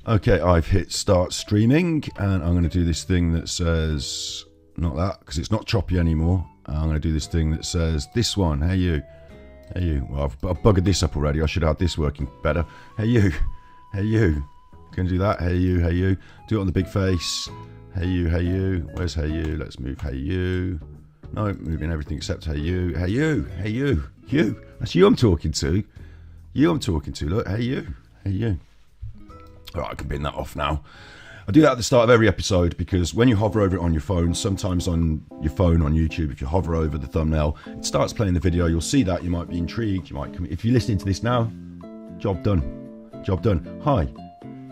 Okay, I've hit start streaming, and I'm going to do this thing that says, not that, because it's not choppy anymore. I'm going to do this thing that says, this one, hey you, hey you. Well, I've buggered this up already. I should have this working better. Hey you, hey you. Can you do that? Hey you, hey you. Do it on the big face. Hey you, hey you. Where's hey you? Let's move hey you. No, moving everything except hey you. Hey you, hey you, you. That's you I'm talking to. You I'm talking to, look. Hey you, hey you. Alright, I can bin that off now. I do that at the start of every episode because when you hover over it on your phone, sometimes on your phone on YouTube, if you hover over the thumbnail, it starts playing the video. You'll see that. You might be intrigued. You might come. If you're listening to this now, job done. Job done. Hi,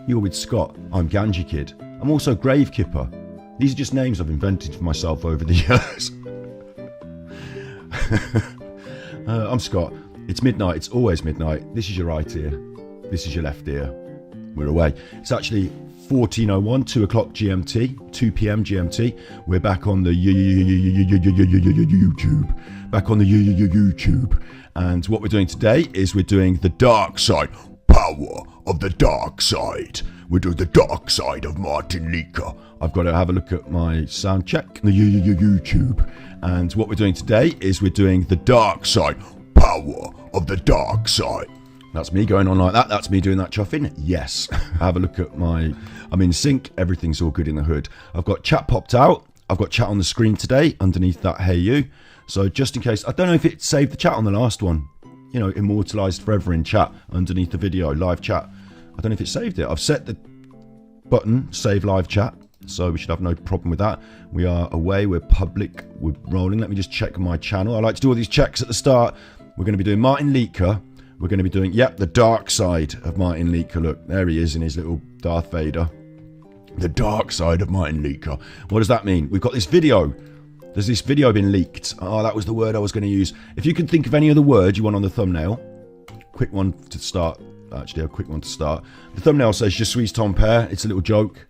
you're with Scott. I'm Ganji Kid. I'm also Grave Kipper. These are just names I've invented for myself over the years. I'm Scott. It's midnight. It's always midnight. This is your right ear. This is your left ear. We're away. It's actually 14:01, 2 o'clock GMT, 2 p.m. GMT. We're back on the YouTube. Back on the YouTube. And what we're doing today is we're doing the dark side. Power of the dark side. We're doing the dark side of Martin Liedtke. I've got to have a look at my sound check. The YouTube. And what we're doing today is we're doing the dark side. Power of the dark side. That's me going on like that. That's me doing that chuffing. Yes. Have a look at I'm in sync. Everything's all good in the hood. I've got chat popped out. I've got chat on the screen today underneath that hey you. So just in case, I don't know if it saved the chat on the last one. You know, immortalised forever in chat underneath the video, live chat. I don't know if it saved it. I've set the button, save live chat. So we should have no problem with that. We are away. We're public. We're rolling. Let me just check my channel. I like to do all these checks at the start. We're going to be doing Martin Liedtke. We're going to be doing, the dark side of Martin Liedtke. Look, there he is in his little Darth Vader. The dark side of Martin Liedtke. What does that mean? We've got this video. There's this video been leaked. Oh, that was the word I was going to use. If you can think of any other word you want on the thumbnail, quick one to start. Actually, a quick one to start. The thumbnail says, Je suis ton père. It's a little joke.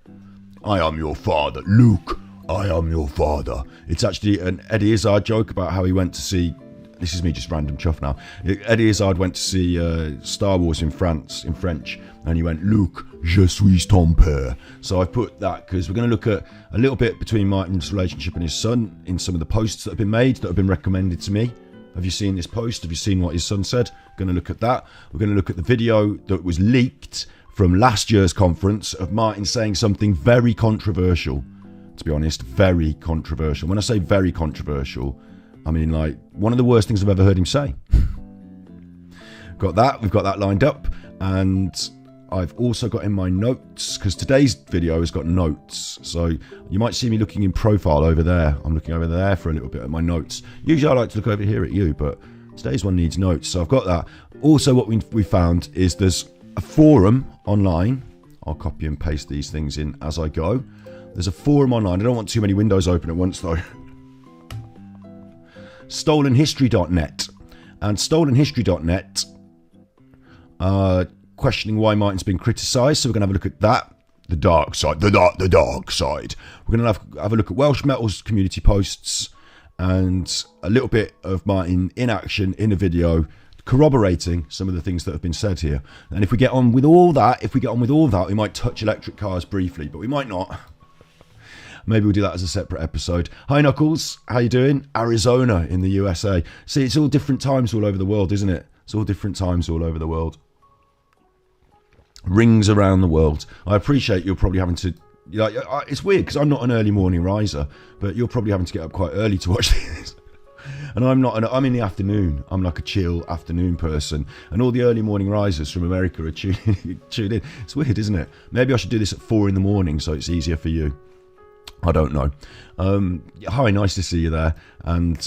I am your father. Luke, I am your father. It's actually an Eddie Izzard joke about how he went to see... This is me just random chuff now. Eddie Izzard went to see Star Wars in France, in French, and he went, Luke, je suis ton père. So I put that because we're going to look at a little bit between Martin's relationship and his son in some of the posts that have been made, that have been recommended to me. Have you seen this post? Have you seen what his son said? Going to look at that. We're going to look at the video that was leaked from last year's conference of Martin saying something very controversial. To be honest, very controversial. When I say very controversial, I mean, like, one of the worst things I've ever heard him say. Got that. We've got that lined up. And I've also got in my notes, because today's video has got notes. So you might see me looking in profile over there. I'm looking over there for a little bit at my notes. Usually I like to look over here at you, but today's one needs notes. So I've got that. Also, what we found is there's a forum online. I'll copy and paste these things in as I go. There's a forum online. I don't want too many windows open at once, though. stolenhistory.net, and stolenhistory.net questioning why Martin's been criticised, so we're going to have a look at that. The dark side, the dark side. We're going to have a look at Welsh Metals community posts and a little bit of Martin in action in a video corroborating some of the things that have been said here. And if we get on with all that, we might touch electric cars briefly, but we might not. Maybe we'll do that as a separate episode. Hi, Knuckles. How you doing? Arizona in the USA. See, it's all different times all over the world, isn't it? It's all different times all over the world. Rings around the world. I appreciate you're probably having to... it's weird because I'm not an early morning riser, but you're probably having to get up quite early to watch this. And I'm in the afternoon. I'm like a chill afternoon person. And all the early morning risers from America are tuned in. It's weird, isn't it? Maybe I should do this at 4 in the morning so it's easier for you. I don't know. Hi, nice to see you there. And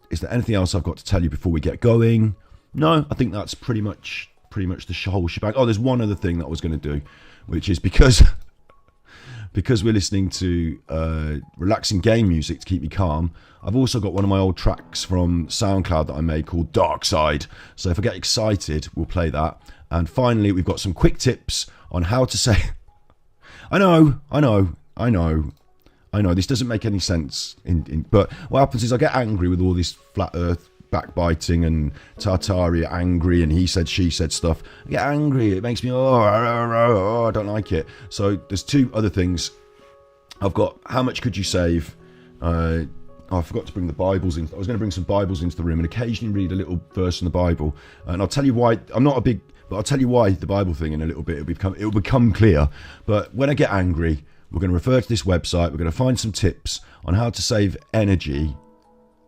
is there anything else I've got to tell you before we get going? No, I think that's pretty much the whole shebang. Oh, there's one other thing that I was going to do, which is because we're listening to relaxing game music to keep me calm. I've also got one of my old tracks from SoundCloud that I made called Dark Side. So if I get excited, we'll play that. And finally, we've got some quick tips on how to say... I know, this doesn't make any sense. But what happens is I get angry with all this flat earth backbiting and Tartaria angry and he said, she said stuff. I get angry. It makes me, I don't like it. So there's two other things. I've got how much could you save? I forgot to bring the Bibles in. I was going to bring some Bibles into the room and occasionally read a little verse in the Bible. And I'll tell you why. I'm not a big, but I'll tell you why the Bible thing in a little bit. It'll become clear. But when I get angry, we're going to refer to this website. We're going to find some tips on how to save energy,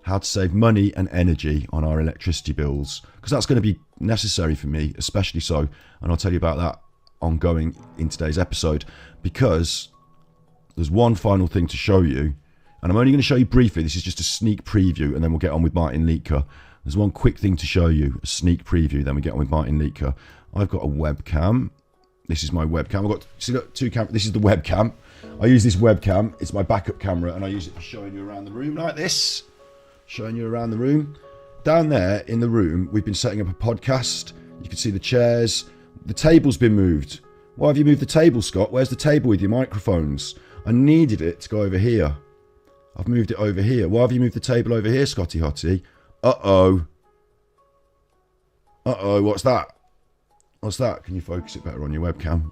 how to save money and energy on our electricity bills, because that's going to be necessary for me, especially so. And I'll tell you about that ongoing in today's episode, because there's one final thing to show you. And I'm only going to show you briefly. This is just a sneak preview, and then we'll get on with Martin Liedtke. There's one quick thing to show you, a sneak preview, then we get on with Martin Liedtke. I've got a webcam. This is my webcam. I've got, see, look, two cameras. This is the webcam. I use this webcam. It's my backup camera, and I use it for showing you around the room like this. Showing you around the room. Down there in the room, we've been setting up a podcast. You can see the chairs. The table's been moved. Why have you moved the table, Scott? Where's the table with your microphones? I needed it to go over here. I've moved it over here. Why have you moved the table over here, Scotty Hottie? Uh-oh. Uh-oh, what's that? What's that? Can you focus it better on your webcam?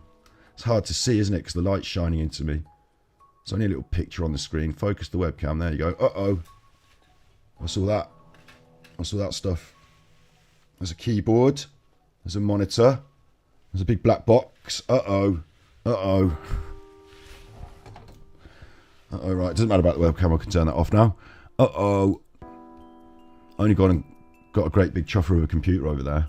It's hard to see, isn't it? Because the light's shining into me. It's only a little picture on the screen. Focus the webcam. There you go. Uh-oh. What's all that? What's all that stuff? There's a keyboard. There's a monitor. There's a big black box. Uh-oh. Uh-oh. Uh-oh, right. It doesn't matter about the webcam. I can turn that off now. Uh-oh. Only got a great big chuffer of a computer over there.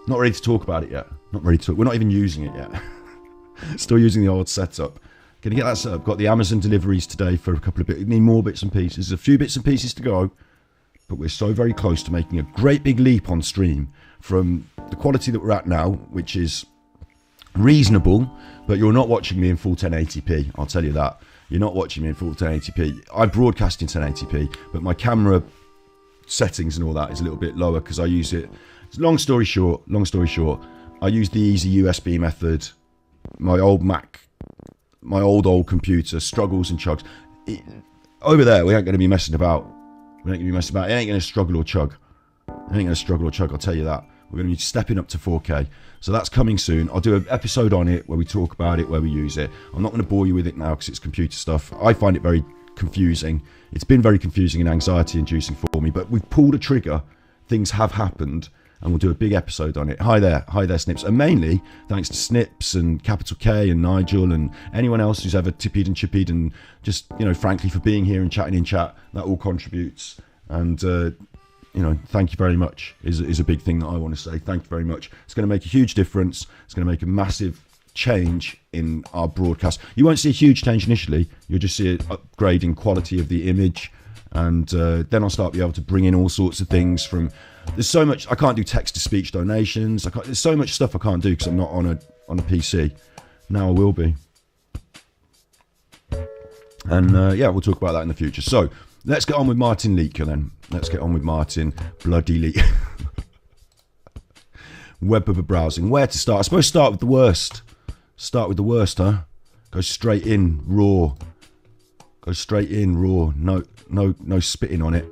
Not ready to talk about it yet. Not ready to talk. We're not even using it yet. Still using the old setup. Gonna get that set up. Got the Amazon deliveries today for a couple of bits. Need more bits and pieces. There's a few bits and pieces to go. But we're so very close to making a great big leap on stream from the quality that we're at now, which is reasonable, but you're not watching me in full 1080p. I'll tell you that. You're not watching me in full 1080p. I broadcast in 1080p, but my camera settings and all that is a little bit lower because I use it. Long story short, I use the easy USB method. My old Mac, my old computer struggles and chugs. Over there, we ain't going to be messing about. We ain't going to be messing about. It ain't going to struggle or chug. I'll tell you that. We're going to be stepping up to 4K. So that's coming soon. I'll do an episode on it where we talk about it, where we use it. I'm not going to bore you with it now because it's computer stuff. I find it very confusing. It's been very confusing and anxiety inducing for me, but we've pulled a trigger. Things have happened. And we'll do a big episode on it. Hi there, Snips. And mainly thanks to Snips and Capital K and Nigel and anyone else who's ever tippied and chippied and just, frankly, for being here and chatting in chat. That all contributes. And, thank you very much is a big thing that I want to say. Thank you very much. It's going to make a huge difference. It's going to make a massive change in our broadcast. You won't see a huge change initially. You'll just see an upgrade in quality of the image. And then I'll start being able to bring in all sorts of things from... There's so much I can't do. Text-to-speech donations. There's so much stuff I can't do because I'm not on a PC. Now I will be. And we'll talk about that in the future. So let's get on with Martin Liedtke then. Let's get on with Martin bloody Liedtke. Web of browsing. Where to start? I suppose start with the worst. Start with the worst, huh? Go straight in raw. Go straight in raw. No spitting on it.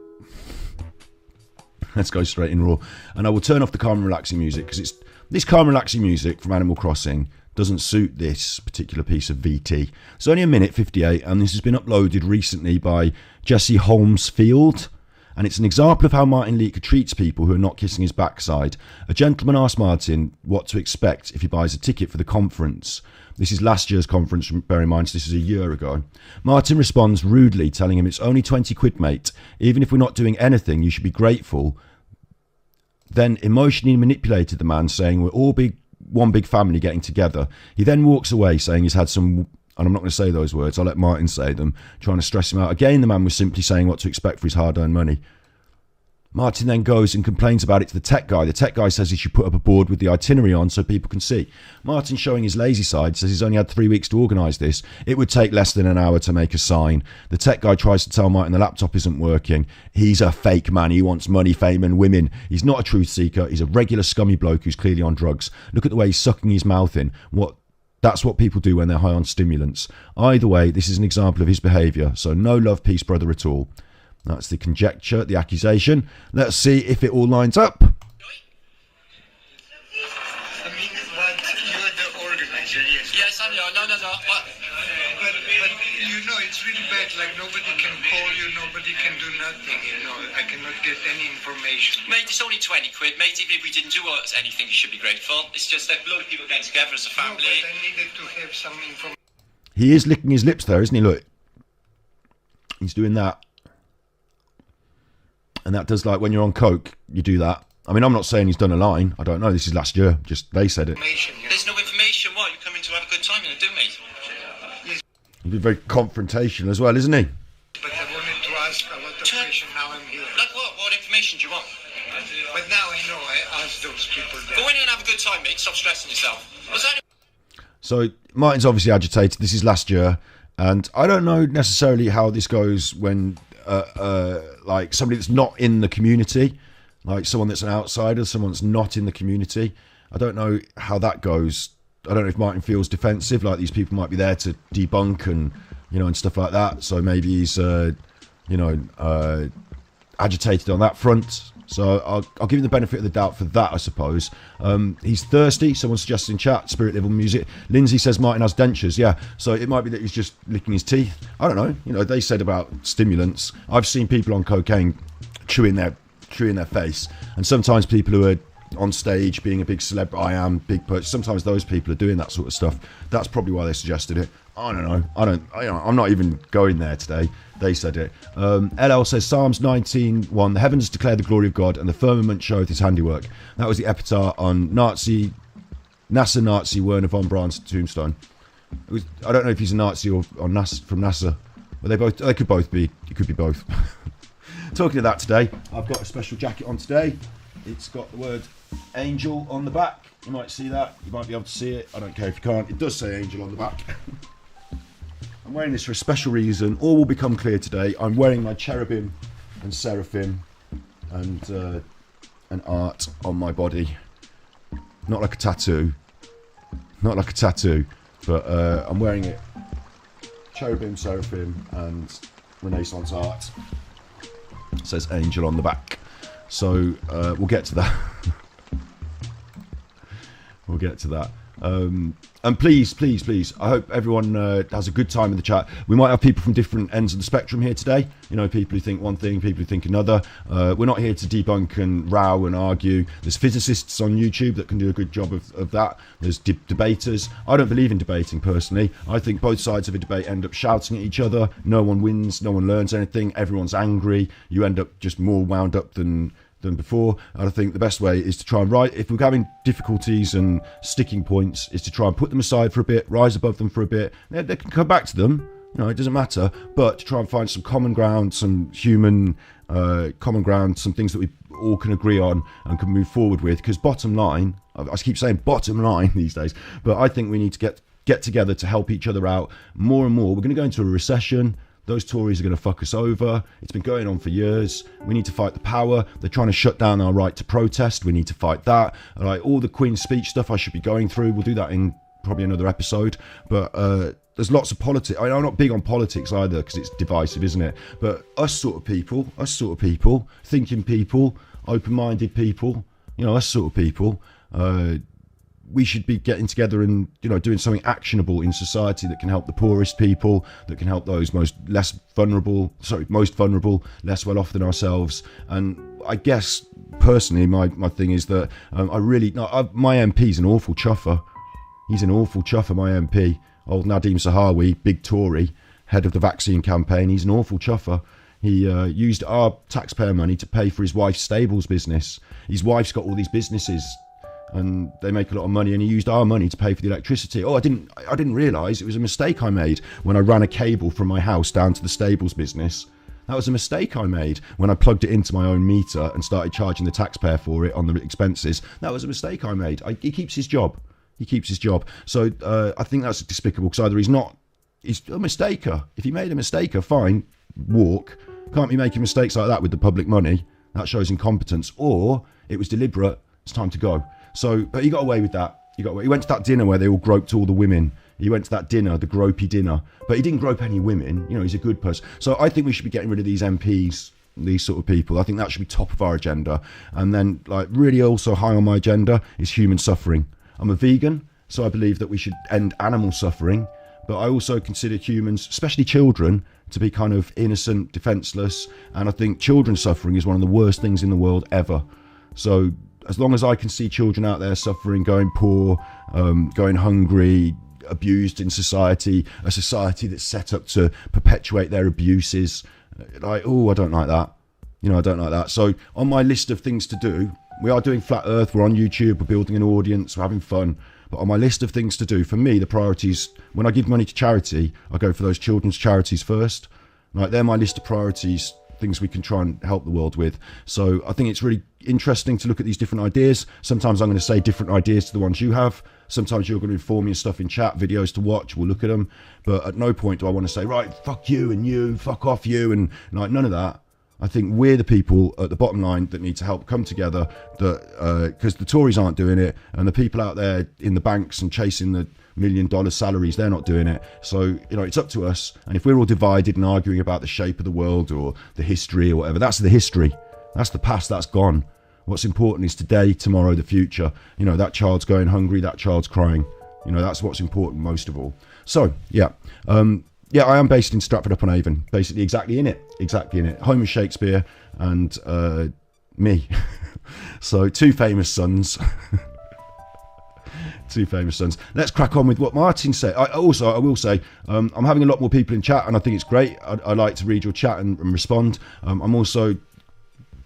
Let's go straight in raw. And I will turn off the calm and relaxing music because this calm and relaxing music from Animal Crossing doesn't suit this particular piece of VT. It's only a minute 58 and this has been uploaded recently by Jesse Holmesfield. And it's an example of how Martin Liedtke treats people who are not kissing his backside. A gentleman asked Martin what to expect if he buys a ticket for the conference. This is last year's conference, bear in mind, so this is a year ago. Martin responds rudely, telling him it's only 20 quid, mate. Even if we're not doing anything, you should be grateful. Then emotionally manipulated the man, saying we're all one big family getting together. He then walks away, saying he's had some... And I'm not going to say those words. I'll let Martin say them, trying to stress him out. Again, the man was simply saying what to expect for his hard-earned money. Martin then goes and complains about it to the tech guy. The tech guy says he should put up a board with the itinerary on so people can see. Martin, showing his lazy side, says he's only had 3 weeks to organise this. It would take less than an hour to make a sign. The tech guy tries to tell Martin the laptop isn't working. He's a fake man. He wants money, fame and women. He's not a truth seeker. He's a regular scummy bloke who's clearly on drugs. Look at the way he's sucking his mouth in. That's what people do when they're high on stimulants. Either way, this is an example of his behaviour. So no love, peace, brother at all. That's the conjecture, the accusation. Let's see if it all lines up. I mean, but you're the organizer, yes. Yes, I know. No. What? But you know, it's really bad. Like, nobody can call you, nobody can do nothing, you know. I cannot get any information. Mate, it's only 20 quid. Mate, even if we didn't do anything, you should be grateful. It's just that a load of people getting together as a No, family. but I needed to have some information. He is licking his lips there, isn't he? Look. He's doing that. And that does, like, when you're on coke, you do that. I mean, I'm not saying he's done a line. I don't know. This is last year. Just, they said it. There's no information. What? You're coming to have a good time, do, mate? Yes, He's been very confrontational as well, isn't he? but I wanted to ask a lot of questions. Now I'm here. Like what? What information do you want? But now I know. I asked those people Go there. in and have a good time, mate. Stop stressing yourself. Was that So Martin's obviously agitated. This is last year. And I don't know necessarily how this goes when, like, somebody that's not in the community, like someone that's an outsider, someone that's not in the community. I don't know how that goes. I don't know if Martin feels defensive, like these people might be there to debunk and, you know, and stuff like that. So maybe he's, you know, agitated on that front. So I'll give him the benefit of the doubt for that, I suppose. He's thirsty. Someone suggests in chat, spirit level music. Lindsay says Martin has dentures. Yeah, so it might be that he's just licking his teeth. I don't know. You know, they said about stimulants. I've seen people on cocaine chewing their face, and sometimes people who are on stage being a big celeb, I am big person. Sometimes those people are doing that sort of stuff. That's probably why they suggested it. I don't know. I'm not even going there today. They said it. LL says Psalms 19:1. The heavens declare the glory of God, and the firmament showeth his handiwork. That was the epitaph on NASA Nazi Werner von Braun's tombstone. I don't know if he's a Nazi or NASA, from NASA, but they could both be. It could be both. Talking of that today, I've got a special jacket on today. It's got the word angel on the back. You might see that. You might be able to see it. I don't care if you can't. It does say angel on the back. I'm wearing this for a special reason. All will become clear today. I'm wearing my cherubim and seraphim and an art on my body. Not like a tattoo. Not like a tattoo. But I'm wearing it. Cherubim, seraphim and Renaissance art. It says angel on the back. So we'll get to that. We'll get to that. And please, I hope everyone has a good time in the chat. We might have people from different ends of the spectrum here today. You know, people who think one thing, people who think another. We're not here to debunk and row and argue. There's physicists on YouTube that can do a good job of that. There's debaters. I don't believe in debating personally. I think both sides of a debate end up shouting at each other. No one wins. No one learns anything. Everyone's angry. You end up just more wound up than before. And I think the best way is to try and if we're having difficulties and sticking points, is to try and put them aside for a bit, rise above them for a bit. They can come back to them, you know, it doesn't matter, but to try and find some common ground, some human common ground, some things that we all can agree on and can move forward with. Because bottom line, I keep saying bottom line these days, but I think we need to get together to help each other out more and more. We're going to go into a recession. Those Tories are going to fuck us over. It's been going on for years. We need to fight the power. They're trying to shut down our right to protest. We need to fight that. Like all the Queen's speech stuff I should be going through. We'll do that in probably another episode. But there's lots of politics. I'm not big on politics either because it's divisive, isn't it? But us sort of people, thinking people, open-minded people, you know, us sort of people, we should be getting together and, you know, doing something actionable in society that can help the poorest people, that can help those most vulnerable, less well off than ourselves. And I guess personally, my thing is that my MP's an awful chuffer. He's an awful chuffer, my MP. Old Nadeem Zahawi, big Tory, head of the vaccine campaign. He's an awful chuffer. He used our taxpayer money to pay for his wife's stables business. His wife's got all these businesses and they make a lot of money, and he used our money to pay for the electricity. I didn't realise it was a mistake I made when I ran a cable from my house down to the stables business. That was a mistake I made when I plugged it into my own meter and started charging the taxpayer for it on the expenses. That was a mistake I made. He keeps his job. So I think that's despicable, because either he's a mistaker. If he made a mistaker, fine, walk. Can't be making mistakes like that with the public money. That shows incompetence. Or it was deliberate. It's time to go. So, but he got away with that. He went to that dinner where they all groped all the women He went to that dinner, the gropey dinner, but he didn't grope any women. You know, he's a good person. So I think we should be getting rid of these MPs, these sort of people. I think that should be top of our agenda. And then, like, really also high on my agenda is human suffering. I'm a vegan, so I believe that we should end animal suffering, but I also consider humans, especially children, to be kind of innocent, defenseless, and I think children's suffering is one of the worst things in the world ever. So as long as I can see children out there suffering, going poor, going hungry, abused in society, a society that's set up to perpetuate their abuses, like, oh, I don't like that. You know, I don't like that. So on my list of things to do, we are doing Flat Earth, we're on YouTube, we're building an audience, we're having fun. But on my list of things to do, for me, the priorities, when I give money to charity, I go for those children's charities first. Like, they're my list of priorities, things we can try and help the world with. So I think it's really interesting to look at these different ideas. Sometimes I'm going to say different ideas to the ones you have. Sometimes you're going to inform me of stuff in chat, videos to watch, we'll look at them. But at no point do I want to say, right, fuck you and you, fuck off you, and like, none of that. I think we're the people at the bottom line that need to help come together, because the Tories aren't doing it, and the people out there in the banks and chasing the $1 million salaries, they're not doing it. So, you know, it's up to us. And if we're all divided and arguing about the shape of the world or the history or whatever, that's the history. That's the past, that's gone. What's important is today, tomorrow, the future. You know, that child's going hungry, that child's crying. You know, that's what's important most of all. So, yeah. Yeah, I am based in Stratford-upon-Avon, basically exactly in it, home of Shakespeare and me. So two famous sons. Let's crack on with what Martin said. I will say, I'm having a lot more people in chat, and I think it's great. I like to read your chat and respond. I'm also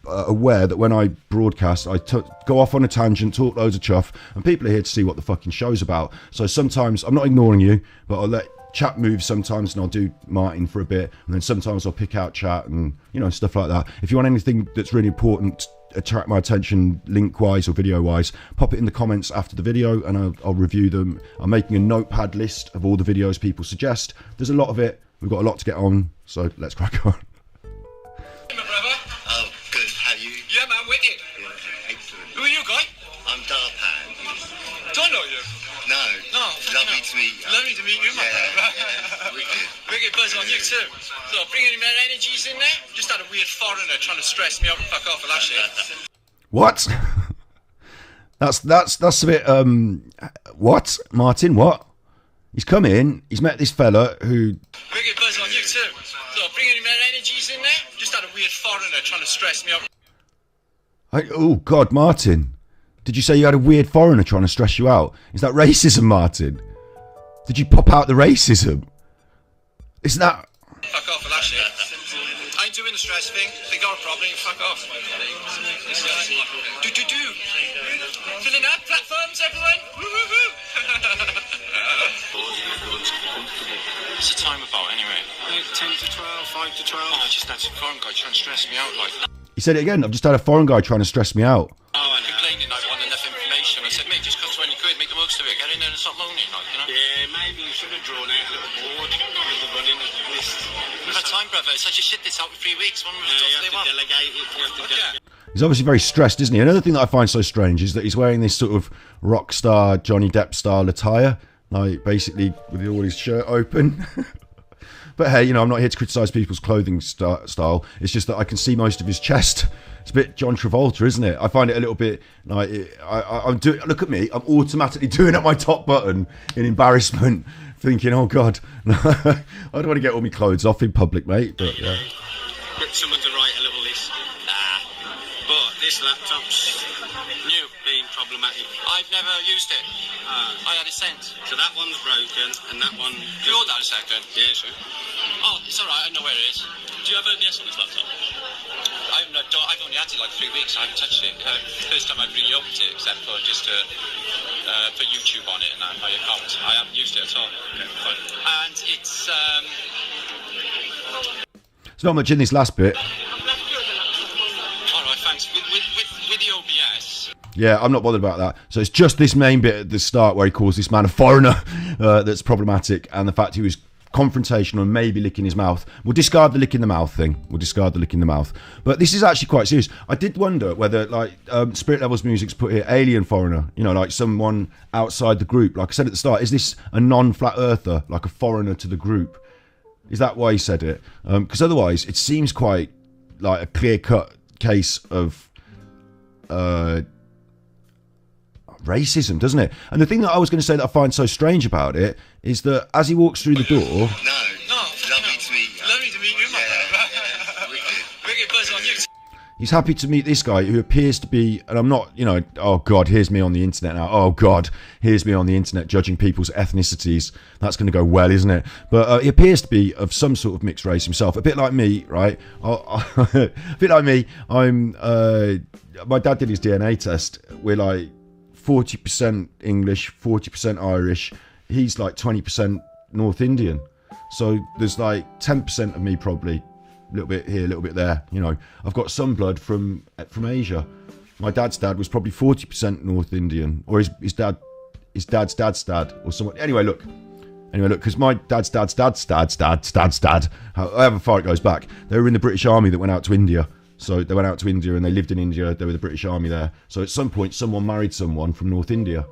aware that when I broadcast, I go off on a tangent, talk loads of chuff, and people are here to see what the fucking show's about. So sometimes, I'm not ignoring you, but I'll let chat move sometimes, and I'll do Martin for a bit, and then sometimes I'll pick out chat and, you know, stuff like that. If you want anything that's really important, attract my attention link wise or video wise, pop it in the comments after the video and I'll review them. I'm making a notepad list of all the videos people suggest. There's a lot of it, we've got a lot to get on, so let's crack on. Hey, my brother. Oh, good. How are you? Yeah, man, wicked. Yeah, excellent. Who are you, guy? I'm Darpan. Do I know you? No. No. Lovely to meet you. Lovely to meet you, my brother. Yeah, wicked. Wicked buzz on you too. So, bringing any more energies in there? Just had a weird foreigner trying to stress me out and fuck off with that shit. What? That's a bit, what? Martin, what? He's come in, he's met this fella who... Wicked buzz on you too. So, bringing any more energies in there? Just had a weird foreigner trying to stress me out. Oh, God, Martin. Did you say you had a weird foreigner trying to stress you out? Is that racism, Martin? Did you pop out the racism? Isn't that... Fuck off with that shit. I ain't doing the stress thing. They got a problem, fuck off. Do. Filling up platforms, everyone. Woo-hoo-hoo. What's the time about, anyway? 10 to 12, 5 to 12. Oh, just that's a foreign guy trying to stress me out, like... He said it again. I've just had a foreign guy trying to stress me out. Oh, and complaining I want enough information. I said, mate, just cost 20 quid, make the most of it. Get in there and stop moaning, like, you know? Yeah, maybe you should have drawn out a little board with the running of the list. We've had time, brother. It's such a shit this out for 3 weeks. When you have to delegate it. He's obviously very stressed, isn't he? Another thing that I find so strange is that he's wearing this sort of rock star, Johnny Depp style attire. Like, basically, with all his shirt open. But hey, you know, I'm not here to criticise people's clothing style. It's just that I can see most of his chest. It's a bit John Travolta, isn't it? I find it a little bit like I'm doing. Look at me. I'm automatically doing up my top button in embarrassment, thinking, "Oh God, I don't want to get all my clothes off in public, mate." But yeah. Get someone to write a little list. Nah. But this laptop's new, being problematic. I've never used it. I had it sent. So that one's broken, and that one... Do you hold that a second? Yeah, sure. Oh, it's alright, I know where it is. Do you have OBS on this laptop? I've only had it like 3 weeks, I haven't touched it. First time I've really opened it, except for just for YouTube on it and my account. I haven't used it at all. And it's... There's not much in this last bit. Alright, thanks. With the OBS... Yeah, I'm not bothered about that. So it's just this main bit at the start where he calls this man a foreigner that's problematic, and the fact he was confrontational and maybe licking his mouth. We'll discard the licking the mouth thing. But this is actually quite serious. I did wonder whether, like, Spirit Levels Music's put here, alien foreigner, you know, like someone outside the group. Like I said at the start, is this a non-flat earther, like a foreigner to the group? Is that why he said it? Because otherwise, it seems quite like a clear-cut case of racism, doesn't it? And the thing that I was going to say that I find so strange about it is that as he walks through the door... No, lovely to meet you. Lovely to meet you, wicked buzz on you. He's happy to meet this guy who appears to be, and I'm not, you know, oh God, here's me on the internet now. Oh God, here's me on the internet judging people's ethnicities. That's going to go well, isn't it? But he appears to be of some sort of mixed race himself. A bit like me, right? A bit like me. My dad did his DNA test. We're like 40% English, 40% Irish. He's like 20% North Indian. So there's like 10% of me probably. A little bit here, a little bit there. You know, I've got some blood from Asia. My dad's dad was probably 40% North Indian, or his dad's dad, or someone. Anyway, look, because my dad's dad, however far it goes back, they were in the British Army that went out to India. So they went out to India and they lived in India. They were the British Army there. So at some point, someone married someone from North India.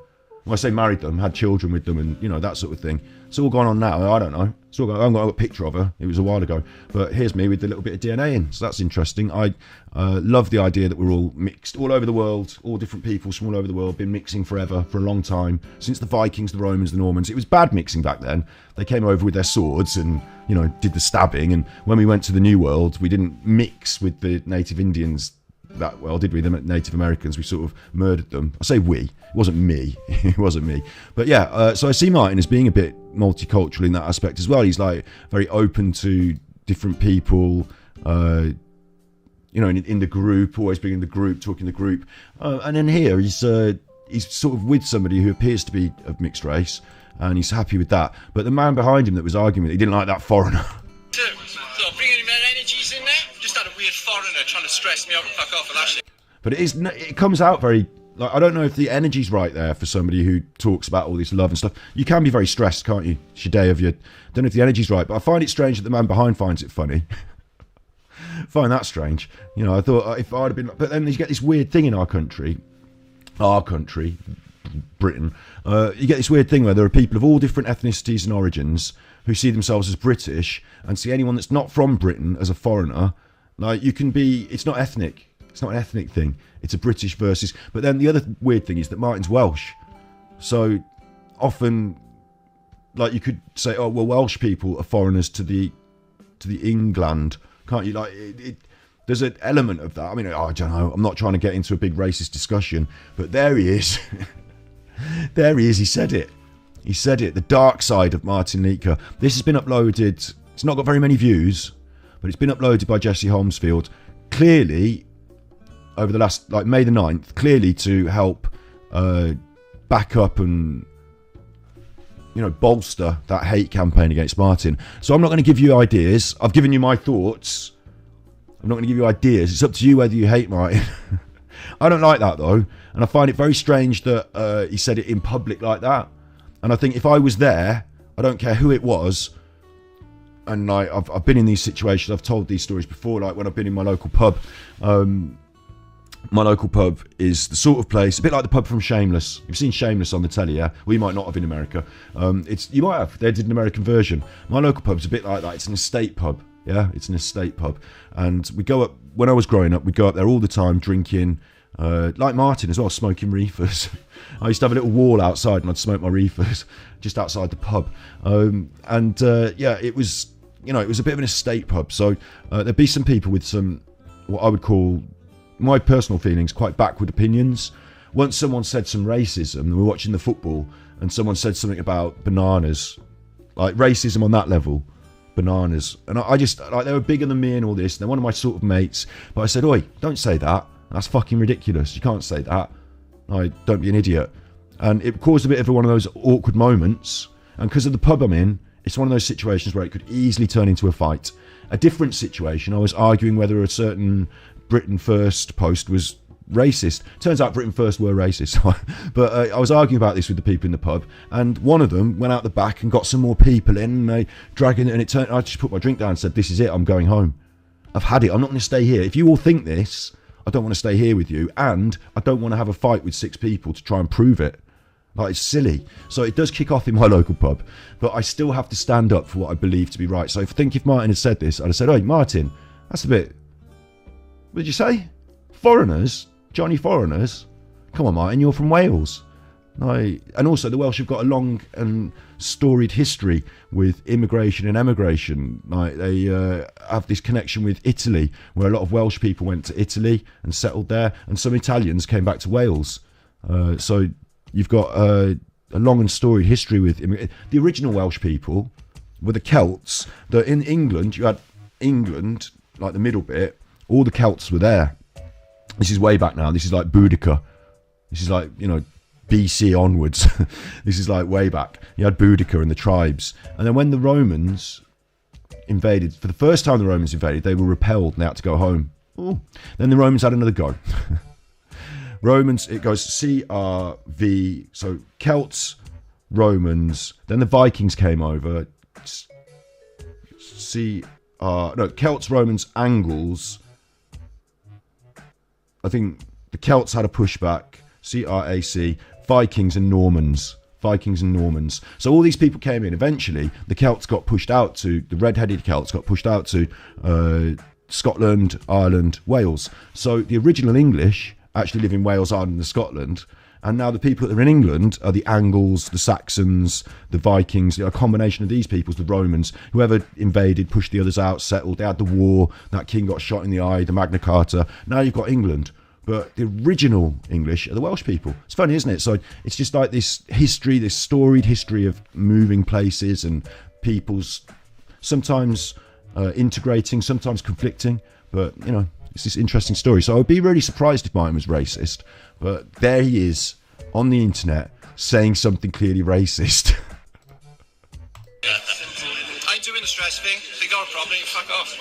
When I say married them, had children with them, and you know, that sort of thing. It's all gone on now. I don't know. It's all gone, I haven't got a picture of her. It was a while ago. But here's me with a little bit of DNA in. So that's interesting. I love the idea that we're all mixed all over the world. All different peoples from all over the world. Been mixing forever, for a long time. Since the Vikings, the Romans, the Normans. It was bad mixing back then. They came over with their swords and, you know, did the stabbing. And when we went to the New World, we didn't mix with the native Indians that well, did we? The Native Americans, we sort of murdered them. I say we, it wasn't me. It wasn't me. But yeah, so I see Martin as being a bit multicultural in that aspect as well. He's like very open to different people, you know, in the group, always being in the group, talking the group. And then here he's sort of with somebody who appears to be of mixed race, and he's happy with that. But the man behind him that was arguing with it, he didn't like that foreigner. So bringing any more energies in there? Just had a weird foreigner trying to stress me out and fuck off, and that's it. But it comes out very, like, I don't know if the energy's right there for somebody who talks about all this love and stuff. You can be very stressed, can't you? It's your day of your, don't know if the energy's right, but I find it strange that the man behind finds it funny. Find that strange. You know, I thought if I'd have been, but then you get this weird thing in our country, Britain, you get this weird thing where there are people of all different ethnicities and origins who see themselves as British and see anyone that's not from Britain as a foreigner. Like, you can be, it's not ethnic. It's not an ethnic thing. It's a British versus... But then the other weird thing is that Martin's Welsh. So often, like, you could say, oh, well, Welsh people are foreigners to the England. Can't you? Like, there's an element of that. I mean, I don't know. I'm not trying to get into a big racist discussion, but there he is. There he is. He said it. He said it. The dark side of Martin Liedtke. This has been uploaded. It's not got very many views, but it's been uploaded by Jesse Holmesfield. Clearly, over the last, like May the 9th, clearly to help back up and, you know, bolster that hate campaign against Martin. So I'm not going to give you ideas. I've given you my thoughts. I'm not going to give you ideas. It's up to you whether you hate Martin. I don't like that, though. And I find it very strange that he said it in public like that. And I think if I was there, I don't care who it was, and like I've been in these situations, I've told these stories before, like when I've been in my local pub. My local pub is the sort of place, a bit like the pub from Shameless. You've seen Shameless on the telly, yeah? Well, you might not have in America. You might have. They did an American version. My local pub's a bit like that. It's an estate pub, yeah? It's an estate pub. And we go up, when I was growing up, we'd go up there all the time drinking, like Martin as well, smoking reefers. I used to have a little wall outside and I'd smoke my reefers just outside the pub. Yeah, it was, you know, it was a bit of an estate pub. So there'd be some people with some, what I would call, my personal feelings, quite backward opinions. Once someone said some racism, and we were watching the football, and someone said something about bananas, like racism on that level, bananas. And I just, like, they were bigger than me and all this. They're one of my sort of mates. But I said, oi, don't say that. That's fucking ridiculous. You can't say that. Like, don't be an idiot. And it caused a bit of one of those awkward moments. And because of the pub I'm in, it's one of those situations where it could easily turn into a fight. A different situation, I was arguing whether a certain Britain First post was racist. Turns out Britain first were racist. But I was arguing about this with the people in the pub, and one of them went out the back and got some more people in, and they dragging it, and it turned. I just put my drink down and said, "This is it. I'm going home. I've had it. I'm not going to stay here. If you all think this, I don't want to stay here with you, and I don't want to have a fight with 6 people to try and prove it. Like, it's silly." So it does kick off in my local pub, but I still have to stand up for what I believe to be right. So if Martin had said this, I'd have said, "Hey, Martin, that's a bit... What did you say? Foreigners? Johnny foreigners? Come on, Martin, you're from Wales." And also the Welsh have got a long and storied history with immigration and emigration. Like, they have this connection with Italy, where a lot of Welsh people went to Italy and settled there, and some Italians came back to Wales. So you've got a long and storied history with the original Welsh people were the Celts. That in England, you had England, like the middle bit, all the Celts were there. This is way back now. This is like Boudica. This is like, BC onwards. This is like way back. You had Boudica and the tribes. And then when the Romans invaded, for the first time the Romans invaded, they were repelled and they had to go home. Ooh. Then the Romans had another go. Romans, it goes CRV, so Celts, Romans, then the Vikings came over. Celts, Romans, Angles. I think the Celts had a pushback, CRAC, Vikings and Normans. So all these people came in. Eventually, the Celts got pushed out to, the red-headed Celts got pushed out to Scotland, Ireland, Wales. So the original English actually live in Wales, Ireland and Scotland. And now the people that are in England are the Angles, the Saxons, the Vikings, a combination of these peoples, the Romans. Whoever invaded, pushed the others out, settled. They had the war, that king got shot in the eye, the Magna Carta. Now you've got England. But the original English are the Welsh people. It's funny, isn't it? So it's just like this history, this storied history of moving places and peoples, sometimes integrating, sometimes conflicting. But, it's this interesting story. So I would be really surprised if Martin was racist. But there he is on the internet saying something clearly racist. I ain't doing the stress thing. If they got a problem, fuck off.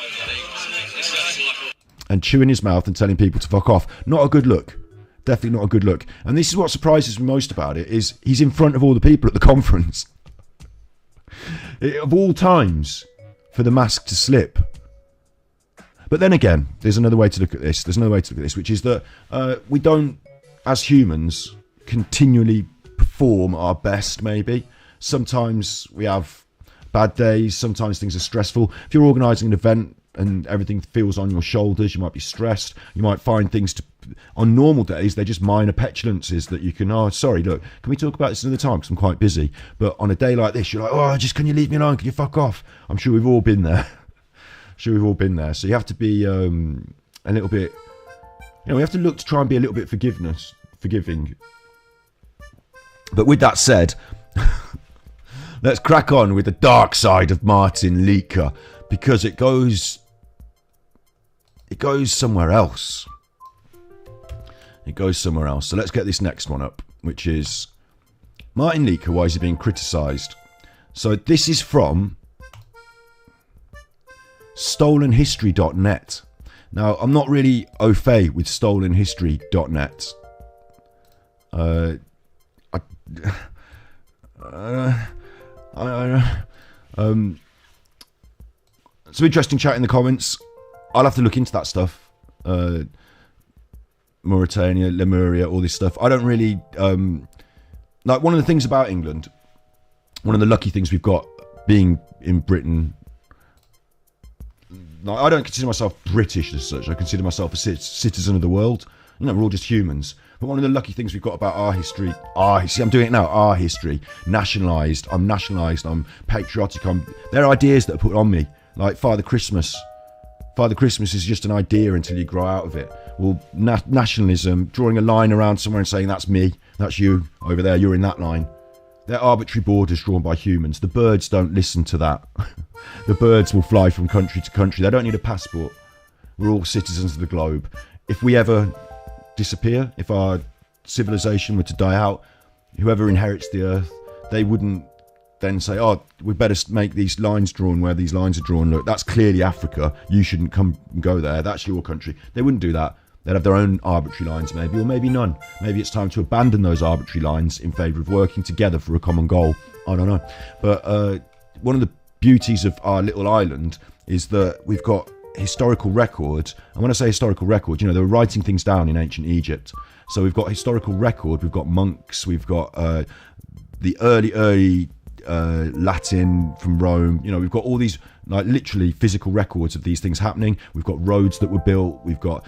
And chewing his mouth and telling people to fuck off. Not a good look. Definitely not a good look. And this is what surprises me most about it, is he's in front of all the people at the conference. Of all times, for the mask to slip. But then again, there's another way to look at this. Which is that we don't, as humans, continually perform our best, maybe. Sometimes we have bad days. Sometimes things are stressful. If you're organising an event and everything feels on your shoulders, you might be stressed. You might find things on normal days, they're just minor petulances that you can, sorry, look, can we talk about this another time because I'm quite busy. But on a day like this, you're like, can you leave me alone? Can you fuck off? I'm sure we've all been there. So you have to be a little bit, we have to look to try and be a little bit forgiving. But with that said, let's crack on with the dark side of Martin Liedtke, because it goes somewhere else. So let's get this next one up, which is Martin Liedtke, why is he being criticised? So this is from stolenhistory.net. Now, I'm not really au fait with stolenhistory.net. Some interesting chat in the comments. I'll have to look into that stuff. Mauritania, Lemuria, all this stuff. I don't really... like, one of the things about England, one of the lucky things we've got being in Britain... Like, I don't consider myself British as such. I consider myself a citizen of the world. We're all just humans. But one of the lucky things we've got about our history... I'm doing it now. Our history. Nationalised. I'm nationalised. I'm patriotic. There are ideas that are put on me. Like Father Christmas. Father Christmas is just an idea until you grow out of it. Well, nationalism, drawing a line around somewhere and saying, that's me, that's you, over there, you're in that line. They're arbitrary borders drawn by humans. The birds don't listen to that. The birds will fly from country to country. They don't need a passport. We're all citizens of the globe. If we ever disappear, if our civilization were to die out, whoever inherits the earth, they wouldn't then say, we better make these lines drawn where these lines are drawn. Look, that's clearly Africa. You shouldn't come and go there. That's your country. They wouldn't do that. They'd have their own arbitrary lines maybe, or maybe none. Maybe it's time to abandon those arbitrary lines in favour of working together for a common goal. I don't know. But one of the beauties of our little island is that we've got historical record. And when I say historical record, they were writing things down in ancient Egypt. So we've got historical record, we've got monks, we've got the early Latin from Rome. We've got all these like literally physical records of these things happening. We've got roads that were built. We've got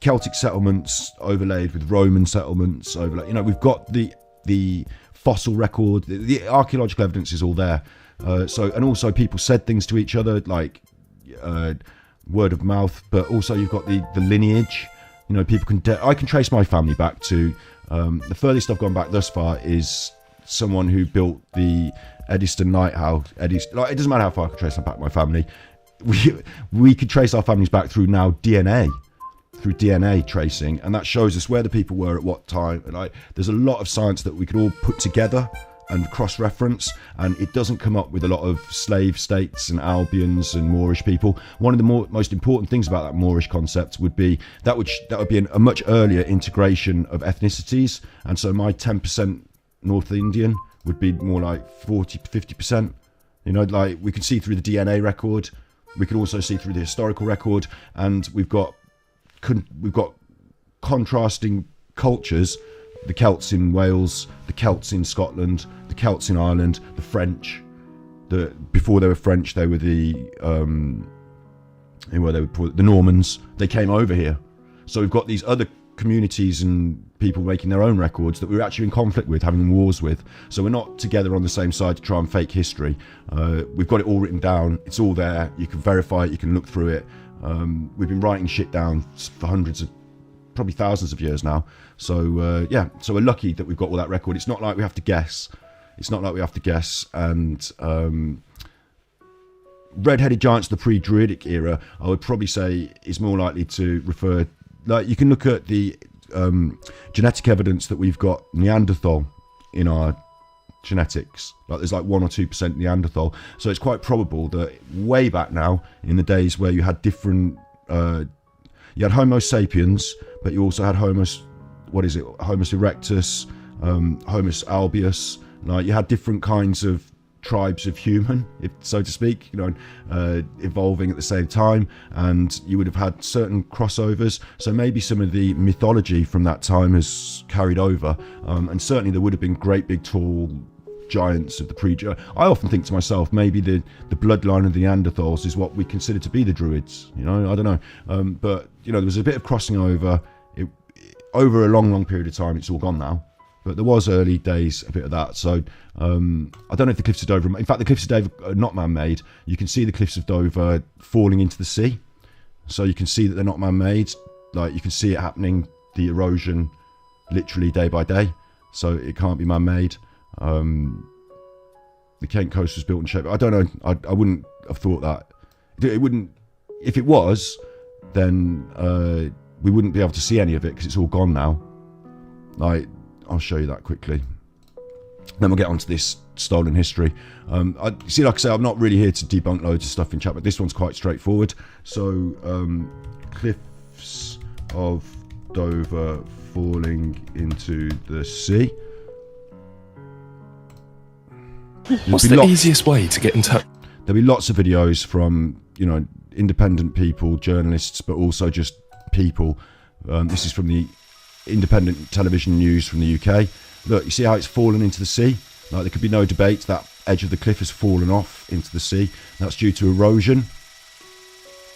Celtic settlements overlaid with Roman settlements overlaid. We've got the fossil record. The archaeological evidence is all there. And also people said things to each other like word of mouth. But also you've got the lineage. People I can trace my family back to the furthest I've gone back thus far is someone who built the Eddystone Lighthouse. It doesn't matter how far I can trace back my family. We could trace our families back through now DNA tracing, and that shows us where the people were at what time. And there's a lot of science that we could all put together and cross-reference, and it doesn't come up with a lot of slave states and Albions and Moorish people. One of the most important things about that Moorish concept would be that would be a much earlier integration of ethnicities, and so my 10% North Indian would be more like 40 to 50%. We can see through the DNA record, we can also see through the historical record, and we've got contrasting cultures. The Celts in Wales, the Celts in Scotland, the Celts in Ireland, the French. Before they were French, they were the Normans. They came over here. So we've got these other communities and people making their own records that we're actually in conflict with, having wars with. So we're not together on the same side to try and fake history. We've got it all written down. It's all there. You can verify it. You can look through it. We've been writing shit down for probably thousands of years now. So so we're lucky that we've got all that record. It's not like we have to guess. And red-headed giants of the pre-Druidic era, I would probably say, is more likely to refer. Like, you can look at the genetic evidence that we've got Neanderthal in our genetics. Like, there's like 1 or 2% Neanderthal. So it's quite probable that way back now, in the days where you had different, you had Homo sapiens, but you also had Homo erectus, Homo albius. Like, you had different kinds of tribes of human, so to speak, evolving at the same time, and you would have had certain crossovers. So maybe some of the mythology from that time has carried over, and certainly there would have been great big tall giants of the I often think to myself, maybe the bloodline of the Neanderthals is what we consider to be the Druids. I don't know, but there was a bit of crossing over. Over a long period of time, it's all gone now. But there was early days a bit of that. So I don't know if the Cliffs of Dover... In fact, the Cliffs of Dover are not man-made. You can see the Cliffs of Dover falling into the sea. So you can see that they're not man-made. Like, you can see it happening, the erosion, literally day by day. So it can't be man-made. The Kent coast was built in shape. I don't know. I wouldn't have thought that. It wouldn't... If it was, then we wouldn't be able to see any of it because it's all gone now. Like... I'll show you that quickly. Then we'll get onto this stolen history. Like I say, I'm not really here to debunk loads of stuff in chat, but this one's quite straightforward. So, Cliffs of Dover falling into the sea. What's the easiest way to get in touch? There'll be lots of videos from, independent people, journalists, but also just people. This is from the independent television news from the UK. Look, you see how it's fallen into the sea? Like, there could be no debate. That edge of the cliff has fallen off into the sea. That's due to erosion,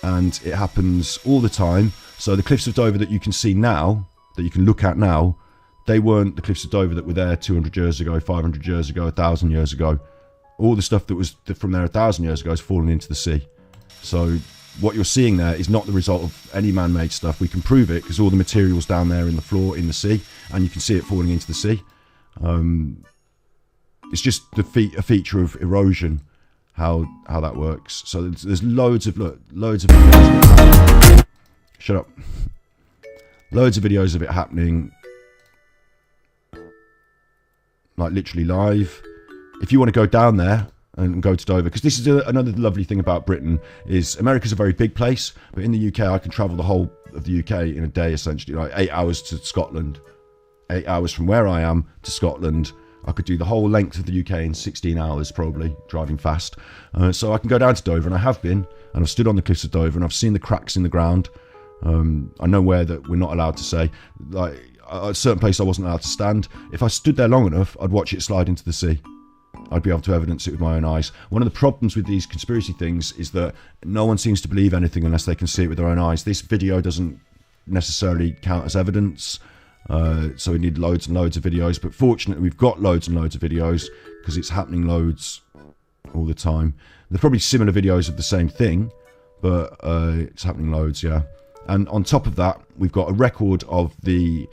and it happens all the time. So the Cliffs of Dover that you can see now, that you can look at now, they weren't the Cliffs of Dover that were there 200 years ago, 500 years ago, 1,000 years ago. All the stuff that was from there 1,000 years ago has fallen into the sea. So what you're seeing there is not the result of any man-made stuff. We can prove it because all the material's down there in the floor in the sea, and you can see it falling into the sea. It's just a feature of erosion, how that works. So there's loads of videos. Shut up. Loads of videos of it happening, like literally live. If you want to go down there and go to Dover, because this is another lovely thing about Britain is America's a very big place, but in the UK I can travel the whole of the UK in a day, essentially, like 8 hours to Scotland, 8 hours from where I am to Scotland. I could do the whole length of the UK in 16 hours, probably, driving fast. So I can go down to Dover, and I have been, and I've stood on the cliffs of Dover, and I've seen the cracks in the ground. I know where that we're not allowed to say, like a certain place I wasn't allowed to stand. If I stood there long enough, I'd watch it slide into the sea. I'd be able to evidence it with my own eyes. One of the problems with these conspiracy things is that no one seems to believe anything unless they can see it with their own eyes. This video doesn't necessarily count as evidence, so we need loads and loads of videos. But fortunately, we've got loads and loads of videos because it's happening loads all the time. There's probably similar videos of the same thing, but it's happening loads, yeah. And on top of that, we've got a record of the...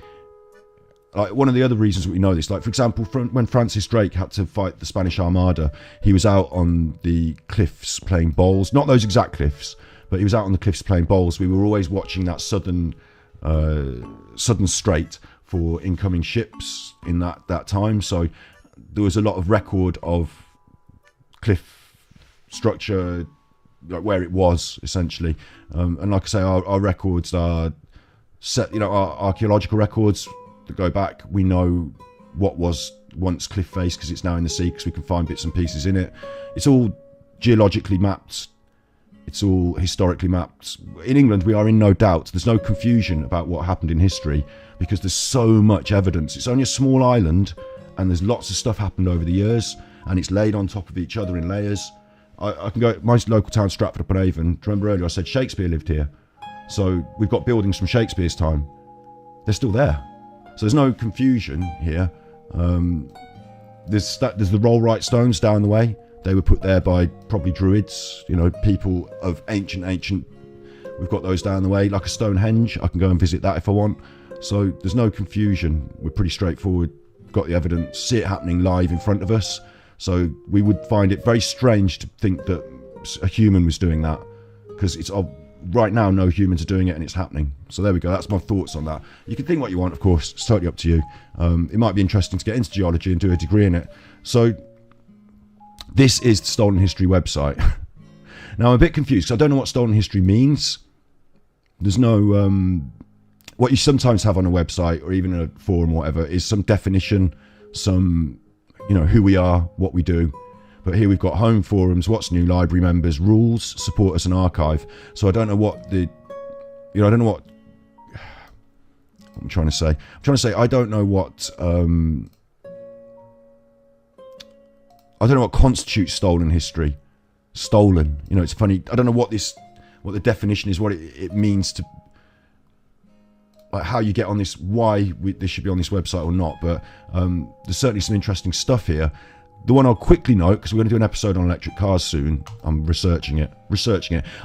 Like, one of the other reasons we know this, like, for example, when Francis Drake had to fight the Spanish Armada, he was out on the cliffs playing bowls. Not those exact cliffs, but he was out on the cliffs playing bowls. We were always watching that southern strait for incoming ships in that time. So there was a lot of record of cliff structure, like where it was, essentially. And like I say, our records are set, you know, our archaeological records that go back. We know what was once cliff face because it's now in the sea, because we can find bits and pieces in it. It's all geologically mapped. It's all historically mapped. In England, we are in no doubt. There's no confusion about what happened in history because there's so much evidence. It's only a small island and there's lots of stuff happened over the years and it's laid on top of each other in layers. I can go, my local town, Stratford-upon-Avon, do you remember earlier I said Shakespeare lived here? So we've got buildings from Shakespeare's time. They're still there. So there's no confusion here. There's the Rollright stones down the way. They were put there by probably druids, you know, people of ancient. We've got those down the way, like a Stonehenge. I can go and visit that if I want. So there's no confusion. We're pretty straightforward. Got the evidence, see it happening live in front of us. So we would find it very strange to think that a human was doing that, because it's right now no humans are doing it and it's happening. So there we go. That's my thoughts on that. You can think what you want, of course. It's totally up to you. It might be interesting to get into geology and do a degree in it. So this is the Stolen History website. Now I'm a bit confused because I don't know what stolen history means. There's no what you sometimes have on a website or even a forum or whatever is some definition, some, you know, who we are, what we do. But here we've got home forums, what's new, library members, rules, support us, and archive. So I don't know what the, you know, I don't know what I'm trying to say. I'm trying to say I don't know what constitutes stolen history. Stolen, you know, it's funny. I don't know what the definition is, what it means to, like, how you get on this, why this should be on this website or not. But there's certainly some interesting stuff here. The one I'll quickly note, because we're going to do an episode on electric cars soon. I'm researching it.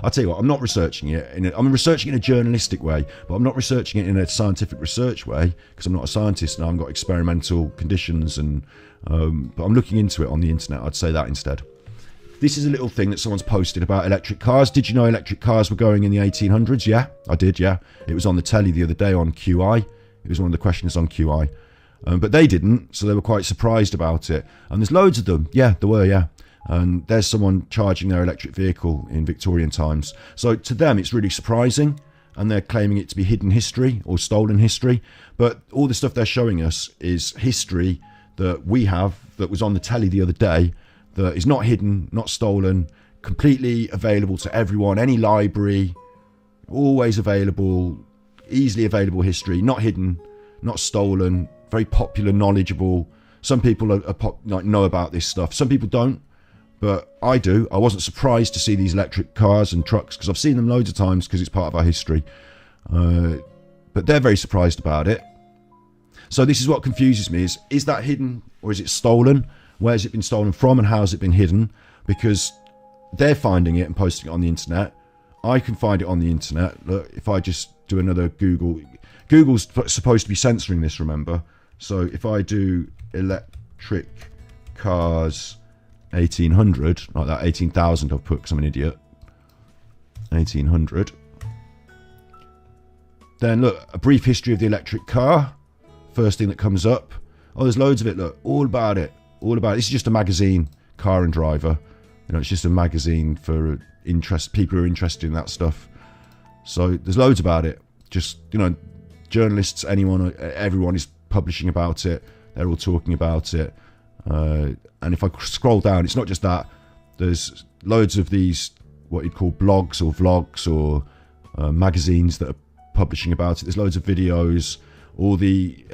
I'll tell you what, I'm not researching it. I'm researching it in a journalistic way, but I'm not researching it in a scientific research way, because I'm not a scientist and I've got experimental conditions. And but I'm looking into it on the internet. I'd say that instead. This is a little thing that someone's posted about electric cars. Did you know electric cars were going in the 1800s? Yeah, I did, yeah. It was on the telly the other day on QI. It was one of the questions on QI. But they didn't, so they were quite surprised about it. And there's loads of them. Yeah, there were, yeah. And there's someone charging their electric vehicle in Victorian times. So to them, it's really surprising. And they're claiming it to be hidden history or stolen history. But all the stuff they're showing us is history that we have, that was on the telly the other day, that is not hidden, not stolen, completely available to everyone, any library, always available, easily available history, not hidden, not stolen, very popular, knowledgeable. Some people know about this stuff. Some people don't, but I do. I wasn't surprised to see these electric cars and trucks because I've seen them loads of times because it's part of our history. But they're very surprised about it. So this is what confuses me, is that hidden or is it stolen? Where has it been stolen from and how has it been hidden? Because they're finding it and posting it on the internet. I can find it on the internet. Look, if I just do another Google. Google's supposed to be censoring this, remember? So if I do electric cars 1800, like that 18,000 I've put because I'm an idiot. 1800. Then look, a brief history of the electric car. First thing that comes up. Oh, there's loads of it, look. All about it. All about it. This is just a magazine Car and Driver. You know, it's just a magazine for people who are interested in that stuff. So there's loads about it. Just, you know, journalists, everyone is publishing about it. They're all talking about it. And if I scroll down, it's not just that. There's loads of these, what you'd call blogs or vlogs or magazines that are publishing about it. There's loads of videos. All the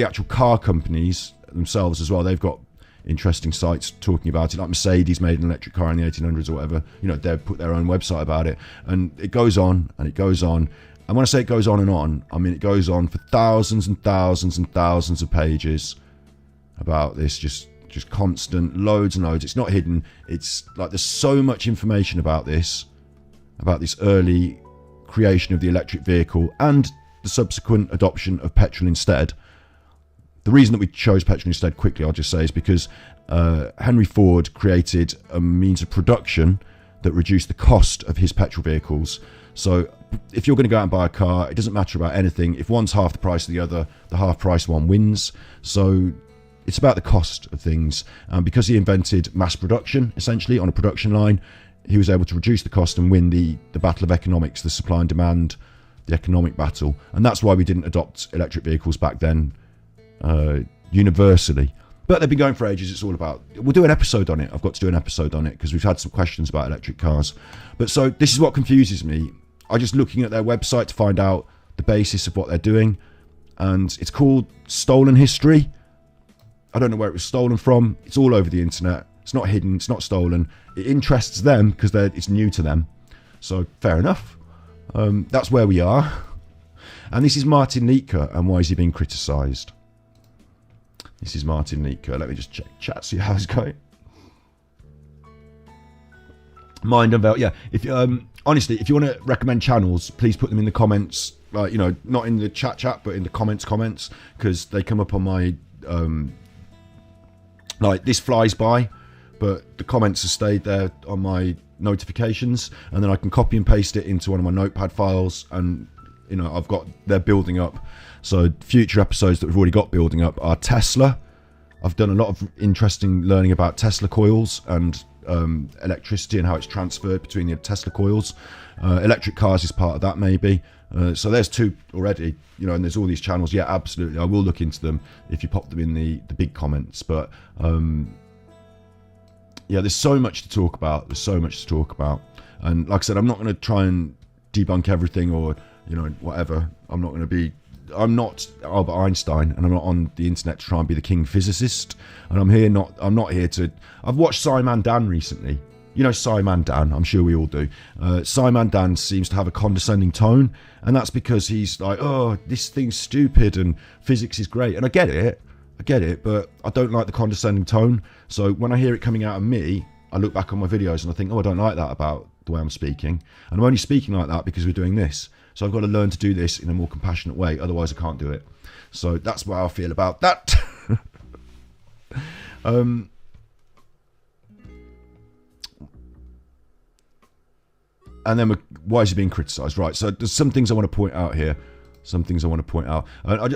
actual car companies themselves as well, they've got interesting sites talking about it. Like Mercedes made an electric car in the 1800s or whatever. You know, they've put their own website about it. And it goes on and it goes on. And when I say it goes on, I mean it goes on for thousands and thousands and thousands of pages about this, just constant, loads and loads. It's not hidden. It's like there's so much information about this early creation of the electric vehicle and the subsequent adoption of petrol instead. The reason that we chose petrol instead, quickly I'll just say, is because Henry Ford created a means of production that reduced the cost of his petrol vehicles. So if you're going to go out and buy a car, it doesn't matter about anything. If one's half the price of the other, the half price one wins. So it's about the cost of things. Because he invented mass production, essentially, on a production line, he was able to reduce the cost and win the battle of economics, the supply and demand, the economic battle. And that's why we didn't adopt electric vehicles back then universally. But they've been going for ages. It's all about, we'll do an episode on it. I've got to do an episode on it because we've had some questions about electric cars. But so this is what confuses me. I'm just looking at their website to find out the basis of what they're doing. And it's called Stolen History. I don't know where it was stolen from. It's all over the internet. It's not hidden. It's not stolen. It interests them because it's new to them. So fair enough. That's where we are. And this is Martin Liedtke, and why is he being criticised? This is Martin Liedtke. Let me just check chat, see how it's going. Mind Unveiled. Yeah. If honestly, if you want to recommend channels, please put them in the comments. You know, not in the chat, but in the comments, because they come up on my like this flies by, but the comments have stayed there on my notifications, and then I can copy and paste it into one of my notepad files, and you know, they're building up. So future episodes that we've already got building up are Tesla. I've done a lot of interesting learning about Tesla coils and electricity and how it's transferred between the Tesla coils. Electric cars is part of that, maybe. So there's two already, you know, and there's all these channels. Yeah, absolutely. I will look into them if you pop them in the big comments. But yeah, there's so much to talk about. And like I said, I'm not going to try and debunk everything or, you know, whatever. I'm not Albert Einstein, and I'm not on the internet to try and be the king physicist. And I'm not here to. I've watched Simon Dan recently. You know Simon Dan, I'm sure we all do. Simon Dan seems to have a condescending tone, and that's because he's like, oh, this thing's stupid and physics is great. And I get it, but I don't like the condescending tone. So when I hear it coming out of me, I look back on my videos and I think, oh, I don't like that about the way I'm speaking. And I'm only speaking like that because we're doing this. So I've got to learn to do this in a more compassionate way, otherwise I can't do it. So that's how I feel about that. And then why is he being criticised? Right, so there's some things I want to point out here. I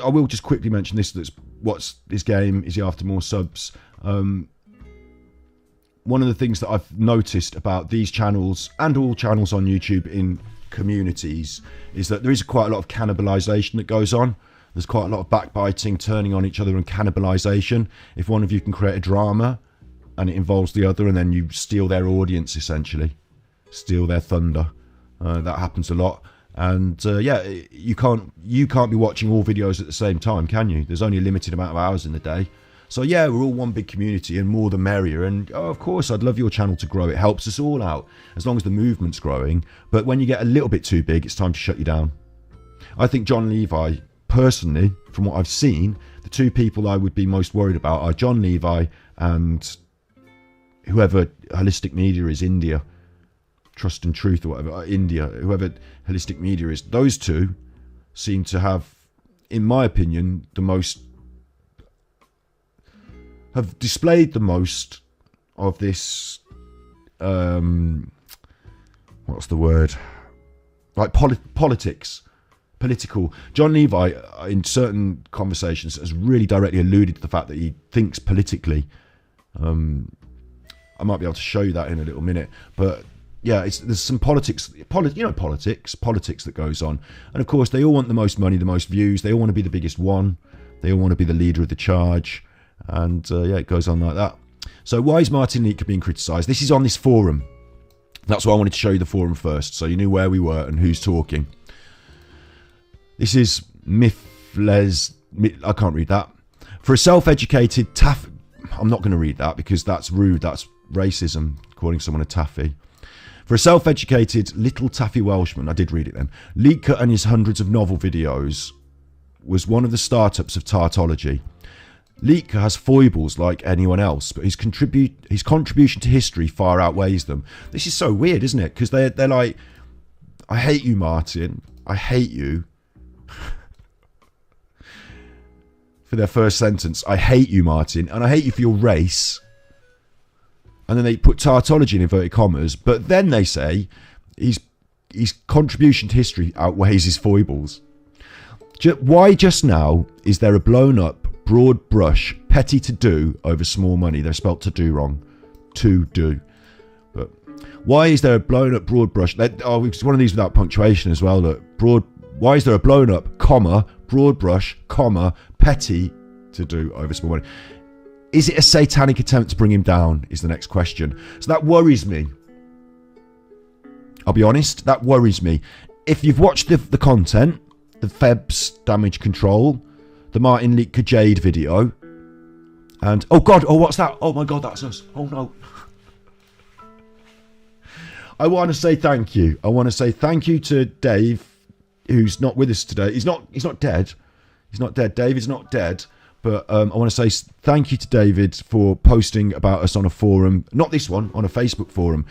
will just quickly mention this. What's his game? Is he after more subs? One of the things that I've noticed about these channels and all channels on YouTube in communities is that there is quite a lot of cannibalization that goes on. There's quite a lot of backbiting, turning on each other, and cannibalization. If one of you can create a drama and it involves the other, and then you steal their audience, essentially steal their thunder, that happens a lot. And yeah, you can't be watching all videos at the same time, can you? There's only a limited amount of hours in the day. So yeah, we're all one big community, and more the merrier. And oh, of course, I'd love your channel to grow. It helps us all out, as long as the movement's growing. But when you get a little bit too big, it's time to shut you down. I think JonLevi, personally, from what I've seen, the two people I would be most worried about are JonLevi and whoever Holistic Media is, India, Trust and Truth or whatever, India, whoever Holistic Media is. Those two seem to have, in my opinion, have displayed the most of this, what's the word? Like political. JonLevi, in certain conversations, has really directly alluded to the fact that he thinks politically. I might be able to show you that in a little minute. But yeah, there's some politics that goes on. And of course, they all want the most money, the most views. They all want to be the biggest one. They all want to be the leader of the charge. And yeah, it goes on like that. So why is Martin Liedtke being criticised? This is on this forum. That's why I wanted to show you the forum first, so you knew where we were and who's talking. This is I can't read that. For a self-educated taff... I'm not going to read that because that's rude. That's racism, calling someone a taffy. For a self-educated little taffy Welshman, I did read it then, Liedtke and his hundreds of novel videos was one of the startups of Tartology. Liedtke has foibles like anyone else, but his contribution to history far outweighs them. This is so weird, isn't it? Because they're like, I hate you, Martin. I hate you. For their first sentence, I hate you, Martin, and I hate you for your race. And then they put Tartology in inverted commas, but then they say his contribution to history outweighs his foibles. Why just now is there a blown up, broad brush, petty to-do over small money? They're spelt to-do wrong. To-do. But why is there a blown up, broad brush? It's one of these without punctuation as well. Look, why is there a blown up, comma, broad brush, comma, petty to-do over small money? Is it a satanic attempt to bring him down, is the next question. So that worries me. I'll be honest, that worries me. If you've watched the content, the Feb's damage control, the Martin Liedtke Jade video, and oh god, oh what's that? Oh my god, that's us. Oh no. I want to say thank you. I want to say thank you to Dave, who's not with us today. He's not dead. He's not dead. David's not dead. But I want to say thank you to David for posting about us on a forum. Not this one, on a Facebook forum.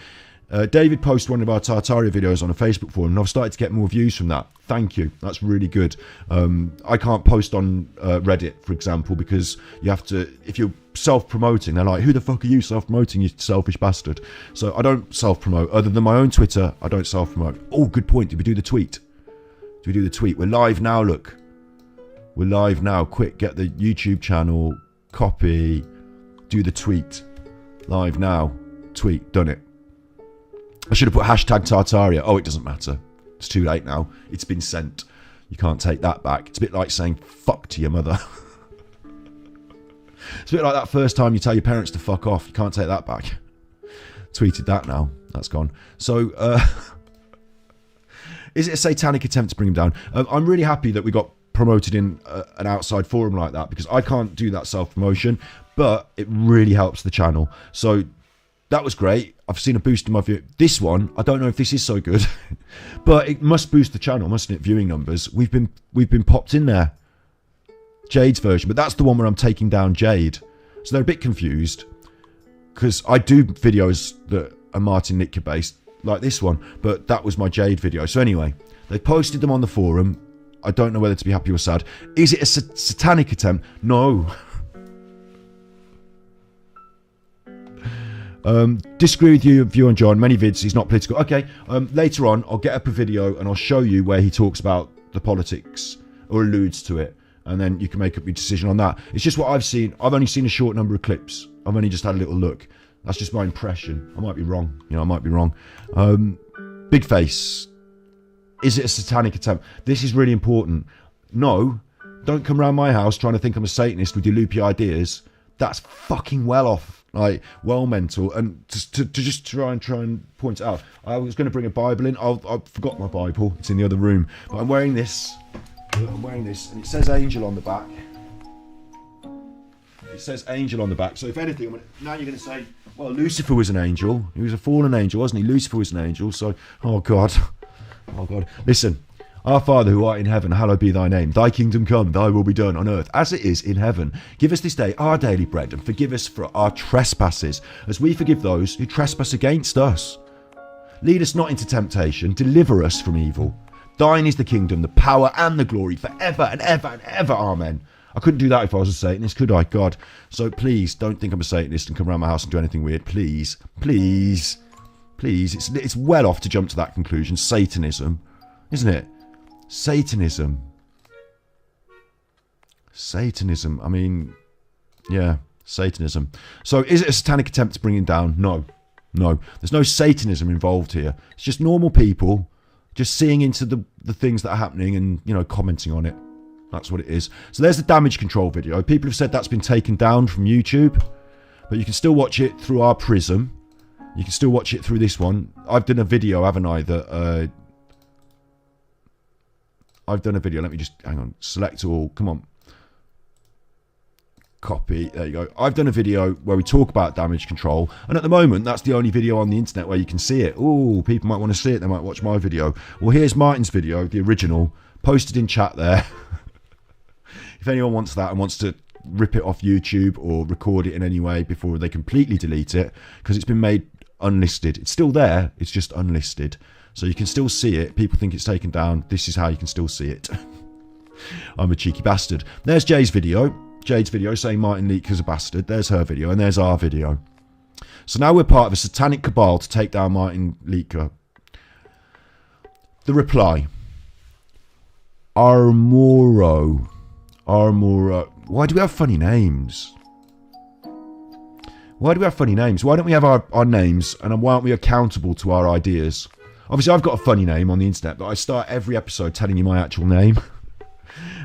David posted one of our Tartaria videos on a Facebook forum, and I've started to get more views from that. Thank you. That's really good. I can't post on Reddit, for example, because you have to, if you're self-promoting, they're like, who the fuck are you self-promoting, you selfish bastard? So I don't self-promote. Other than my own Twitter, I don't self-promote. Oh, good point. Did we do the tweet? We're live now, look. We're live now. Quick, get the YouTube channel, copy, do the tweet. Live now. Tweet, done it. I should have put hashtag Tartaria. Oh, it doesn't matter. It's too late now. It's been sent. You can't take that back. It's a bit like saying fuck to your mother. It's a bit like that first time you tell your parents to fuck off. You can't take that back. Tweeted that now. That's gone. So, is it a satanic attempt to bring him down? I'm really happy that we got promoted in an outside forum like that, because I can't do that self-promotion, but it really helps the channel. So that was great. I've seen a boost in my view. This one, I don't know if this is so good, but it must boost the channel, mustn't it? Viewing numbers. We've been popped in there. Jade's version, but that's the one where I'm taking down Jade. So they're a bit confused, because I do videos that are Martin Liedtke based, like this one, but that was my Jade video. So anyway, they posted them on the forum. I don't know whether to be happy or sad. Is it a satanic attempt? No. Disagree with you, view on John. Many vids, he's not political. Okay, later on, I'll get up a video and I'll show you where he talks about the politics, or alludes to it, and then you can make up your decision on that. It's just what I've seen. I've only seen a short number of clips. I've only just had a little look. That's just my impression. I might be wrong. I might be wrong. Big Face. Is it a satanic attempt? This is really important. No, don't come around my house trying to think I'm a Satanist with your loopy ideas. That's fucking well off, like well mental. And to just try and point it out, I was going to bring a Bible in. I forgot my Bible. It's in the other room. But I'm wearing this. And it says angel on the back. It says angel on the back. So if anything, now you're going to say, well, Lucifer was an angel. He was a fallen angel, wasn't he? Lucifer was an angel. So, oh God. Oh God. Listen, our Father who art in heaven, hallowed be thy name. Thy kingdom come, thy will be done on earth as it is in heaven. Give us this day our daily bread, and forgive us for our trespasses, as we forgive those who trespass against us. Lead us not into temptation, deliver us from evil. Thine is the kingdom, the power and the glory forever and ever and ever. Amen. I couldn't do that if I was a Satanist, could I? God. So please don't think I'm a Satanist and come around my house and do anything weird. Please. Please. Please, it's well off to jump to that conclusion. Satanism, isn't it? Satanism. I mean, yeah. Satanism. So is it a satanic attempt to bring him down? No. No. There's no Satanism involved here. It's just normal people just seeing into the things that are happening and, you know, commenting on it. That's what it is. So there's the damage control video. People have said that's been taken down from YouTube, but you can still watch it through our Prism. You can still watch it through this one. I've done a video, haven't I, that... I've done a video. Let me just... Hang on. Select all. Come on. Copy. There you go. I've done a video where we talk about damage control. And at the moment, that's the only video on the internet where you can see it. Ooh, people might want to see it. They might watch my video. Well, here's Martin's video, the original, posted in chat there. If anyone wants that and wants to rip it off YouTube or record it in any way before they completely delete it, because it's been made unlisted. It's still there. It's just unlisted. So you can still see it. People think it's taken down. This is how you can still see it. I'm a cheeky bastard. There's Jay's video. Jade's video saying Martin Liedtke's a bastard. There's her video. And there's our video. So now we're part of a satanic cabal to take down Martin Liedtke. The reply. Armoro. Why do we have funny names? Why do we have funny names? Why don't we have our names, and why aren't we accountable to our ideas? Obviously, I've got a funny name on the internet, but I start every episode telling you my actual name.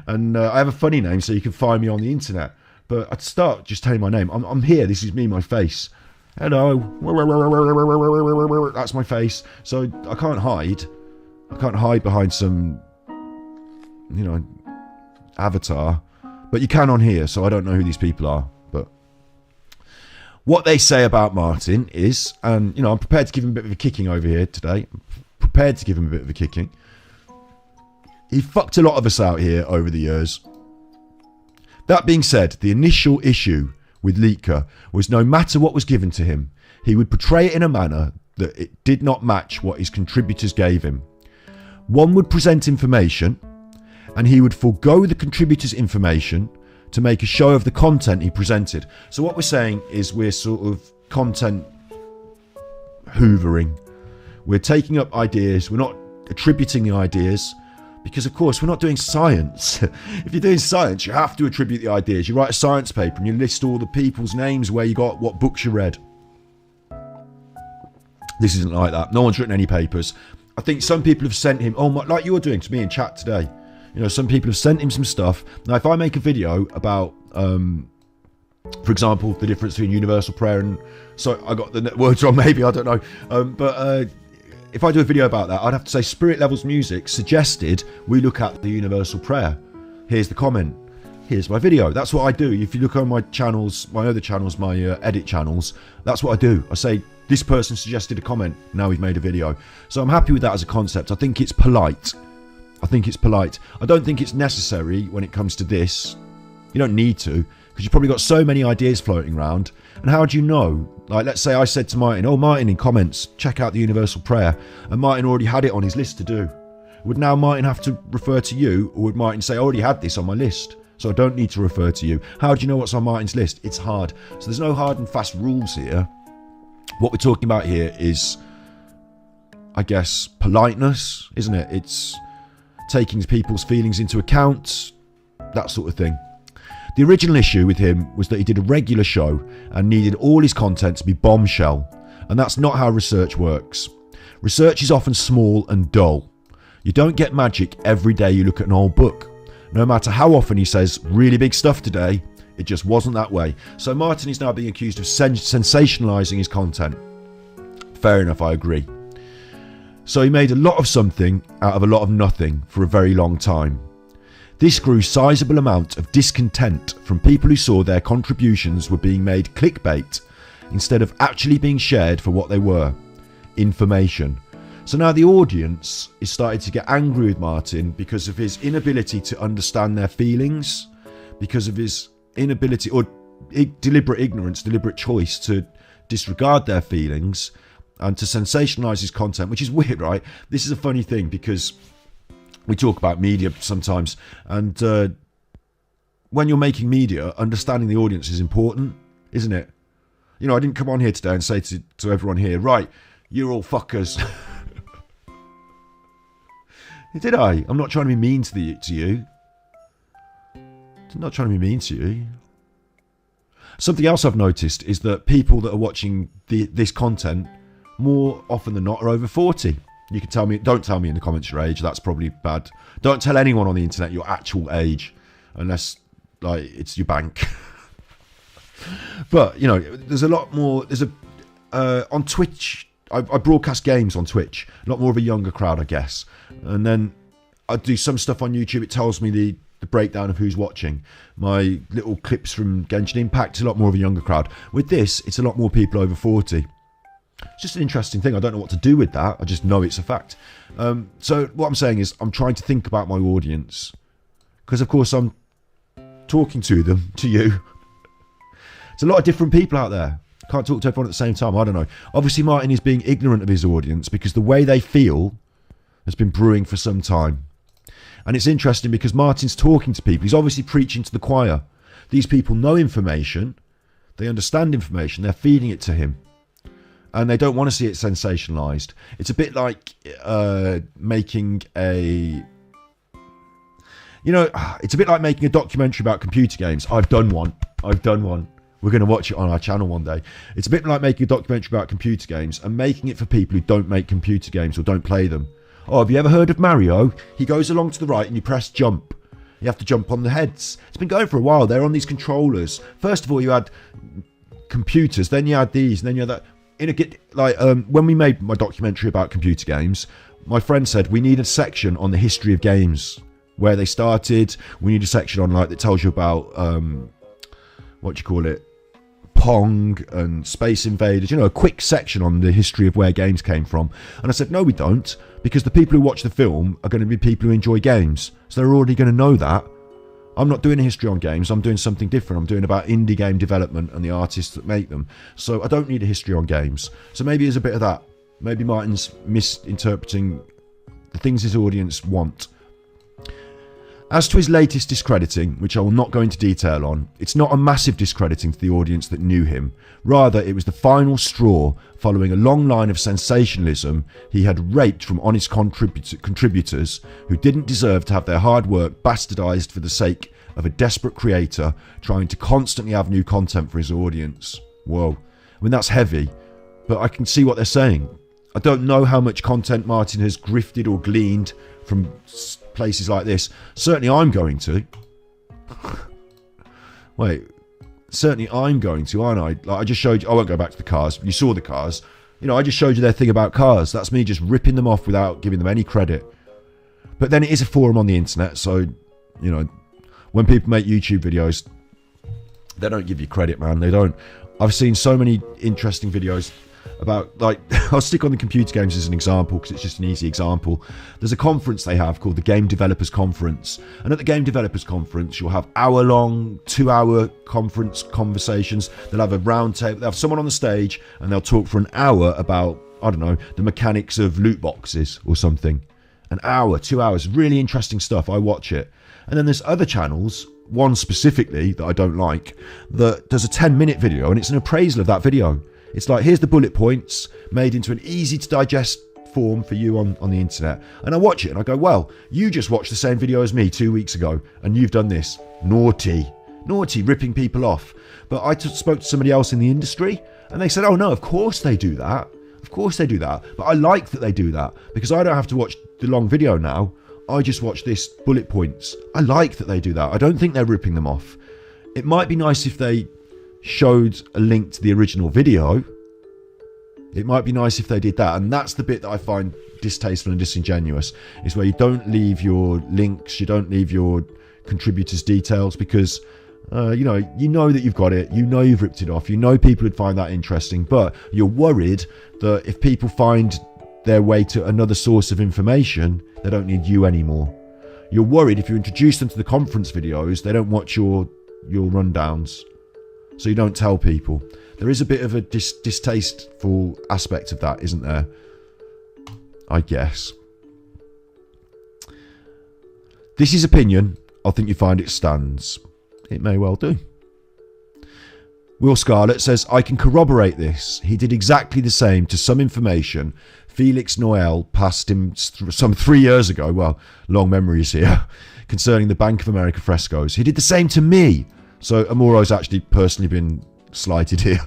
And I have a funny name, so you can find me on the internet. But I'd start just telling my name. I'm here. This is me, my face. Hello. That's my face. So I can't hide. I can't hide behind some, you know, avatar. But you can on here, so I don't know who these people are. But what they say about Martin is, and, you know, I'm prepared to give him a bit of a kicking over here today. I'm prepared to give him a bit of a kicking. He fucked a lot of us out here over the years. That being said, the initial issue with Liedtke was no matter what was given to him, he would portray it in a manner that it did not match what his contributors gave him. One would present information, and he would forego the contributors' information to make a show of the content he presented. So what we're saying is we're sort of content hoovering. We're taking up ideas. We're not attributing the ideas. Because, of course, we're not doing science. If you're doing science, you have to attribute the ideas. You write a science paper and you list all the people's names, where you got, what books you read. This isn't like that. No one's written any papers. I think some people have sent him, like you're doing to me in chat today. You know, some people have sent him some stuff. Now, if I make a video about, for example, the difference between universal prayer and... So I got the words wrong, maybe, I don't know. If I do a video about that, I'd have to say Spirit Levels Music suggested we look at the universal prayer. Here's the comment. Here's my video. That's what I do. If you look on my channels, my other channels, my edit channels, that's what I do. I say, this person suggested a comment. Now we've made a video. So I'm happy with that as a concept. I think it's polite. I don't think it's necessary when it comes to this. You don't need to, because you've probably got so many ideas floating around. And how do you know? Like, let's say I said to Martin, Martin, in comments, check out the universal prayer. And Martin already had it on his list to do. Would now Martin have to refer to you? Or would Martin say, I already had this on my list, so I don't need to refer to you? How do you know what's on Martin's list? It's hard. So there's no hard and fast rules here. What we're talking about here is, I guess, politeness, isn't it? It's taking people's feelings into account, that sort of thing. The original issue with him was that he did a regular show and needed all his content to be bombshell. And that's not how research works. Research is often small and dull. You don't get magic every day you look at an old book. No matter how often he says really big stuff today, it just wasn't that way. So Martin is now being accused of sensationalising his content. Fair enough, I agree. So he made a lot of something out of a lot of nothing for a very long time. This grew sizable amount of discontent from people who saw their contributions were being made clickbait instead of actually being shared for what they were, information. So now the audience is starting to get angry with Martin because of his inability to understand their feelings, because of his inability or deliberate ignorance, deliberate choice to disregard their feelings and to sensationalise his content, which is weird, right? This is a funny thing because we talk about media sometimes, and when you're making media, understanding the audience is important, isn't it? You know, I didn't come on here today and say to everyone here, right, you're all fuckers. Did I? I'm not trying to be mean to you. I'm not trying to be mean to you. Something else I've noticed is that people that are watching this content more often than not are over 40. You can tell me, don't tell me in the comments your age, that's probably bad. Don't tell anyone on the internet your actual age, unless like it's your bank. But, you know, there's a lot more, on Twitch, I broadcast games on Twitch, a lot more of a younger crowd, I guess. And then I do some stuff on YouTube, it tells me the breakdown of who's watching. My little clips from Genshin Impact, a lot more of a younger crowd. With this, it's a lot more people over 40. It's just an interesting thing. I don't know what to do with that. I just know it's a fact. So what I'm saying is I'm trying to think about my audience. Because, of course, I'm talking to them, to you. There's a lot of different people out there. Can't talk to everyone at the same time. I don't know. Obviously, Martin is being ignorant of his audience because the way they feel has been brewing for some time. And it's interesting because Martin's talking to people. He's obviously preaching to the choir. These people know information. They understand information. They're feeding it to him. And they don't want to see it sensationalized. It's a bit like making a... You know, it's a bit like making a documentary about computer games. I've done one. We're going to watch it on our channel one day. It's a bit like making a documentary about computer games and making it for people who don't make computer games or don't play them. Oh, have you ever heard of Mario? He goes along to the right and you press jump. You have to jump on the heads. It's been going for a while. They're on these controllers. First of all, you had computers. Then you had these. And then you had that. When we made my documentary about computer games, my friend said we need a section on the history of games, where they started. We need a section on that tells you about Pong and Space Invaders, a quick section on the history of where games came from. And I said, no, we don't, because the people who watch the film are going to be people who enjoy games. So they're already going to know that. I'm not doing a history on games. I'm doing something different. I'm doing about indie game development and the artists that make them. So I don't need a history on games. So maybe there's a bit of that. Maybe Martin's misinterpreting the things his audience want. As to his latest discrediting, which I will not go into detail on, it's not a massive discrediting to the audience that knew him. Rather, it was the final straw following a long line of sensationalism he had raped from honest contributors who didn't deserve to have their hard work bastardised for the sake of a desperate creator trying to constantly have new content for his audience. Whoa. I mean, that's heavy, but I can see what they're saying. I don't know how much content Martin has grifted or gleaned from places like this. Certainly I'm going to. Wait, certainly I'm going to, aren't I? Like I just showed you, I won't go back to the cars. You saw the cars. I just showed you their thing about cars. That's me just ripping them off without giving them any credit. But then it is a forum on the internet, so, when people make YouTube videos, they don't give you credit, man. They don't. I've seen so many interesting videos about, I'll stick on the computer games as an example because it's just an easy example. There's a conference they have called the Game Developers Conference, and at the Game Developers Conference you'll have hour-long, 2-hour conversations. They'll have a round table, they'll have someone on the stage and they'll talk for an hour about, I don't know, the mechanics of loot boxes or something. An hour, 2 hours, really interesting stuff. I watch it. And then there's other channels, one specifically that I don't like, that does a 10-minute video and it's an appraisal of that video. It's like, here's the bullet points made into an easy to digest form for you on the internet. And I watch it and I go, well, you just watched the same video as me 2 weeks ago and you've done this. Naughty, ripping people off. But I spoke to somebody else in the industry and they said, oh no, of course they do that. Of course they do that. But I like that they do that because I don't have to watch the long video now. I just watch this bullet points. I like that they do that. I don't think they're ripping them off. It might be nice if they showed a link to the original video. It might be nice if they did that, and that's the bit that I find distasteful and disingenuous, is where you don't leave your links, you don't leave your contributors' details, because you know that you've got it, you've ripped it off, people would find that interesting, but you're worried that if people find their way to another source of information, they don't need you anymore. You're worried if you introduce them to the conference videos, they don't watch your rundowns. So you don't tell people. There is a bit of a distasteful aspect of that, isn't there? I guess. This is opinion. I think you find it stands. It may well do. Will Scarlett says, I can corroborate this. He did exactly the same to some information Felix Noel passed him some 3 years ago. Well, long memories here. Concerning the Bank of America frescoes. He did the same to me. So Amoro's actually personally been slighted here.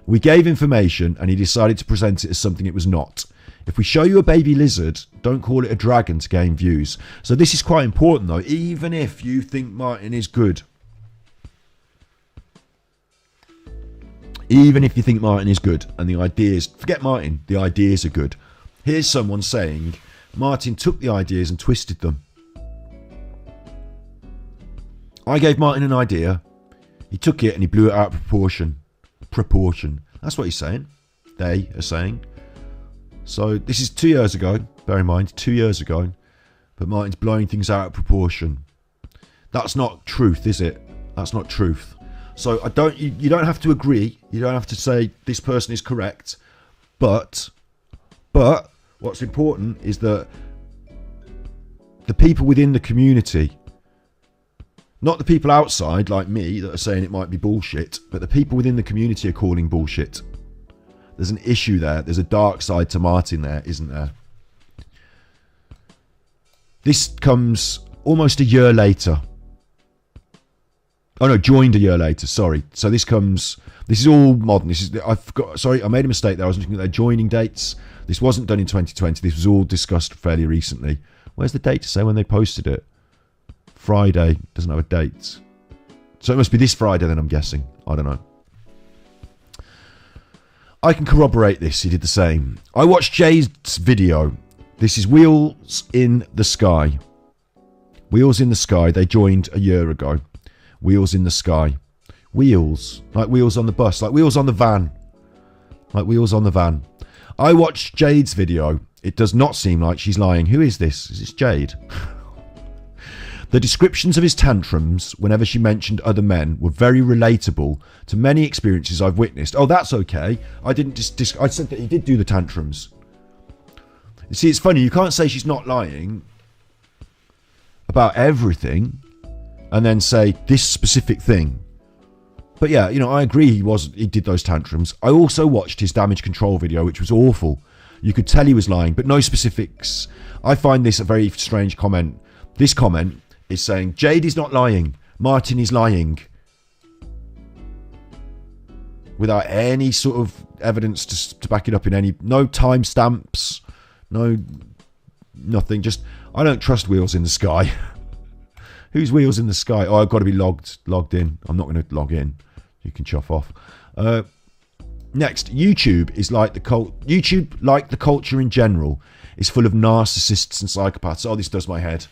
We gave information and he decided to present it as something it was not. If we show you a baby lizard, don't call it a dragon to gain views. So this is quite important though, even if you think Martin is good. Even if you think Martin is good and the ideas, forget Martin, the ideas are good. Here's someone saying Martin took the ideas and twisted them. I gave Martin an idea. He took it and he blew it out of proportion. Proportion. That's what he's saying. They are saying. So this is 2 years ago. Bear in mind, 2 years ago. But Martin's blowing things out of proportion. That's not truth, is it? That's not truth. So you don't have to agree. You don't have to say this person is correct. But what's important is that the people within the community, not the people outside like me that are saying it might be bullshit, but the people within the community are calling bullshit. There's an issue there. There's a dark side to Martin there, isn't there? This comes almost a year later. Oh no, joined a year later, sorry. So this is all modern. I made a mistake there. I was looking at their joining dates. This wasn't done in 2020. This was all discussed fairly recently. Where's the date to say when they posted it? Friday, doesn't have a date. So it must be this Friday then, I'm guessing. I don't know. I can corroborate this, he did the same. I watched Jay's video. This is Wheels in the Sky. Wheels in the Sky, they joined a year ago. Wheels in the Sky. Wheels, like wheels on the bus, like wheels on the van. Like wheels on the van. I watched Jade's video. It does not seem like she's lying. Who is this? Is this Jade? The descriptions of his tantrums, whenever she mentioned other men, were very relatable to many experiences I've witnessed. Oh, that's okay. I didn't I said that he did do the tantrums. You see, it's funny. You can't say she's not lying about everything and then say this specific thing. But yeah, you know, I agree he did those tantrums. I also watched his damage control video, which was awful. You could tell he was lying, but no specifics. I find this a very strange comment. This comment is saying, Jade is not lying. Martin is lying. Without any sort of evidence to back it up in any... No timestamps. Nothing. Just, I don't trust Wheels in the Sky. Who's Wheels in the Sky? Oh, I've got to be logged in. I'm not going to log in. You can chuff off. Next, YouTube is like the YouTube, like the culture in general, is full of narcissists and psychopaths. Oh, this does my head.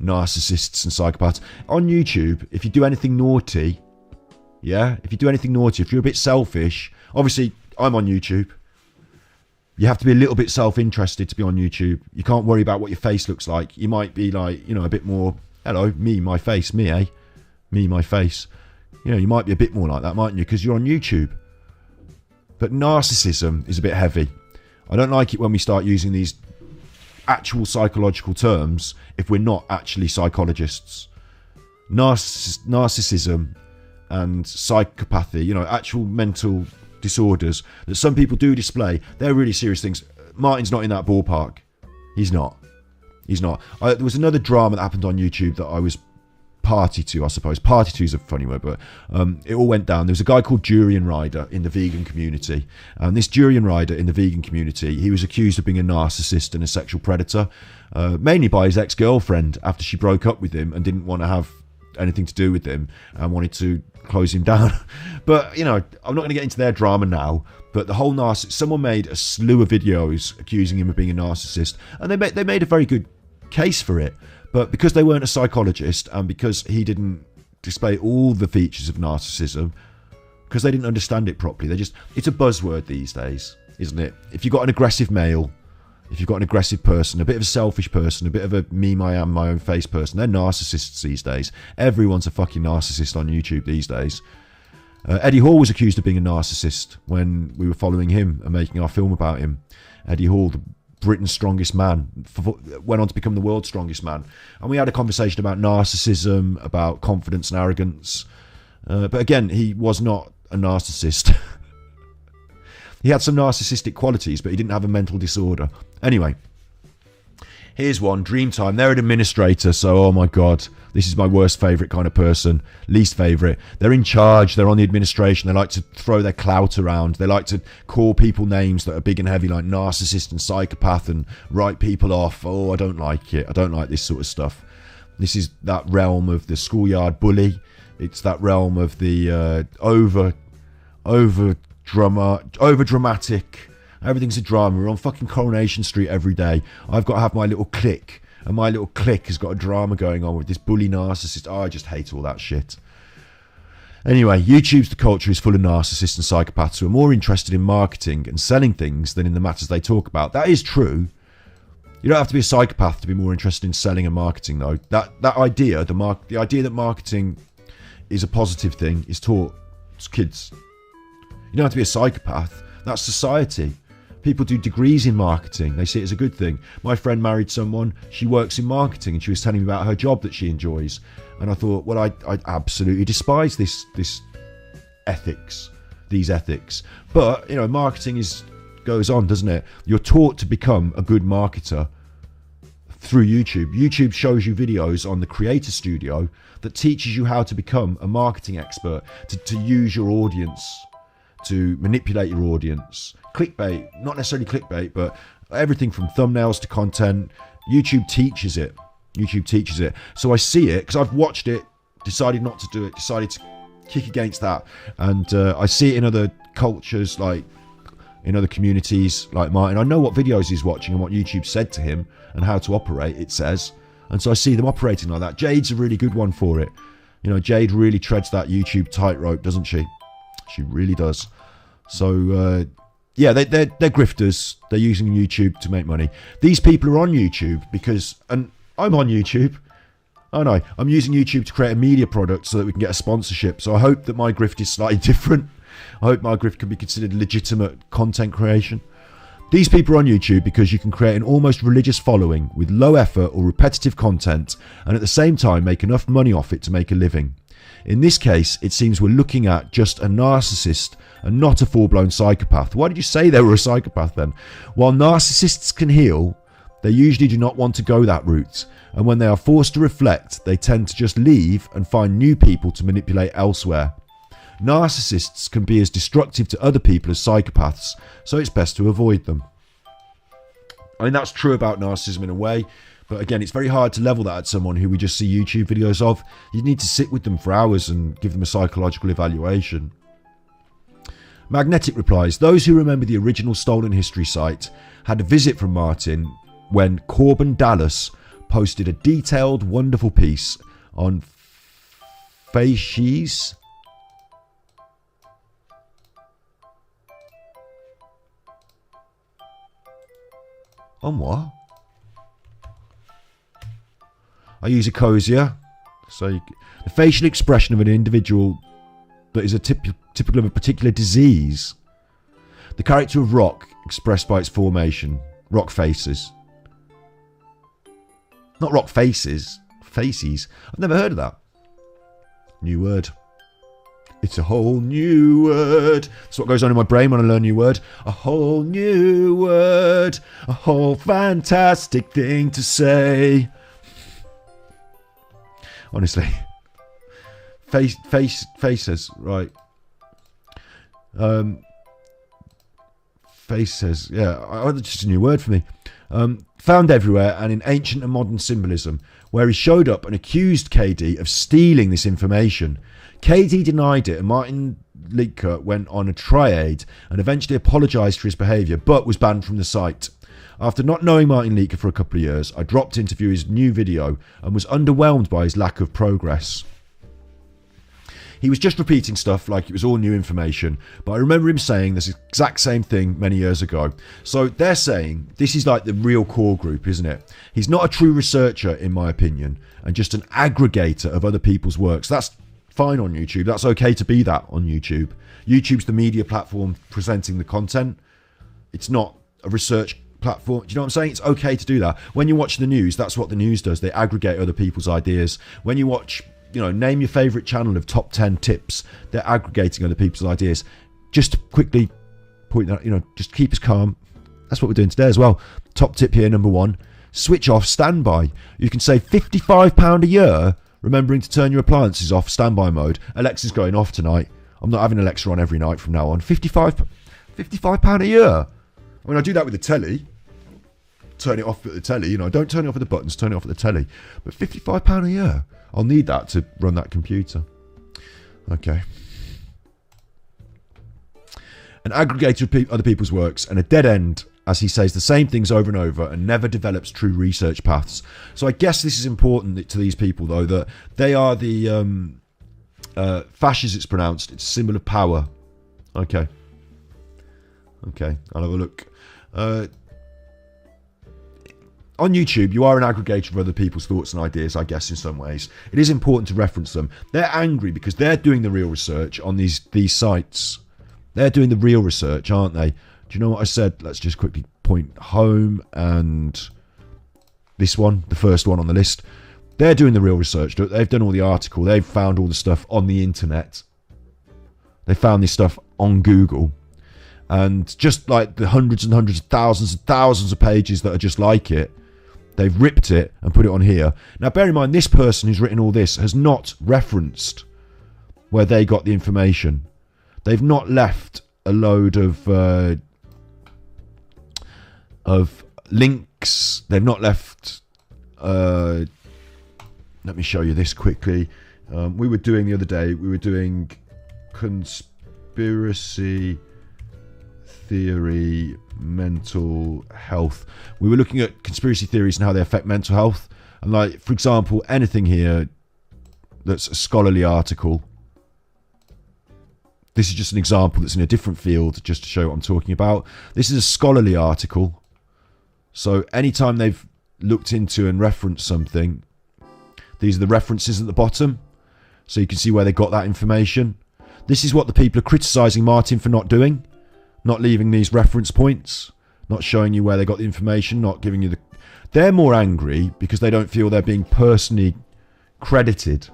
Narcissists and psychopaths. On YouTube, if you do anything naughty, if you're a bit selfish, obviously, I'm on YouTube. You have to be a little bit self-interested to be on YouTube. You can't worry about what your face looks like. You might be like, you know, a bit more, hello, me, my face, me, eh? Me, my face. You know, you might be a bit more like that, mightn't you? Because you're on YouTube. But narcissism is a bit heavy. I don't like it when we start using these actual psychological terms if we're not actually psychologists. Narcissism and psychopathy, you know, actual mental disorders that some people do display, they're really serious things. Martin's not in that ballpark. He's not. There was another drama that happened on YouTube that I was party to, I suppose. Party to is a funny word, but it all went down. There was a guy called Durian Rider in the vegan community, and this Durian Rider in the vegan community, he was accused of being a narcissist and a sexual predator, mainly by his ex-girlfriend after she broke up with him and didn't want to have anything to do with him and wanted to close him down. But, you know, I'm not going to get into their drama now, but the whole someone made a slew of videos accusing him of being a narcissist, and they made a very good case for it. But because they weren't a psychologist and because he didn't display all the features of narcissism, because they didn't understand it properly, it's a buzzword these days, isn't it? If you've got an aggressive male, if you've got an aggressive person, a bit of a selfish person, a bit of a I am my own face person, they're narcissists these days. Everyone's a fucking narcissist on YouTube these days. Eddie Hall was accused of being a narcissist when we were following him and making our film about him. Eddie Hall, Britain's strongest man, went on to become the world's strongest man. And we had a conversation about narcissism, about confidence and arrogance. But again, he was not a narcissist. He had some narcissistic qualities, but he didn't have a mental disorder. Anyway, Here's one, Dreamtime. They're an administrator, so oh my God, this is my worst favourite kind of person, least favourite. They're in charge, they're on the administration, they like to throw their clout around, they like to call people names that are big and heavy like narcissist and psychopath and write people off. Oh, I don't like it. I don't like this sort of stuff. This is that realm of the schoolyard bully. It's that realm of the over dramatic. Everything's a drama. We're on fucking Coronation Street every day. I've got to have my little clique, and my little clique has got a drama going on with this bully narcissist. Oh, I just hate all that shit. Anyway, YouTube's the culture is full of narcissists and psychopaths who are more interested in marketing and selling things than in the matters they talk about. That is true. You don't have to be a psychopath to be more interested in selling and marketing, though. That idea, the idea that marketing is a positive thing, is taught to kids. You don't have to be a psychopath. That's society. People do degrees in marketing. They see it as a good thing. My friend married someone, she works in marketing, and she was telling me about her job that she enjoys. And I thought, well, I absolutely despise these ethics. But, marketing goes on, doesn't it? You're taught to become a good marketer through YouTube. YouTube shows you videos on the Creator Studio that teaches you how to become a marketing expert, to use your audience, to manipulate your audience. Clickbait, not necessarily clickbait, but everything from thumbnails to content. YouTube teaches it. So I see it because I've watched it, decided not to do it, decided to kick against that. And I see it in other cultures, like in other communities like mine. I know what videos he's watching and what YouTube said to him and how to operate, it says. And so I see them operating like that. Jade's a really good one for it. Jade really treads that YouTube tightrope, doesn't she? She really does. So, they're grifters. They're using YouTube to make money. These people are on YouTube because, and I'm on YouTube. I know. I'm using YouTube to create a media product so that we can get a sponsorship. So I hope that my grift is slightly different. I hope my grift can be considered legitimate content creation. These people are on YouTube because you can create an almost religious following with low effort or repetitive content and at the same time make enough money off it to make a living. In this case, it seems we're looking at just a narcissist and not a full-blown psychopath. Why did you say they were a psychopath then? While narcissists can heal, they usually do not want to go that route. And when they are forced to reflect, they tend to just leave and find new people to manipulate elsewhere. Narcissists can be as destructive to other people as psychopaths, so it's best to avoid them. I mean, that's true about narcissism in a way, but again, it's very hard to level that at someone who we just see YouTube videos of. You need to sit with them for hours and give them a psychological evaluation. Magnetic replies, those who remember the original Stolen History site had a visit from Martin when Corbin Dallas posted a detailed, wonderful piece on facies. On what? I use a cozier. So the facial expression of an individual that is typical of a particular disease. The character of rock expressed by its formation. Rock faces. Not rock faces. Faces. I've never heard of that. New word. It's a whole new word. That's what goes on in my brain when I learn a new word. A whole new word. A whole fantastic thing to say. Honestly. Faces. Right. Faces. Yeah. It's just a new word for me. Found everywhere and in ancient and modern symbolism, where he showed up and accused KD of stealing this information. KD denied it and Martin Liedtke went on a tirade and eventually apologised for his behaviour but was banned from the site. After not knowing Martin Liedtke for a couple of years, I dropped in to view his new video and was underwhelmed by his lack of progress. He was just repeating stuff like it was all new information, but I remember him saying this exact same thing many years ago. So they're saying this is like the real core group, isn't it? He's not a true researcher, in my opinion, and just an aggregator of other people's works. That's fine on YouTube. That's okay to be that on YouTube. YouTube's the media platform presenting the content. It's not a research platform. Do you know what I'm saying? It's okay to do that. When you watch the news, that's what the news does. They aggregate other people's ideas. When you watch, name your favourite channel of top 10 tips, they're aggregating other people's ideas. Just to quickly point that, just keep us calm. That's what we're doing today as well. Top tip here, number one. switch off standby. You can save £55 a year remembering to turn your appliances off standby mode. Alexa's going off tonight. I'm not having Alexa on every night from now on. £55 a year. I mean, I do that with the telly. Turn it off at the telly. You know, don't turn it off with the buttons, turn it off at the telly. But £55 a year. I'll need that to run that computer. Okay. An aggregator of other people's works and a dead end, as he says the same things over and over and never develops true research paths. So I guess this is important to these people, though, that they are the fascists, it's pronounced. It's a symbol of power. Okay. Okay, I'll have a look. On YouTube, you are an aggregator of other people's thoughts and ideas, I guess, in some ways. It is important to reference them. They're angry because they're doing the real research on these sites. They're doing the real research, aren't they? Do you know what I said? Let's just quickly point home and this one, the first one on the list. They're doing the real research. They've done all the article. They've found all the stuff on the internet. They found this stuff on Google. And just like the hundreds and hundreds of thousands of pages that are just like it, they've ripped it and put it on here. Now, bear in mind, this person who's written all this has not referenced where they got the information. They've not left a load of links. They've not left... let me show you this quickly. We were doing the other day, we were doing conspiracy theory, mental health. We were looking at conspiracy theories and how they affect mental health. And like, for example, anything here that's a scholarly article. This is just an example that's in a different field, just to show what I'm talking about. This is a scholarly article. So anytime they've looked into and referenced something, these are the references at the bottom. So you can see where they got that information. This is what the people are criticising Martin for not doing. Not leaving these reference points, not showing you where they got the information, not giving you the... They're more angry because they don't feel they're being personally credited.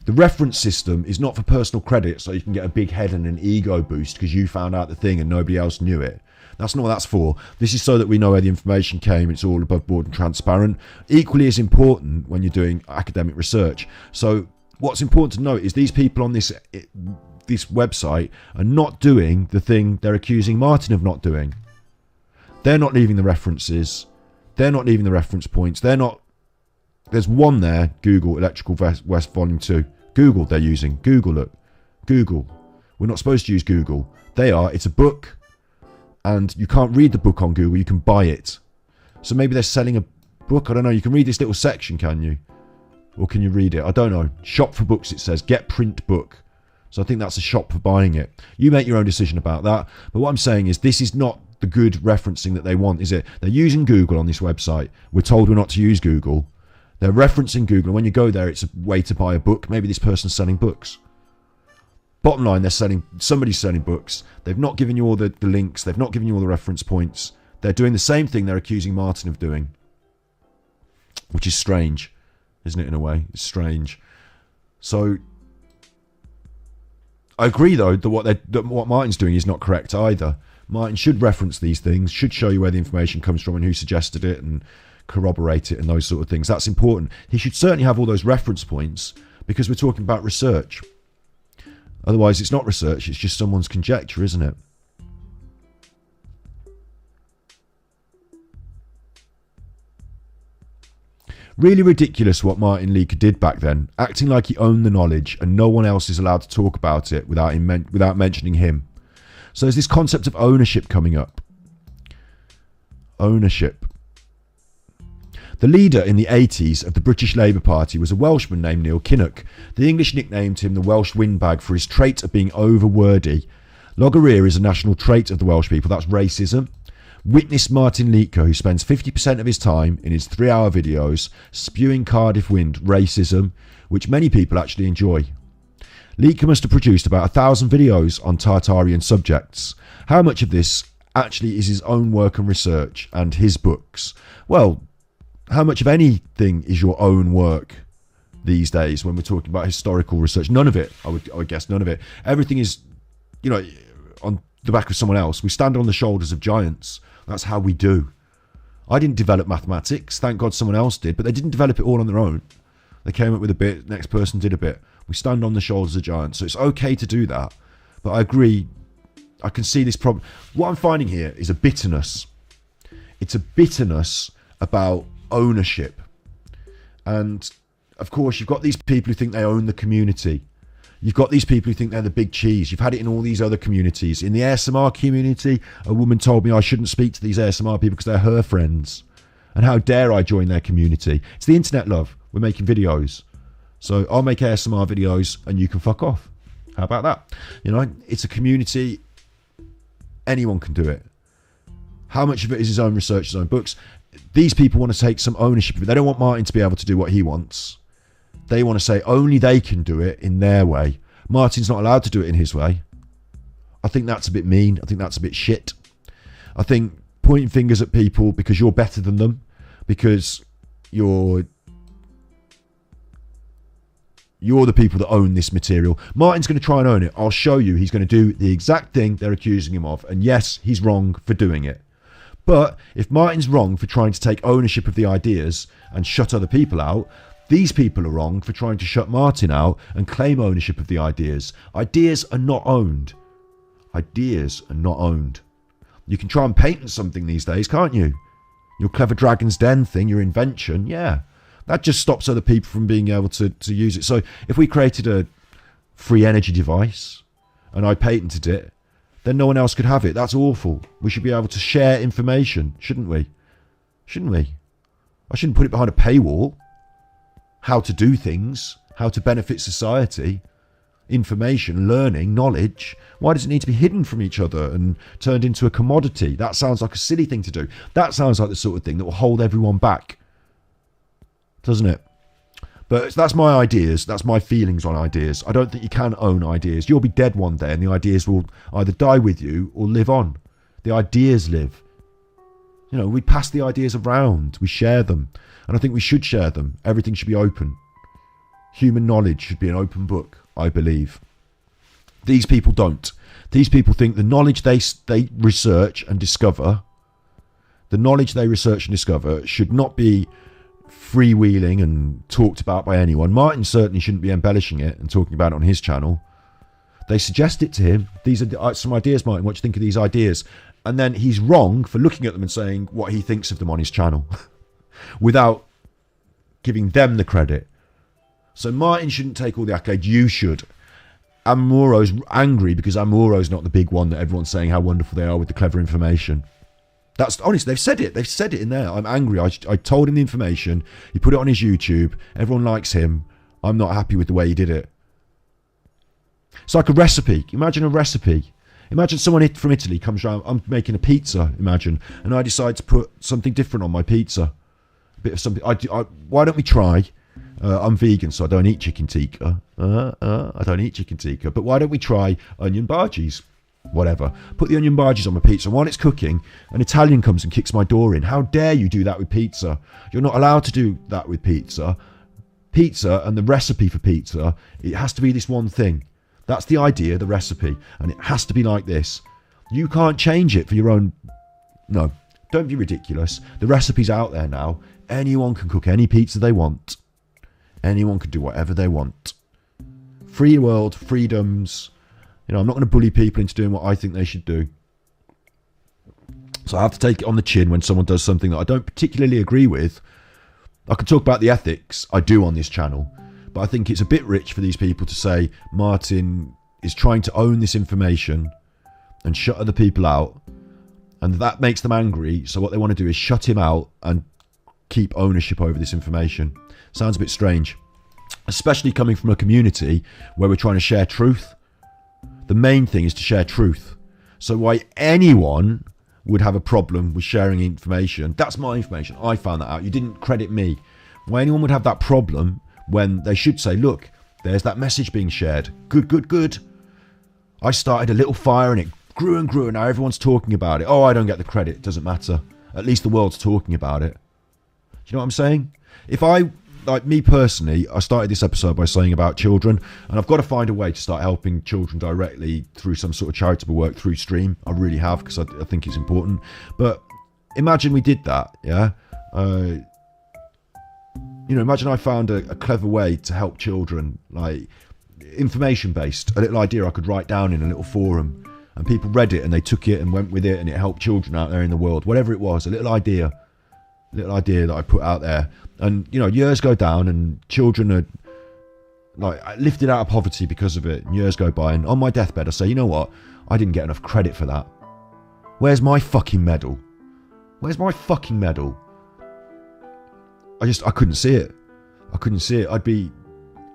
The reference system is not for personal credit so you can get a big head and an ego boost because you found out the thing and nobody else knew it. That's not what that's for. This is so that we know where the information came. It's all above board and transparent. Equally as important when you're doing academic research. So what's important to note is these people on this website are not doing the thing they're accusing Martin of not doing. They're not leaving the references. They're not leaving the reference points. They're not... There's one there, Google, Electrical West Volume 2. Google they're using. Google, look. Google. We're not supposed to use Google. They are. It's a book. And you can't read the book on Google. You can buy it. So maybe they're selling a book. I don't know. You can read this little section, can you? Or can you read it? I don't know. Shop for books, it says. Get print book. So I think that's a shop for buying it. You make your own decision about that. But what I'm saying is this is not the good referencing that they want, is it? They're using Google on this website. We're told we're not to use Google. They're referencing Google. And when you go there, it's a way to buy a book. Maybe this person's selling books. Bottom line, somebody's selling books. They've not given you all the links. They've not given you all the reference points. They're doing the same thing they're accusing Martin of doing. Which is strange, isn't it, in a way? It's strange. So... I agree, though, that what Martin's doing is not correct either. Martin should reference these things, should show you where the information comes from and who suggested it and corroborate it and those sort of things. That's important. He should certainly have all those reference points because we're talking about research. Otherwise, it's not research. It's just someone's conjecture, isn't it? Really ridiculous what Martin Liedtke did back then, acting like he owned the knowledge and no one else is allowed to talk about it without mentioning him. So there's this concept of ownership coming up. Ownership. The leader in the 80s of the British Labour Party was a Welshman named Neil Kinnock. The English nicknamed him the Welsh windbag for his trait of being over-wordy. Logorrhea is a national trait of the Welsh people, that's racism. Witness Martin Liedtke, who spends 50% of his time in his 3-hour videos spewing Cardiff wind racism, which many people actually enjoy. Liedtke must have produced about 1,000 videos on Tartarian subjects. How much of this actually is his own work and research and his books? Well, how much of anything is your own work these days when we're talking about historical research? None of it, I would guess, none of it. Everything is, you know, on the back of someone else. We stand on the shoulders of giants. That's how we do. I didn't develop mathematics. Thank God someone else did, but they didn't develop it all on their own. They came up with a bit, next person did a bit. We stand on the shoulders of giants, so it's okay to do that. But I agree, I can see this problem. What I'm finding here is a bitterness. It's a bitterness about ownership. And of course, you've got these people who think they own the community. You've got these people who think they're the big cheese. You've had it in all these other communities. In the ASMR community, a woman told me I shouldn't speak to these ASMR people because they're her friends. And how dare I join their community? It's the internet, love. We're making videos. So I'll make ASMR videos and you can fuck off. How about that? You know, it's a community. Anyone can do it. How much of it is his own research, his own books? These people want to take some ownership of it. They don't want Martin to be able to do what he wants. They want to say only they can do it in their way. Martin's not allowed to do it in his way. I think that's a bit mean. I think that's a bit shit. I think pointing fingers at people because you're better than them, because you're the people that own this material. Martin's going to try and own it. I'll show you he's going to do the exact thing they're accusing him of. And yes, he's wrong for doing it. But if Martin's wrong for trying to take ownership of the ideas and shut other people out, these people are wrong for trying to shut Martin out and claim ownership of the ideas. Ideas are not owned. Ideas are not owned. You can try and patent something these days, can't you? Your Clever Dragon's Den thing, your invention, yeah. That just stops other people from being able to use it. So if we created a free energy device and I patented it, then no one else could have it. That's awful. We should be able to share information, shouldn't we? Shouldn't we? I shouldn't put it behind a paywall. How to do things, how to benefit society, information, learning, knowledge. Why does it need to be hidden from each other and turned into a commodity? That sounds like a silly thing to do. That sounds like the sort of thing that will hold everyone back, doesn't it? But that's my ideas. That's my feelings on ideas. I don't think you can own ideas. You'll be dead one day and the ideas will either die with you or live on. The ideas live. You know, we pass the ideas around. We share them. And I think we should share them. Everything should be open. Human knowledge should be an open book, I believe. These people don't. These people think the knowledge they research and discover, should not be freewheeling and talked about by anyone. Martin certainly shouldn't be embellishing it and talking about it on his channel. They suggest it to him. These are some ideas, Martin. What do you think of these ideas? And then he's wrong for looking at them and saying what he thinks of them on his channel without giving them the credit. So Martin shouldn't take all the accolade. You should. Amuro's angry because Amuro's not the big one that everyone's saying how wonderful they are with the clever information. That's honestly, they've said it. They've said it in there. I'm angry. I told him the information. He put it on his YouTube. Everyone likes him. I'm not happy with the way he did it. It's like a recipe. Imagine a recipe. Imagine someone from Italy comes around. I'm making a pizza, imagine, and I decide to put something different on my pizza. A bit of something. Why don't we try? I'm vegan, so I don't eat chicken tikka. I don't eat chicken tikka. But why don't we try onion bhajis? Whatever. Put the onion bhajis on my pizza. While it's cooking, an Italian comes and kicks my door in. How dare you do that with pizza? You're not allowed to do that with pizza. Pizza and the recipe for pizza, it has to be this one thing. That's the idea, the recipe. And it has to be like this. You can't change it for your own... No, don't be ridiculous. The recipe's out there now. Anyone can cook any pizza they want. Anyone can do whatever they want. Free world, freedoms. You know, I'm not going to bully people into doing what I think they should do. So I have to take it on the chin when someone does something that I don't particularly agree with. I can talk about the ethics. I do on this channel. But I think it's a bit rich for these people to say Martin is trying to own this information and shut other people out. And that makes them angry. So what they want to do is shut him out and keep ownership over this information. Sounds a bit strange. Especially coming from a community where we're trying to share truth. The main thing is to share truth. So why anyone would have a problem with sharing information, that's my information. I found that out. You didn't credit me. Why anyone would have that problem when they should say, look, there's that message being shared. Good, good, good. I started a little fire and it grew and grew and now everyone's talking about it. Oh, I don't get the credit. It doesn't matter. At least the world's talking about it. Do you know what I'm saying? If I... Like me personally, I started this episode by saying about children, and I've got to find a way to start helping children directly through some sort of charitable work through stream. I really have, because I think it's important. But imagine we did that, yeah? Imagine I found a clever way to help children, like information-based, a little idea I could write down in a little forum, and people read it and they took it and went with it, and it helped children out there in the world, whatever it was, a little idea that I put out there. And, years go down and children are like lifted out of poverty because of it, and years go by, and on my deathbed I say, you know what? I didn't get enough credit for that. Where's my fucking medal? Where's my fucking medal? I couldn't see it. I couldn't see it. I'd be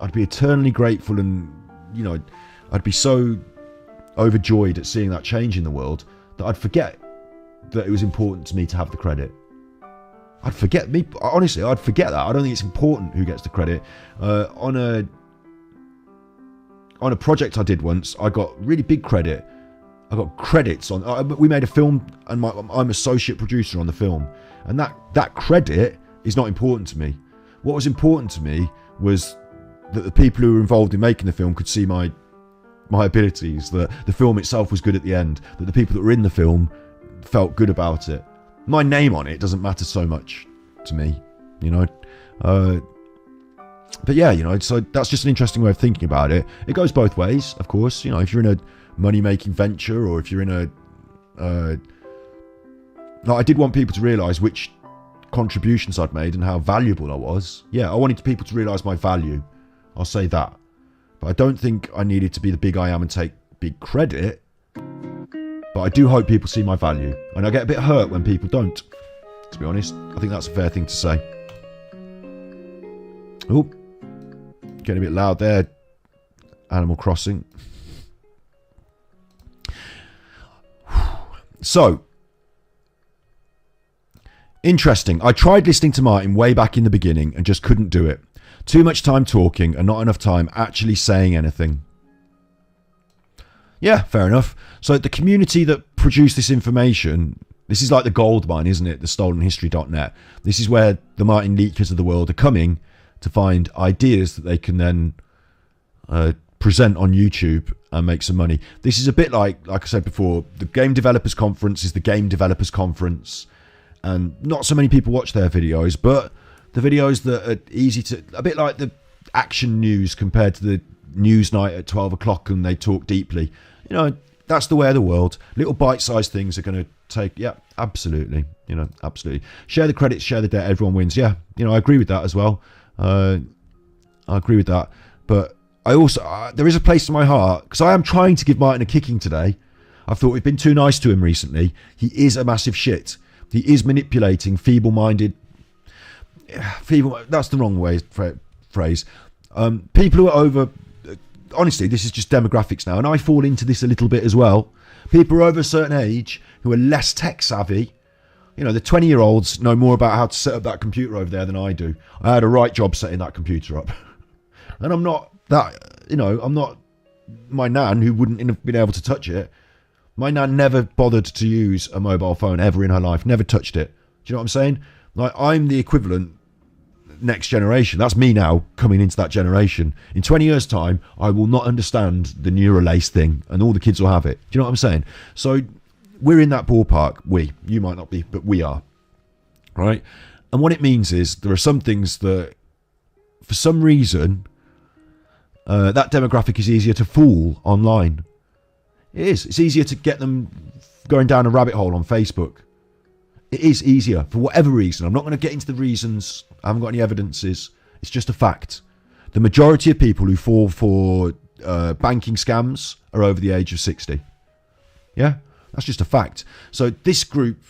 eternally grateful, and I'd be so overjoyed at seeing that change in the world that I'd forget that it was important to me to have the credit. I'd forget that. I don't think it's important who gets the credit. On a project I did once, I got really big credit. I got credits on. We made a film, and I'm associate producer on the film, and that credit is not important to me. What was important to me was that the people who were involved in making the film could see my abilities, that the film itself was good at the end, that the people that were in the film felt good about it. My name on it doesn't matter so much to me, but yeah, so that's just an interesting way of thinking about it. It goes both ways, of course. If you're in a money-making venture, or if you're in I did want people to realise which contributions I'd made and how valuable I was. Yeah, I wanted people to realise my value. I'll say that. But I don't think I needed to be the big I am and take big credit. But I do hope people see my value. And I get a bit hurt when people don't, to be honest. I think that's a fair thing to say. Oh, getting a bit loud there. Animal Crossing. So, interesting. I tried listening to Martin way back in the beginning and just couldn't do it. Too much time talking and not enough time actually saying anything. Yeah, fair enough. So the community that produced this information, this is like the gold mine, isn't it? The stolenhistory.net. This is where the Martin Liedtkes of the world are coming to find ideas that they can then present on YouTube and make some money. This is a bit like I said before, the Game Developers Conference is the Game Developers Conference, and not so many people watch their videos, but the videos that are easy to, a bit like the action news compared to the news night at 12 o'clock and they talk deeply. That's the way of the world. Little bite-sized things are going to take, yeah, absolutely. Absolutely. Share the credits, share the debt, everyone wins. Yeah, I agree with that as well. I agree with that. But I also, there is a place in my heart, because I am trying to give Martin a kicking today. I thought we've been too nice to him recently. He is a massive shit. He is manipulating feeble-minded, that's the wrong phrase. People who are over, honestly, this is just demographics now, and I fall into this a little bit as well. People who are over a certain age who are less tech savvy. The 20-year-olds know more about how to set up that computer over there than I do. I had a right job setting that computer up. And I'm not that, I'm not my nan who wouldn't have been able to touch it. My nan never bothered to use a mobile phone ever in her life, never touched it. Do you know what I'm saying? Like, I'm the equivalent next generation. That's me now coming into that generation. In 20 years' time, I will not understand the Neuralace thing, and all the kids will have it. Do you know what I'm saying? So we're in that ballpark. You might not be, but we are. Right? And what it means is there are some things that, for some reason, that demographic is easier to fool online. It is. It's easier to get them going down a rabbit hole on Facebook. It is easier for whatever reason. I'm not going to get into the reasons. I haven't got any evidences. It's just a fact. The majority of people who fall for banking scams are over the age of 60. Yeah, that's just a fact. So this group,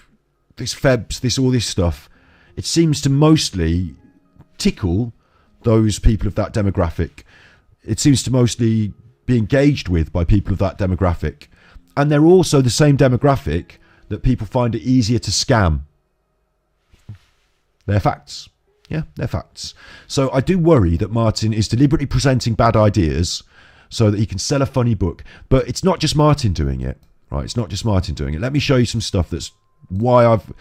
this Febs, all this stuff, it seems to mostly tickle those people of that demographic. It seems to mostly be engaged with by people of that demographic. And they're also the same demographic that people find it easier to scam. They're facts. Yeah, they're facts. So I do worry that Martin is deliberately presenting bad ideas so that he can sell a funny book. But it's not just Martin doing it, right? It's not just Martin doing it. Let me show you some stuff that's why I've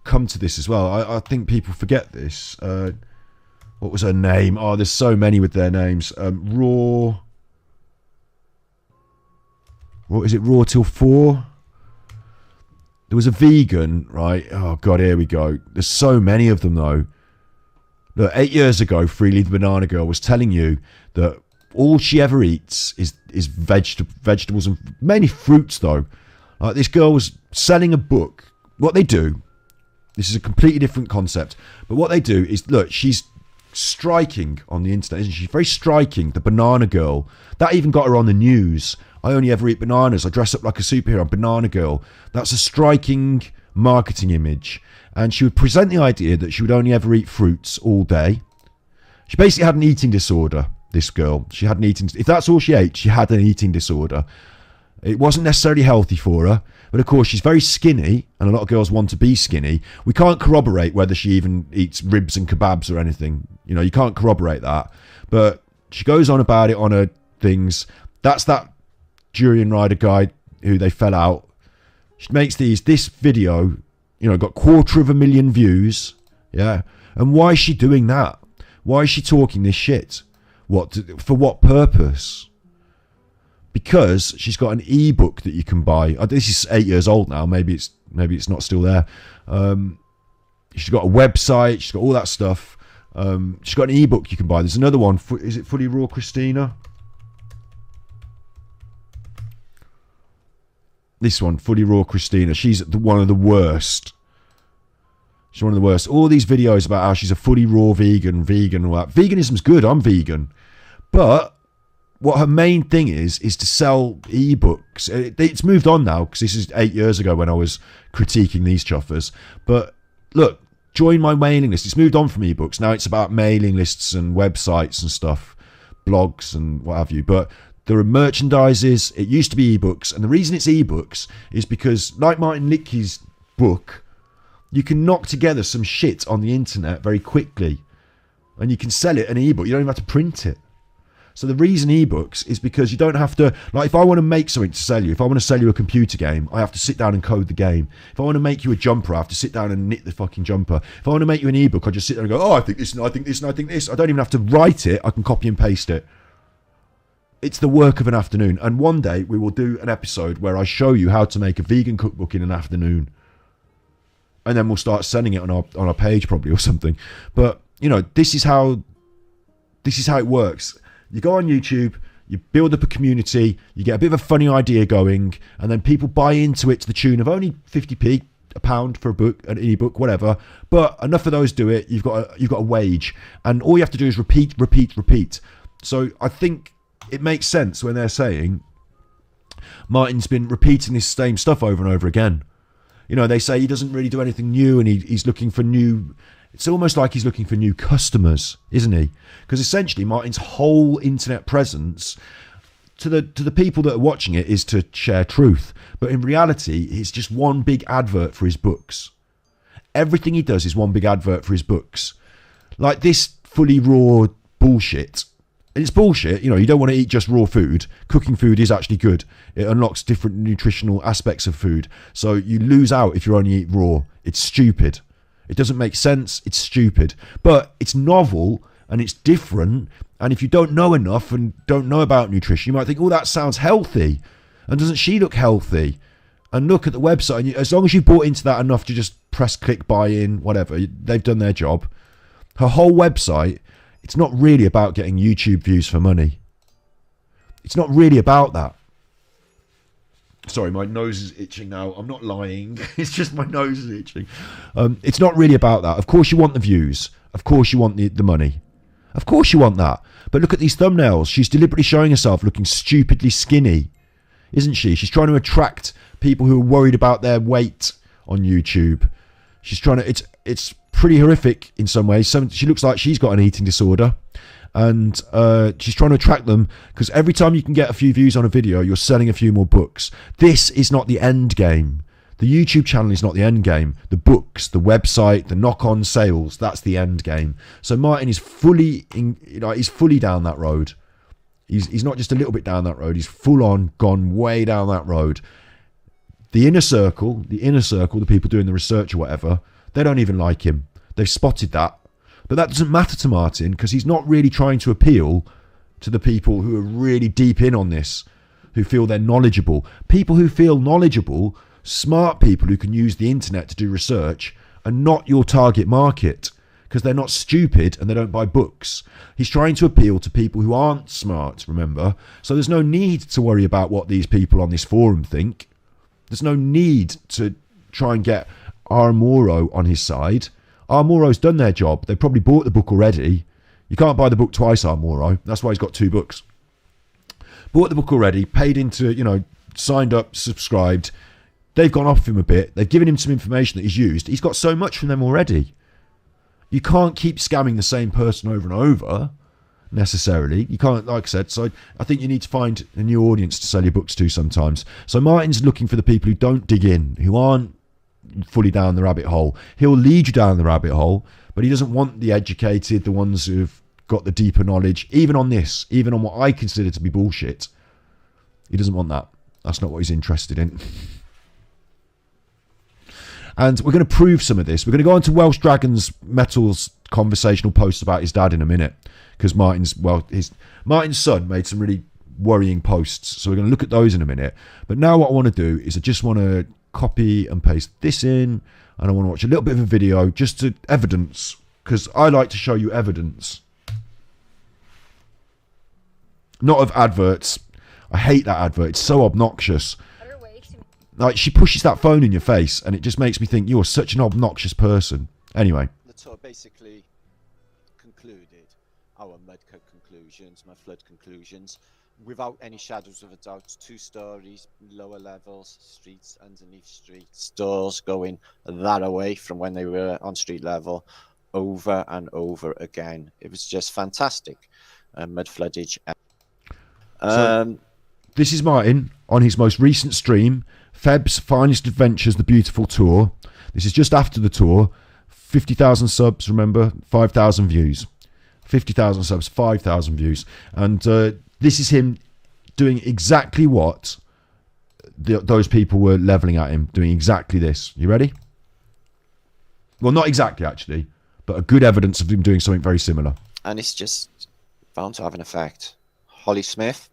come to this as well. I think people forget this. What was her name? Oh, there's so many with their names. Raw. What is it? Raw till 4? There was a vegan, right? Oh, God, here we go. There's so many of them, though. Look, 8 years ago, Freely the Banana Girl was telling you that all she ever eats is vegetables and mainly fruits, though. Like, this girl was selling a book. What they do, this is a completely different concept, but what they do is, look, she's striking on the internet, isn't she? Very striking, the banana girl. That even got her on the news. I only ever eat bananas. I dress up like a superhero. I'm Banana Girl. That's a striking marketing image. And she would present the idea that she would only ever eat fruits all day. She basically had an eating disorder, this girl. She had an eating... If that's all she ate, she had an eating disorder. It wasn't necessarily healthy for her. But of course, she's very skinny, and a lot of girls want to be skinny. We can't corroborate whether she even eats ribs and kebabs or anything. You know, you can't corroborate that. But she goes on about it on her things. That's that Durian Rider guy who they fell out. She makes this video, you know, got 250,000 views. Yeah. And why is she doing that? Why is she talking this shit? For what purpose? Because she's got an ebook that you can buy. This is 8 years old now. Maybe it's not still there. She's got a website. She's got all that stuff. She's got an ebook you can buy. There's another one. Is it Fully Raw Christina? This one, Fully Raw Christina. She's one of the worst. She's one of the worst. All these videos about how she's a fully raw vegan and all that. Veganism's good. I'm vegan. But what her main thing is to sell ebooks. It's moved on now, because this is 8 years ago when I was critiquing these chuffers. But look, join my mailing list. It's moved on from ebooks. Now it's about mailing lists and websites and stuff, blogs and what have you. But there are merchandises. It used to be ebooks. And the reason it's ebooks is because, like Martin Liedtke's book, you can knock together some shit on the internet very quickly. And you can sell it in an ebook. You don't even have to print it. So the reason ebooks is because you don't have to... Like, if I want to make something to sell you, if I want to sell you a computer game, I have to sit down and code the game. If I want to make you a jumper, I have to sit down and knit the fucking jumper. If I want to make you an ebook, I just sit there and go, oh, I think this, and I think this, and I think this. I don't even have to write it. I can copy and paste it. It's the work of an afternoon. And one day we will do an episode where I show you how to make a vegan cookbook in an afternoon. And then we'll start sending it on our page probably or something. But, you know, this is how it works. You go on YouTube, you build up a community, you get a bit of a funny idea going, and then people buy into it to the tune of only 50p, £1 for a book, an ebook, whatever. But enough of those do it. You've got a wage, and all you have to do is repeat. So I think it makes sense when they're saying Martin's been repeating this same stuff over and over again. You know, they say he doesn't really do anything new, and he's looking for new... It's almost like he's looking for new customers, isn't he? Because essentially Martin's whole internet presence to the people that are watching it is to share truth. But in reality, it's just one big advert for his books. Everything he does is one big advert for his books. Like this fully raw bullshit. And it's bullshit. You know, you don't want to eat just raw food. Cooking food is actually good. It unlocks different nutritional aspects of food. So you lose out if you only eat raw. It's stupid. It doesn't make sense. It's stupid. But it's novel and it's different. And if you don't know enough and don't know about nutrition, you might think, oh, that sounds healthy. And doesn't she look healthy? And look at the website. And as long as you've bought into that enough to just press, click, buy in, whatever, they've done their job. Her whole website, it's not really about getting YouTube views for money. It's not really about that. Sorry, my nose is itching now. I'm not lying. It's just my nose is itching. It's not really about that. Of course you want the views. Of course you want the money. Of course you want that. But look at these thumbnails. She's deliberately showing herself looking stupidly skinny, isn't she? She's trying to attract people who are worried about their weight on YouTube. She's trying to... It's pretty horrific in some ways. She looks like she's got an eating disorder. And she's trying to attract them because every time you can get a few views on a video, you're selling a few more books. This is not the end game. The YouTube channel is not the end game. The books, the website, the knock-on sales, that's the end game. So Martin is fully down that road. He's not just a little bit down that road. He's full on gone way down that road. The inner circle, the people doing the research or whatever, they don't even like him. They've spotted that. But that doesn't matter to Martin because he's not really trying to appeal to the people who are really deep in on this, who feel they're knowledgeable. People who feel knowledgeable Smart people who can use the internet to do research are not your target market because they're not stupid and they don't buy books. He's trying to appeal to people who aren't smart, remember? So there's no need to worry about what these people on this forum think. There's no need to try and get Armoro on his side. Armoro's done their job. They probably bought the book already. You can't buy the book twice, Armoro. That's why he's got 2 books. Bought the book already, paid into, signed up, subscribed. They've gone off him a bit. They've given him some information that he's used. He's got so much from them already. You can't keep scamming the same person over and over, necessarily. You can't, like I said, so I think you need to find a new audience to sell your books to sometimes. So Martin's looking for the people who don't dig in, who aren't fully down the rabbit hole. He'll lead you down the rabbit hole, but he doesn't want the educated, the ones who've got the deeper knowledge, even on this, even on what I consider to be bullshit. He doesn't want that. That's not what he's interested in. And we're going to prove some of this. We're going to go on to Welsh Dragon's Metal's conversational post about his dad in a minute, because Martin's son made some really worrying posts. So we're going to look at those in a minute. But now what I want to do is I just want to copy and paste this in, and I want to watch a little bit of a video just to evidence, because I like to show you evidence. Not of adverts. I hate that advert. It's so obnoxious. Like, she pushes that phone in your face, and it just makes me think you're such an obnoxious person. Anyway. The tour basically concluded our Mudcut conclusions, my flood conclusions, without any shadows of a doubt. 2 stories, lower levels, streets underneath streets, doors going that away from when they were on street level, over and over again. It was just fantastic. Mud floodage. So, this is Martin on his most recent stream, Feb's Finest Adventures, The Beautiful Tour. This is just after the tour. 50,000 subs, remember? 5,000 views. 50,000 subs, 5,000 views. And this is him doing exactly what those people were levelling at him, doing exactly this. You ready? Well, not exactly, actually, but a good evidence of him doing something very similar. And it's just bound to have an effect. Holly Smith.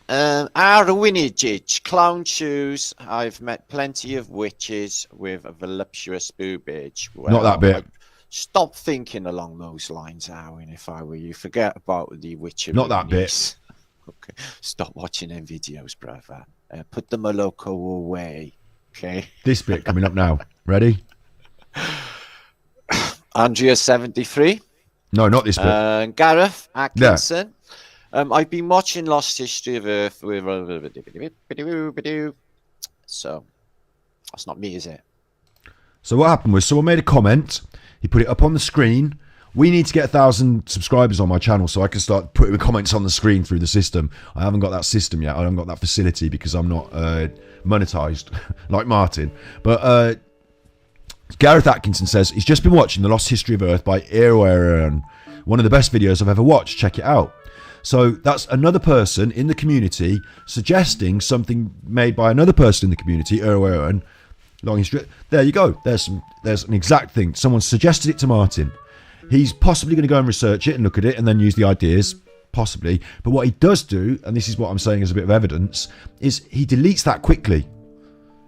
Arwinigich, clown shoes. I've met plenty of witches with a voluptuous boobage. Well, not that bit. Stop thinking along those lines, Arwin, if I were you. Forget about the witchery. Not that bit. Okay. Stop watching them videos, brother. Put the Moloko away. Okay. This bit coming up now. Ready? Andrea 73. No, not this bit. Gareth Atkinson. Yeah. I've been watching Lost History of Earth with... So, that's not me, is it? So what happened was someone made a comment. He put it up on the screen. We need to get 1,000 subscribers on my channel so I can start putting the comments on the screen through the system. I haven't got that system yet. I haven't got that facility because I'm not monetized like Martin. But Gareth Atkinson says he's just been watching The Lost History of Earth by Erwan. One of the best videos I've ever watched. Check it out. So that's another person in the community suggesting something made by another person in the community, Erwan. Long history. There you go. There's an exact thing. Someone suggested it to Martin. He's possibly going to go and research it and look at it and then use the ideas, possibly. But what he does do, and this is what I'm saying as a bit of evidence, is he deletes that quickly.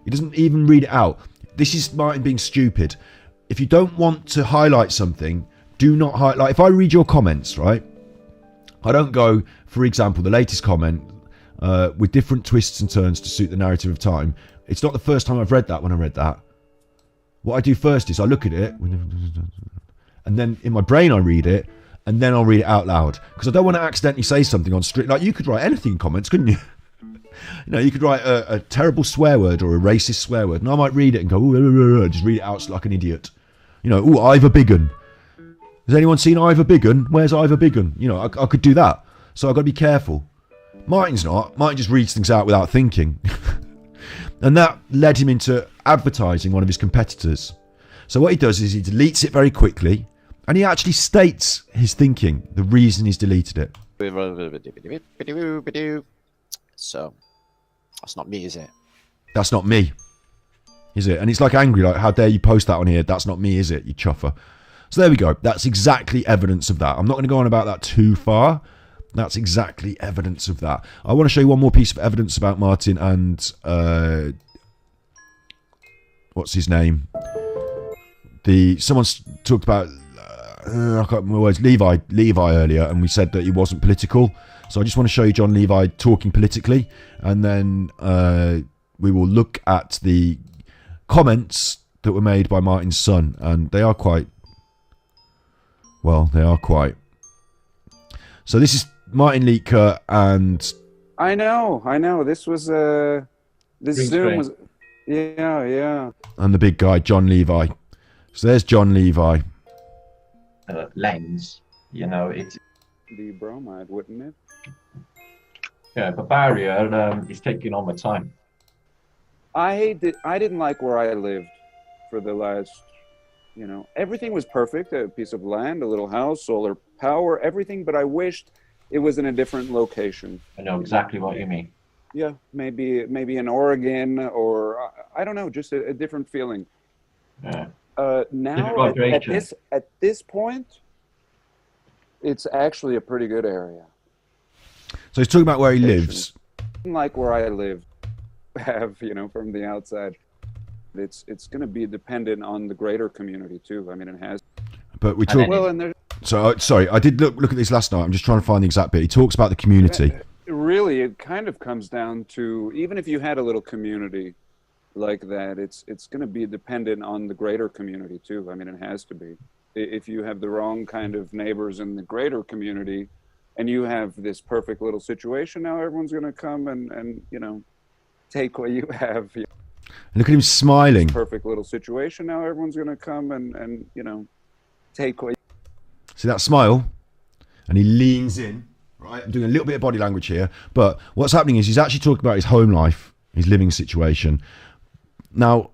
He doesn't even read it out. This is Martin being stupid. If you don't want to highlight something, do not highlight. Like if I read your comments, right? I don't go, for example, the latest comment with different twists and turns to suit the narrative of time. It's not the first time I've read that when I read that. What I do first is I look at it, and then in my brain I read it, and then I'll read it out loud. Because I don't want to accidentally say something on street. Like, you could write anything in comments, couldn't you? You could write a terrible swear word or a racist swear word, and I might read it and go, ooh, just read it out like an idiot. Ooh, Ivor Biggin. Has anyone seen Ivor Biggin? Where's Ivor Biggin? I could do that. So I've got to be careful. Martin's not. Martin just reads things out without thinking. And that led him into advertising one of his competitors. So what he does is he deletes it very quickly, and he actually states his thinking, the reason he's deleted it. So, that's not me, is it? That's not me, is it? And it's like angry, like, how dare you post that on here? That's not me, is it, you chuffer? So there we go. That's exactly evidence of that. I'm not going to go on about that too far. That's exactly evidence of that. I want to show you one more piece of evidence about Martin and what's his name? Someone's talked about I can't remember words, Levi earlier, and we said that he wasn't political. So I just want to show you JonLevi talking politically, and then we will look at the comments that were made by Martin's son, and they are quite. So this is Martin Liedtke, and I know. This was this Zoom was, yeah. And the big guy, JonLevi. So there's JonLevi. Lens, it's the bromide, wouldn't it? Yeah, Bavaria is taking all my time. I didn't like where I lived for the last, everything was perfect, a piece of land, a little house, solar power, everything, but I wished it was in a different location. I know exactly what you mean. Yeah, maybe in Oregon, or I don't know, just a different feeling. Yeah. Now at this point, it's actually a pretty good area. So he's talking about where he lives. Like where I live, from the outside, it's going to be dependent on the greater community too. I mean, it has. But we talk. Well, and there's. So sorry, I did look at this last night. I'm just trying to find the exact bit. He talks about the community. Really, it kind of comes down to, even if you had a little community like that, it's going to be dependent on the greater community too. I mean, it has to be. If you have the wrong kind of neighbors in the greater community, and you have this perfect little situation, now everyone's going to come and take what you have. Look at him smiling. Perfect little situation. Now everyone's going to come and take what. See that smile? And he leans in. Right, I'm doing a little bit of body language here, but what's happening is he's actually talking about his home life, his living situation. Now,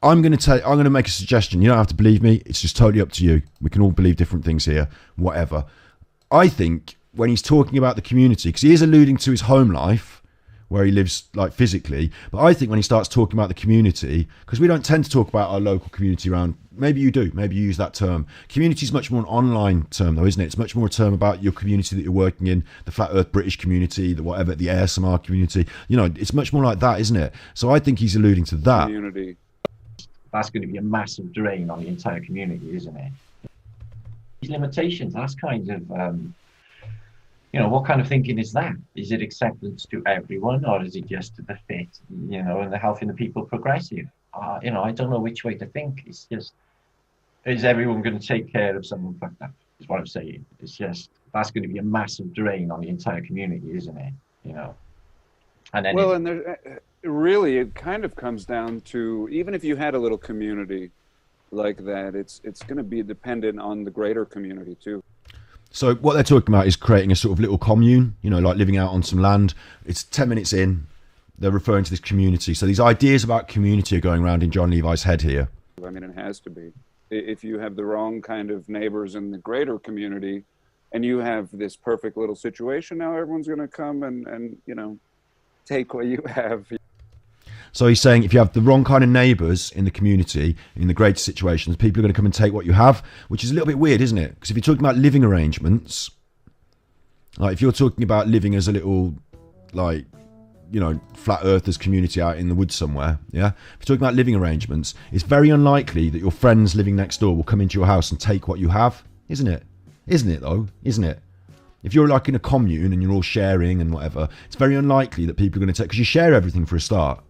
I'm going to make a suggestion. You don't have to believe me. It's just totally up to you. We can all believe different things here, whatever. I think when he's talking about the community, because he is alluding to his home life, where he lives like physically, but I think when he starts talking about the community, because we don't tend to talk about our local community around, maybe you do, maybe you use that term. Community is much more an online term though, isn't it? It's much more a term about your community that you're working in, the Flat Earth British community, the ASMR community, it's much more like that, isn't it? So I think he's alluding to that. Community. That's going to be a massive drain on the entire community, isn't it? These limitations, that's kind of, what kind of thinking is that? Is it acceptance to everyone, or is it just to the fit, and the helping the people progressive? I don't know which way to think. It's just, is everyone going to take care of someone fucked up? Is what I'm saying. It's just, that's going to be a massive drain on the entire community, isn't it? And then and there's really, it kind of comes down to, even if you had a little community like that, it's going to be dependent on the greater community too. So what they're talking about is creating a sort of little commune, like living out on some land. It's 10 minutes in. They're referring to this community. So these ideas about community are going around in JonLevi's head here. I mean, it has to be. If you have the wrong kind of neighbors in the greater community, and you have this perfect little situation, now everyone's going to come and take what you have. So he's saying if you have the wrong kind of neighbours in the community, in the greater situations, people are going to come and take what you have, which is a little bit weird, isn't it? Because if you're talking about living arrangements, like if you're talking about living as a little, flat earthers community out in the woods somewhere, yeah? If you're talking about living arrangements, it's very unlikely that your friends living next door will come into your house and take what you have, isn't it? Isn't it though? Isn't it? If you're like in a commune and you're all sharing and whatever, it's very unlikely that people are going to take, because you share everything for a start.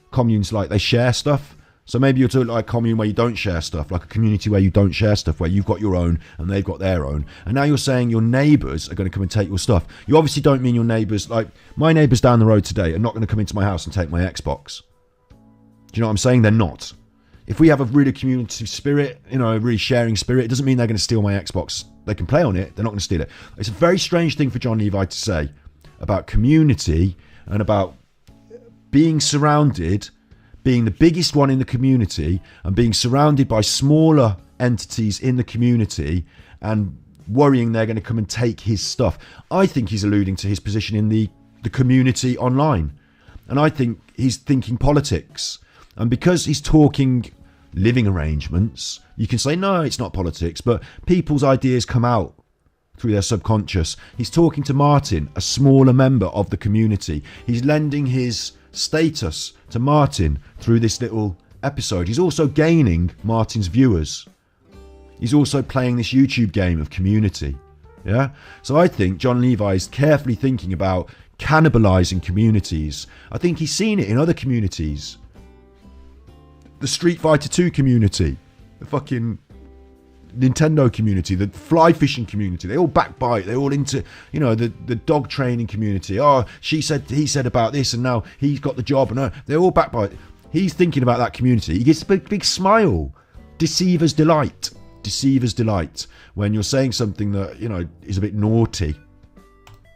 Communes, they share stuff. So maybe you're talking like a commune where you don't share stuff, like a community where you don't share stuff, where you've got your own and they've got their own. And now you're saying your neighbours are going to come and take your stuff. You obviously don't mean your neighbours, like my neighbours down the road today are not going to come into my house and take my Xbox. Do you know what I'm saying? They're not. If we have a really community spirit, a really sharing spirit, it doesn't mean they're going to steal my Xbox. They can play on it, they're not going to steal it. It's a very strange thing for JonLevi to say about community and about being surrounded, being the biggest one in the community and being surrounded by smaller entities in the community and worrying they're going to come and take his stuff. I think he's alluding to his position in the community online. And I think he's thinking politics. And because he's talking living arrangements, you can say, no, it's not politics, but people's ideas come out through their subconscious. He's talking to Martin, a smaller member of the community. He's lending his status to Martin through this little episode. He's also gaining Martin's viewers. He's also playing this YouTube game of community. Yeah? So I think JonLevi is carefully thinking about cannibalizing communities. I think he's seen it in other communities. The Street Fighter 2 community, the fucking Nintendo community, the fly fishing community, they all backbite, they're all into, you know, the dog training community. Oh, he said about this and now he's got the job, and they're all backbite. He's thinking about that community. He gets a big smile. Deceiver's delight. Deceiver's delight when you're saying something that, you know, is a bit naughty.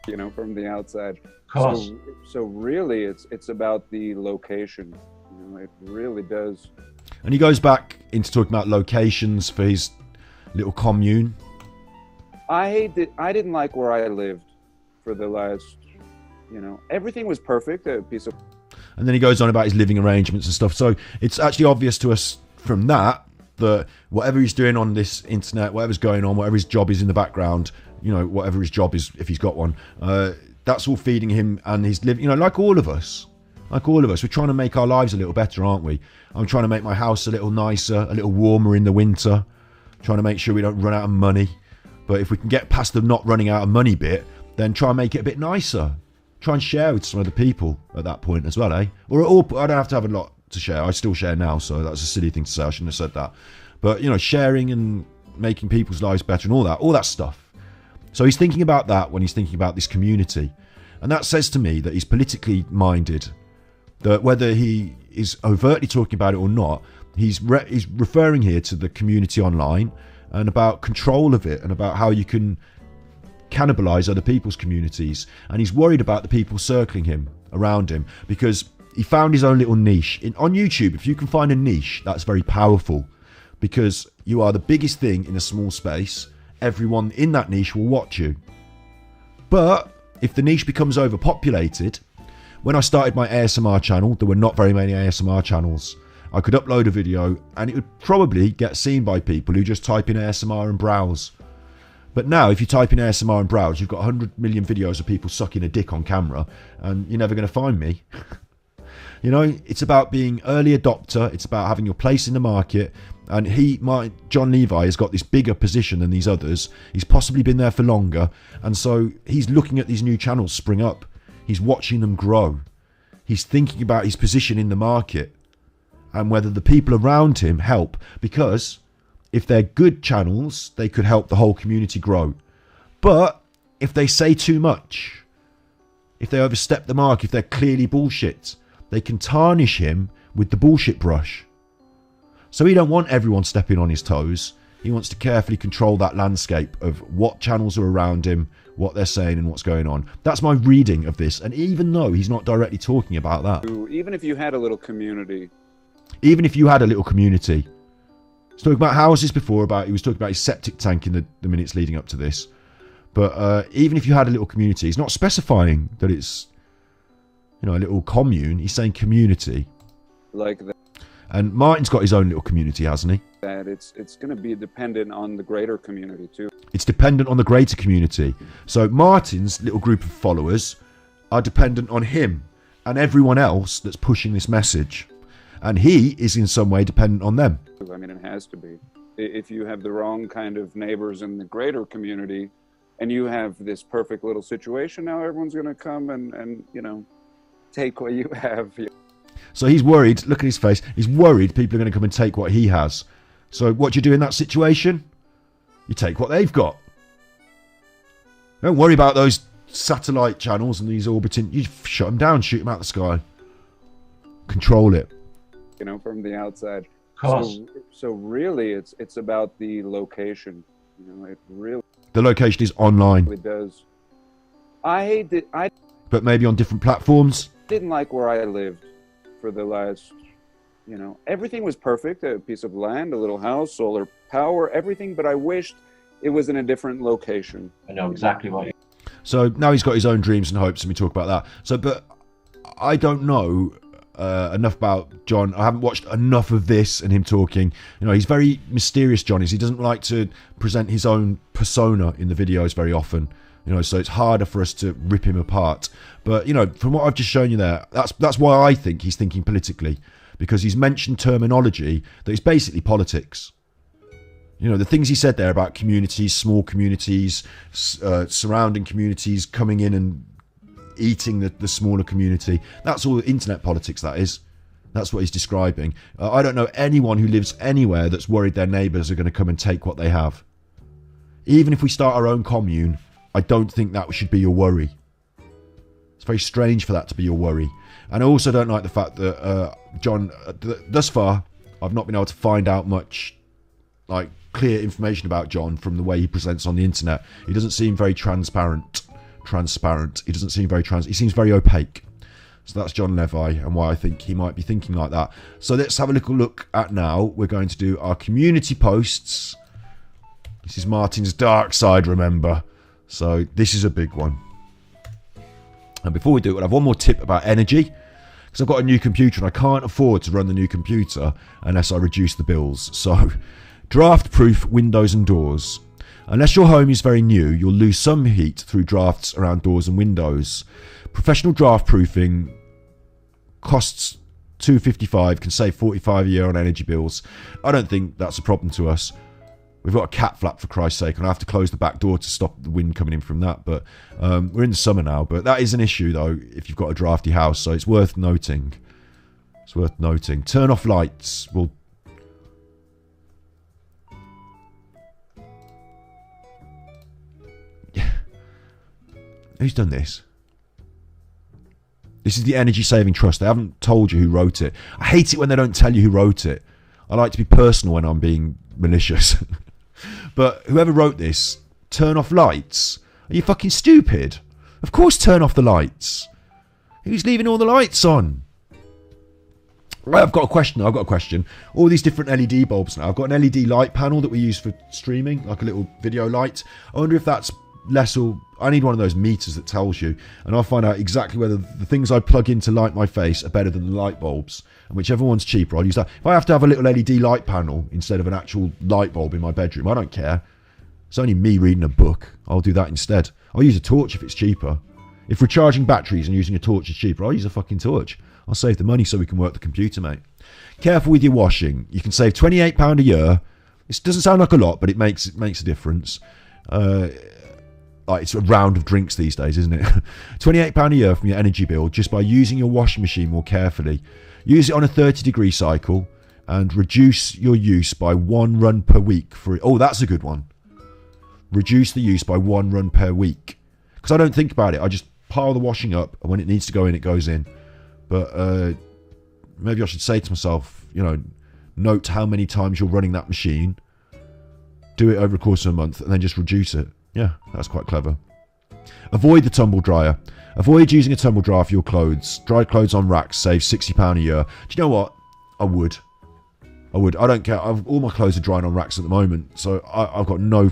You know, from the outside. Of course. So really it's about the location. You know, it really does. And he goes back into talking about locations for his little commune. I didn't like where I lived for the last, you know, everything was perfect, a piece of. And then he goes on about his living arrangements and stuff. So it's actually obvious to us from that whatever he's doing on this internet, whatever's going on, whatever his job is in the background, you know, whatever his job is, if he's got one, that's all feeding him and his living, you know, like all of us. Like all of us, we're trying to make our lives a little better, aren't we? I'm trying to make my house a little nicer, a little warmer in the winter. Trying to make sure we don't run out of money. But if we can get past the not running out of money bit, then try and make it a bit nicer. Try and share with some other people at that point as well, eh? Or I don't have to have a lot to share. I still share now, so that's a silly thing to say. I shouldn't have said that. But, you know, sharing and making people's lives better and all that stuff. So he's thinking about that when he's thinking about this community. And that says to me that he's politically minded. That whether he is overtly talking about it or not, he's referring here to the community online and about control of it and about how you can cannibalize other people's communities. And he's worried about the people circling him, around him, because he found his own little niche. On YouTube, if you can find a niche, that's very powerful, because you are the biggest thing in a small space. Everyone in that niche will watch you. But if the niche becomes overpopulated, when I started my ASMR channel, there were not very many ASMR channels. I could upload a video and it would probably get seen by people who just type in ASMR and browse. But now, if you type in ASMR and browse, you've got 100 million videos of people sucking a dick on camera, and you're never going to find me. You know, it's about being early adopter. It's about having your place in the market. And JonLevi has got this bigger position than these others. He's possibly been there for longer. And so he's looking at these new channels spring up. He's watching them grow. He's thinking about his position in the market and whether the people around him help, because if they're good channels, they could help the whole community grow. But if they say too much, if they overstep the mark, if they're clearly bullshit, they can tarnish him with the bullshit brush. So he don't want everyone stepping on his toes. He wants to carefully control that landscape of what channels are around him, what they're saying and what's going on. That's my reading of this. And even though he's not directly talking about that. Even if you had a little community. Even if you had a little community. He's talking about houses before, he was talking about his septic tank in the minutes leading up to this. But even if you had a little community, he's not specifying that it's, you know, a little commune. He's saying community. Like that. And Martin's got his own little community, hasn't he? That it's going to be dependent on the greater community too. It's dependent on the greater community. So Martin's little group of followers are dependent on him and everyone else that's pushing this message. And he is in some way dependent on them. I mean, it has to be. If you have the wrong kind of neighbors in the greater community and you have this perfect little situation, now everyone's going to come and you know, take what you have. So he's worried, look at his face, he's worried people are going to come and take what he has. So what do you do in that situation? You take what they've got. Don't worry about those satellite channels and these orbiting. You shut them down, shoot them out the sky. Control it. You know, from the outside. Of course. So really, it's about the location. You know, it really. The location is online. It does. But maybe on different platforms. Didn't like where I lived for the last, you know, everything was perfect, a piece of land, a little house, solar power, everything, but I wished it was in a different location. I know exactly what you... So now he's got his own dreams and hopes, and we talk about that. So, but I don't know enough about John. I haven't watched enough of this and him talking. You know, he's very mysterious, John is. He doesn't like to present his own persona in the videos very often. You know, so it's harder for us to rip him apart. But, you know, from what I've just shown you there, that's why I think he's thinking politically. Because he's mentioned terminology that is basically politics. You know, the things he said there about communities, small communities, surrounding communities, coming in and eating the smaller community. That's all internet politics, that is. That's what he's describing. I don't know anyone who lives anywhere that's worried their neighbours are going to come and take what they have. Even if we start our own commune, I don't think that should be your worry. It's very strange for that to be your worry. And I also don't like the fact that John, thus far, I've not been able to find out much like clear information about John from the way he presents on the internet. He doesn't seem very transparent. He doesn't seem very he seems very opaque. So that's JonLevi and why I think he might be thinking like that. So let's have a little look at now. We're going to do our community posts. This is Martin's dark side, remember. So this is a big one. And before we do it, I have one more tip about energy. Because I've got a new computer and I can't afford to run the new computer unless I reduce the bills. So, draft-proof windows and doors. Unless your home is very new, you'll lose some heat through drafts around doors and windows. Professional draft proofing costs $255, can save $45 a year on energy bills. I don't think that's a problem to us. We've got a cat flap, for Christ's sake, and I have to close the back door to stop the wind coming in from that. But we're in the summer now. But that is an issue, though, if you've got a drafty house. So it's worth noting. It's worth noting. Turn off lights. Well, who's done this? This is the Energy Saving Trust. They haven't told you who wrote it. I hate it when they don't tell you who wrote it. I like to be personal when I'm being malicious. But whoever wrote this, turn off lights. Are you fucking stupid? Of course turn off the lights. Who's leaving all the lights on? Right, I've got a question. All these different LED bulbs now. I've got an LED light panel that we use for streaming, like a little video light. I wonder if that's less or... I need one of those meters that tells you, and I'll find out exactly whether the things I plug in to light my face are better than the light bulbs. And whichever one's cheaper, I'll use that. If I have to have a little LED light panel instead of an actual light bulb in my bedroom, I don't care. It's only me reading a book. I'll do that instead. I'll use a torch if it's cheaper. If recharging batteries and using a torch is cheaper, I'll use a fucking torch. I'll save the money so we can work the computer, mate. Careful with your washing. You can save £28 a year. This doesn't sound like a lot, but it makes a difference. It's a round of drinks these days, isn't it? £28 a year from your energy bill just by using your washing machine more carefully. Use it on a 30-degree cycle and reduce your use by 1 run per week. Oh, that's a good one. Reduce the use by 1 run per week. Because I don't think about it. I just pile the washing up, and when it needs to go in, it goes in. But maybe I should say to myself, you know, note how many times you're running that machine. Do it over the course of a month, and then just reduce it. Yeah, that's quite clever. Avoid the tumble dryer. Avoid using a tumble dryer for your clothes. Dried clothes on racks save £60 a year. Do you know what? I would. I don't care. All my clothes are drying on racks at the moment, so I've got no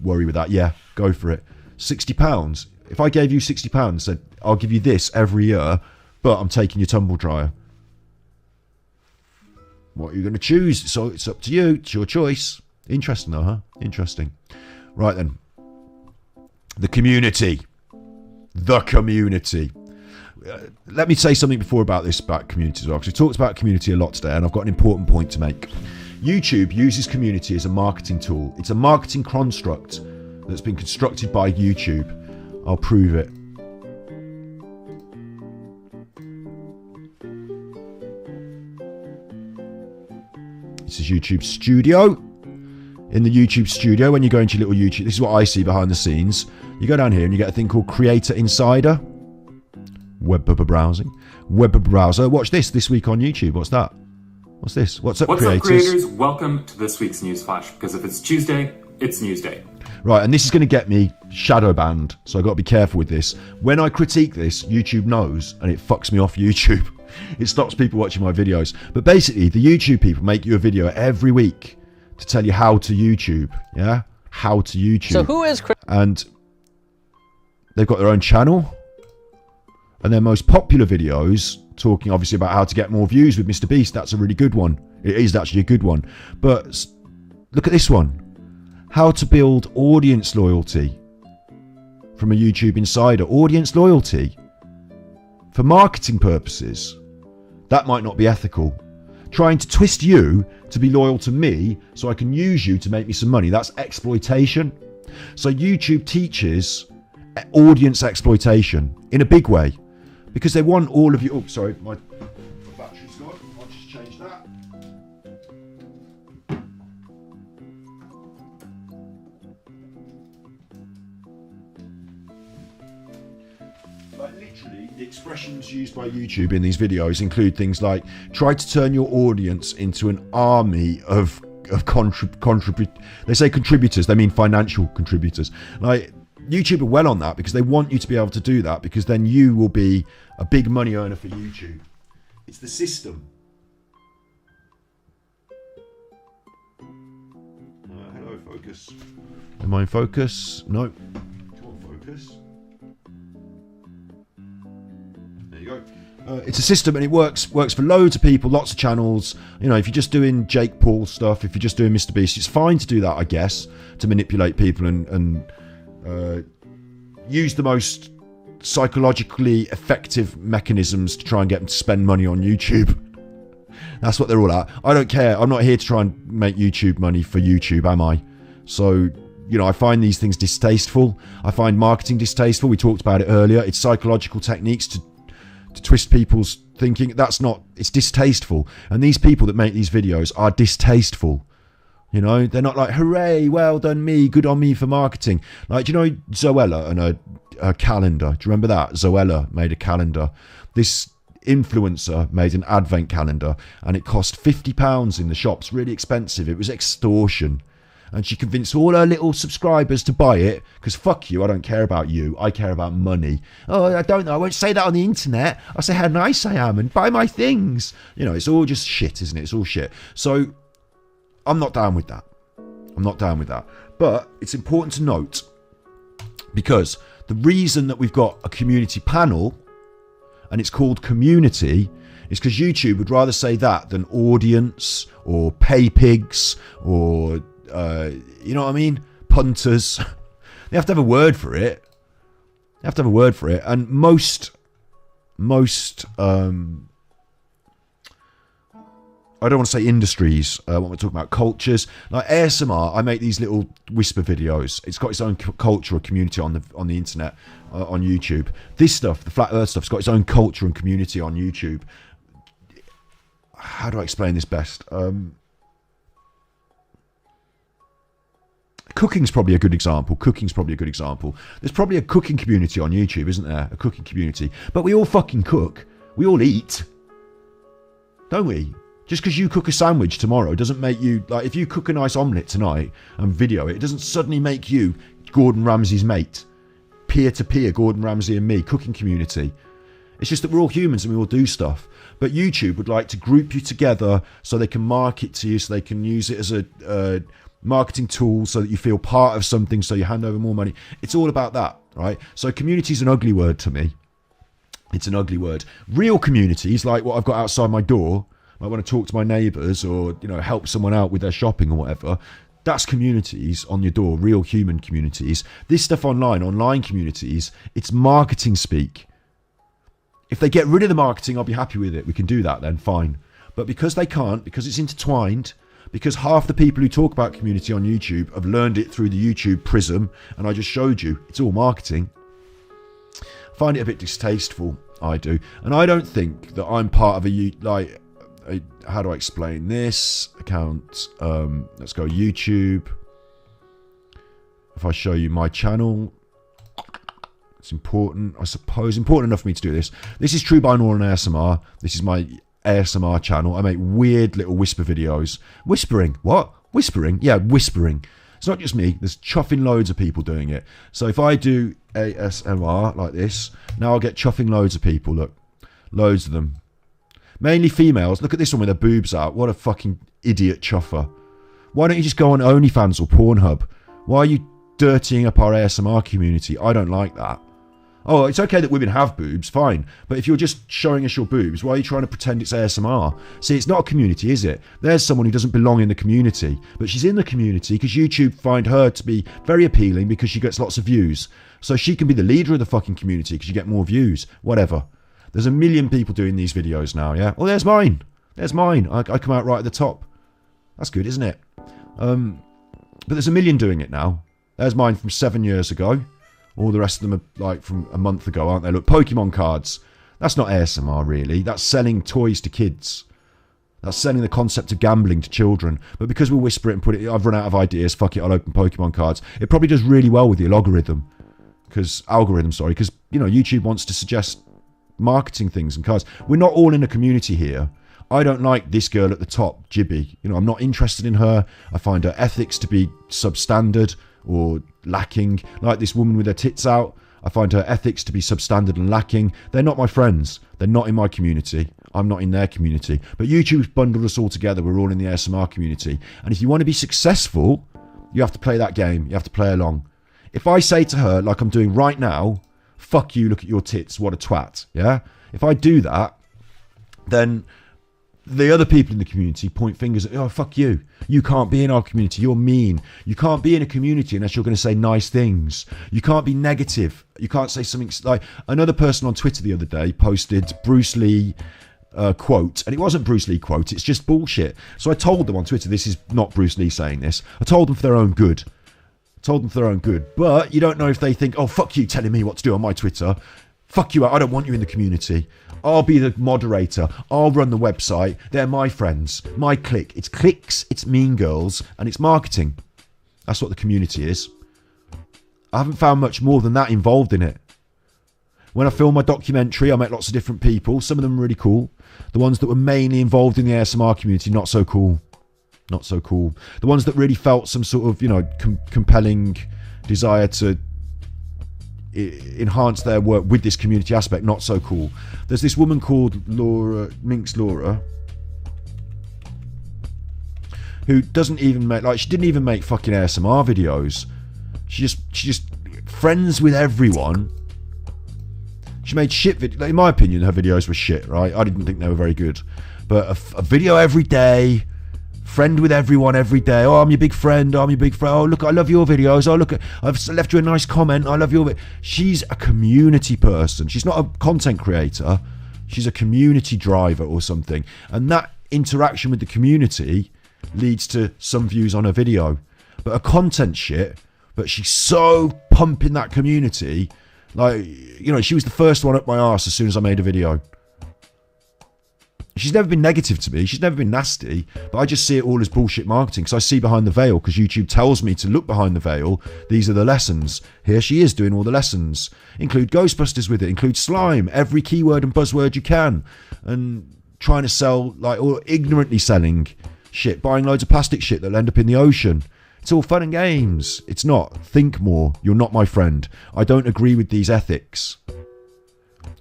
worry with that. Yeah, go for it. £60. If I gave you £60 and said, I'll give you this every year, but I'm taking your tumble dryer. What are you going to choose? So it's up to you. It's your choice. Interesting though, huh? Interesting. Right then. The community. Let me say something before about this, about community as well, because we talked about community a lot today, and I've got an important point to make. YouTube uses community as a marketing tool. It's a marketing construct that's been constructed by YouTube. I'll prove it. This is YouTube Studio. In the YouTube Studio, when you go into your little YouTube, this is what I see behind the scenes. You go down here and you get a thing called Creator Insider. Web browsing. Web browser. Watch this week on YouTube. What's that? What's this? What's up, creators? What's up, creators? Welcome to this week's News Flash, because if it's Tuesday, it's News Day. Right, and this is going to get me shadow banned, so I've got to be careful with this. When I critique this, YouTube knows, and it fucks me off YouTube. It stops people watching my videos. But basically, the YouTube people make you a video every week to tell you how to YouTube, yeah? How to YouTube. So who is... And they've got their own channel, and their most popular videos talking obviously about how to get more views with Mr. Beast. That's a really good one. It is actually a good one. But look at this one. How to build audience loyalty from a YouTube insider. Audience loyalty for marketing purposes. That might not be ethical. Trying to twist you to be loyal to me so I can use you to make me some money. That's exploitation. So YouTube teaches audience exploitation in a big way because they want all of you. Oh, sorry, my battery's gone. I'll just change that. Like literally, the expressions used by YouTube in these videos include things like try to turn your audience into an army of they say contributors, they mean financial contributors. Like YouTube are well on that because they want you to be able to do that because then you will be a big money earner for YouTube. It's the system. Hello, focus. Am I in focus? No. Come on, focus. There you go. It's a system and it works for loads of people, lots of channels. You know, if you're just doing Jake Paul stuff, if you're just doing Mr. Beast, it's fine to do that, I guess, to manipulate people and use the most psychologically effective mechanisms to try and get them to spend money on YouTube. That's what they're all at. I don't care. I'm not here to try and make YouTube money for YouTube, am I? So, you know, I find these things distasteful. I find marketing distasteful. We talked about it earlier. It's psychological techniques to twist people's thinking. It's distasteful. And these people that make these videos are distasteful. You know, they're not like, hooray, well done me, good on me for marketing. Like, do you know Zoella and her calendar? Do you remember that? Zoella made a calendar. This influencer made an advent calendar and it cost £50 in the shops, really expensive. It was extortion. And she convinced all her little subscribers to buy it because fuck you, I don't care about you, I care about money. Oh, I don't know, I won't say that on the internet. I'll say how nice I am and buy my things. You know, it's all just shit, isn't it? It's all shit. So I'm not down with that. I'm not down with that. But it's important to note because the reason that we've got a community panel and it's called community is because YouTube would rather say that than audience or pay pigs or you know what I mean? Punters. They have to have a word for it. And most I don't want to say industries, when we're talking about cultures, like ASMR, I make these little whisper videos. It's got its own culture or community on the internet, on YouTube. This stuff, the Flat Earth stuff's got its own culture and community on YouTube. How do I explain this best? Cooking's probably a good example. There's probably a cooking community on YouTube, isn't there? A cooking community. But we all fucking cook. We all eat. Don't we? Just because you cook a sandwich tomorrow doesn't make you, like, if you cook a nice omelette tonight and video it, it doesn't suddenly make you Gordon Ramsay's mate. Peer-to-peer, Gordon Ramsay and me, cooking community. It's just that we're all humans and we all do stuff. But YouTube would like to group you together so they can market to you, so they can use it as a marketing tool so that you feel part of something, so you hand over more money. It's all about that, right? So community is an ugly word to me. It's an ugly word. Real communities, like what I've got outside my door, like when I talk to my neighbours or, you know, help someone out with their shopping or whatever, that's communities on your door, real human communities. This stuff online communities, it's marketing speak. If they get rid of the marketing, I'll be happy with it. We can do that then, fine. But because they can't, because it's intertwined, because half the people who talk about community on YouTube have learned it through the YouTube prism, and I just showed you, it's all marketing. I find it a bit distasteful, I do. And I don't think that I'm part of how do I explain this? Account, let's go YouTube. If I show you my channel, it's important, I suppose, important enough for me to do this. This is True Binaural and ASMR. This is my ASMR channel. I make weird little whisper videos. Whispering? What? Whispering? Yeah, whispering. It's not just me. There's chuffing loads of people doing it. So if I do ASMR like this, now I'll get chuffing loads of people. Look, loads of them. Mainly females. Look at this one with their boobs out. What a fucking idiot chuffer. Why don't you just go on OnlyFans or Pornhub? Why are you dirtying up our ASMR community? I don't like that. Oh, it's okay that women have boobs, fine. But if you're just showing us your boobs, why are you trying to pretend it's ASMR? See, it's not a community, is it? There's someone who doesn't belong in the community. But she's in the community because YouTube find her to be very appealing because she gets lots of views. So she can be the leader of the fucking community because you get more views. Whatever. There's a million people doing these videos now, yeah? Well, there's mine. There's mine. I come out right at the top. That's good, isn't it? But there's a million doing it now. There's mine from 7 years ago. All the rest of them are like from a month ago, aren't they? Look, Pokemon cards. That's not ASMR, really. That's selling toys to kids. That's selling the concept of gambling to children. But because we'll whisper it and put it, I've run out of ideas, fuck it, I'll open Pokemon cards. It probably does really well with the algorithm. Because, you know, YouTube wants to suggest marketing things and cards. We're not all in a community here. I don't like this girl at the top, Jibby. You know, I'm not interested in her. I find her ethics to be substandard or lacking. Like this woman with her tits out, I find her ethics to be substandard and lacking. They're not my friends. They're not in my community. I'm not in their community. But YouTube's bundled us all together. We're all in the ASMR community. And if you want to be successful, you have to play that game. You have to play along. If I say to her, like I'm doing right now, fuck you, look at your tits, what a twat, yeah? If I do that, then the other people in the community point fingers at, oh, fuck you. You can't be in our community. You're mean. You can't be in a community unless you're going to say nice things. You can't be negative. You can't say something like... Another person on Twitter the other day posted Bruce Lee quote, and it wasn't Bruce Lee quote, it's just bullshit. So I told them on Twitter, this is not Bruce Lee saying this. I told them for their own good. But you don't know if they think, oh, fuck you telling me what to do on my Twitter. Fuck you, I don't want you in the community. I'll be the moderator. I'll run the website. They're my friends. My clique. It's cliques, it's mean girls, and it's marketing. That's what the community is. I haven't found much more than that involved in it. When I filmed my documentary, I met lots of different people. Some of them were really cool. The ones that were mainly involved in the ASMR community, not so cool. Not so cool. The ones that really felt some sort of, you know, compelling desire to enhance their work with this community aspect, not so cool. There's this woman called Minx Laura, who doesn't even make, like, she didn't even make fucking ASMR videos. She just friends with everyone. She made shit videos. In my opinion, her videos were shit, right? I didn't think they were very good. But a video every day, friend with everyone every day. Oh, I'm your big friend. I'm your big friend. Oh, look, I love your videos. Oh, look, I've left you a nice comment. I love your... She's a community person. She's not a content creator. She's a community driver or something. And that interaction with the community leads to some views on her video. But a content shit, but she's so pumping that community. Like, you know, she was the first one up my arse as soon as I made a video. She's never been negative to me. She's never been nasty. But I just see it all as bullshit marketing because I see behind the veil because YouTube tells me to look behind the veil. These are the lessons. Here she is doing all the lessons. Include Ghostbusters with it. Include slime. Every keyword and buzzword you can. And trying to sell, like, or ignorantly selling shit. Buying loads of plastic shit that'll end up in the ocean. It's all fun and games. It's not. Think more. You're not my friend. I don't agree with these ethics.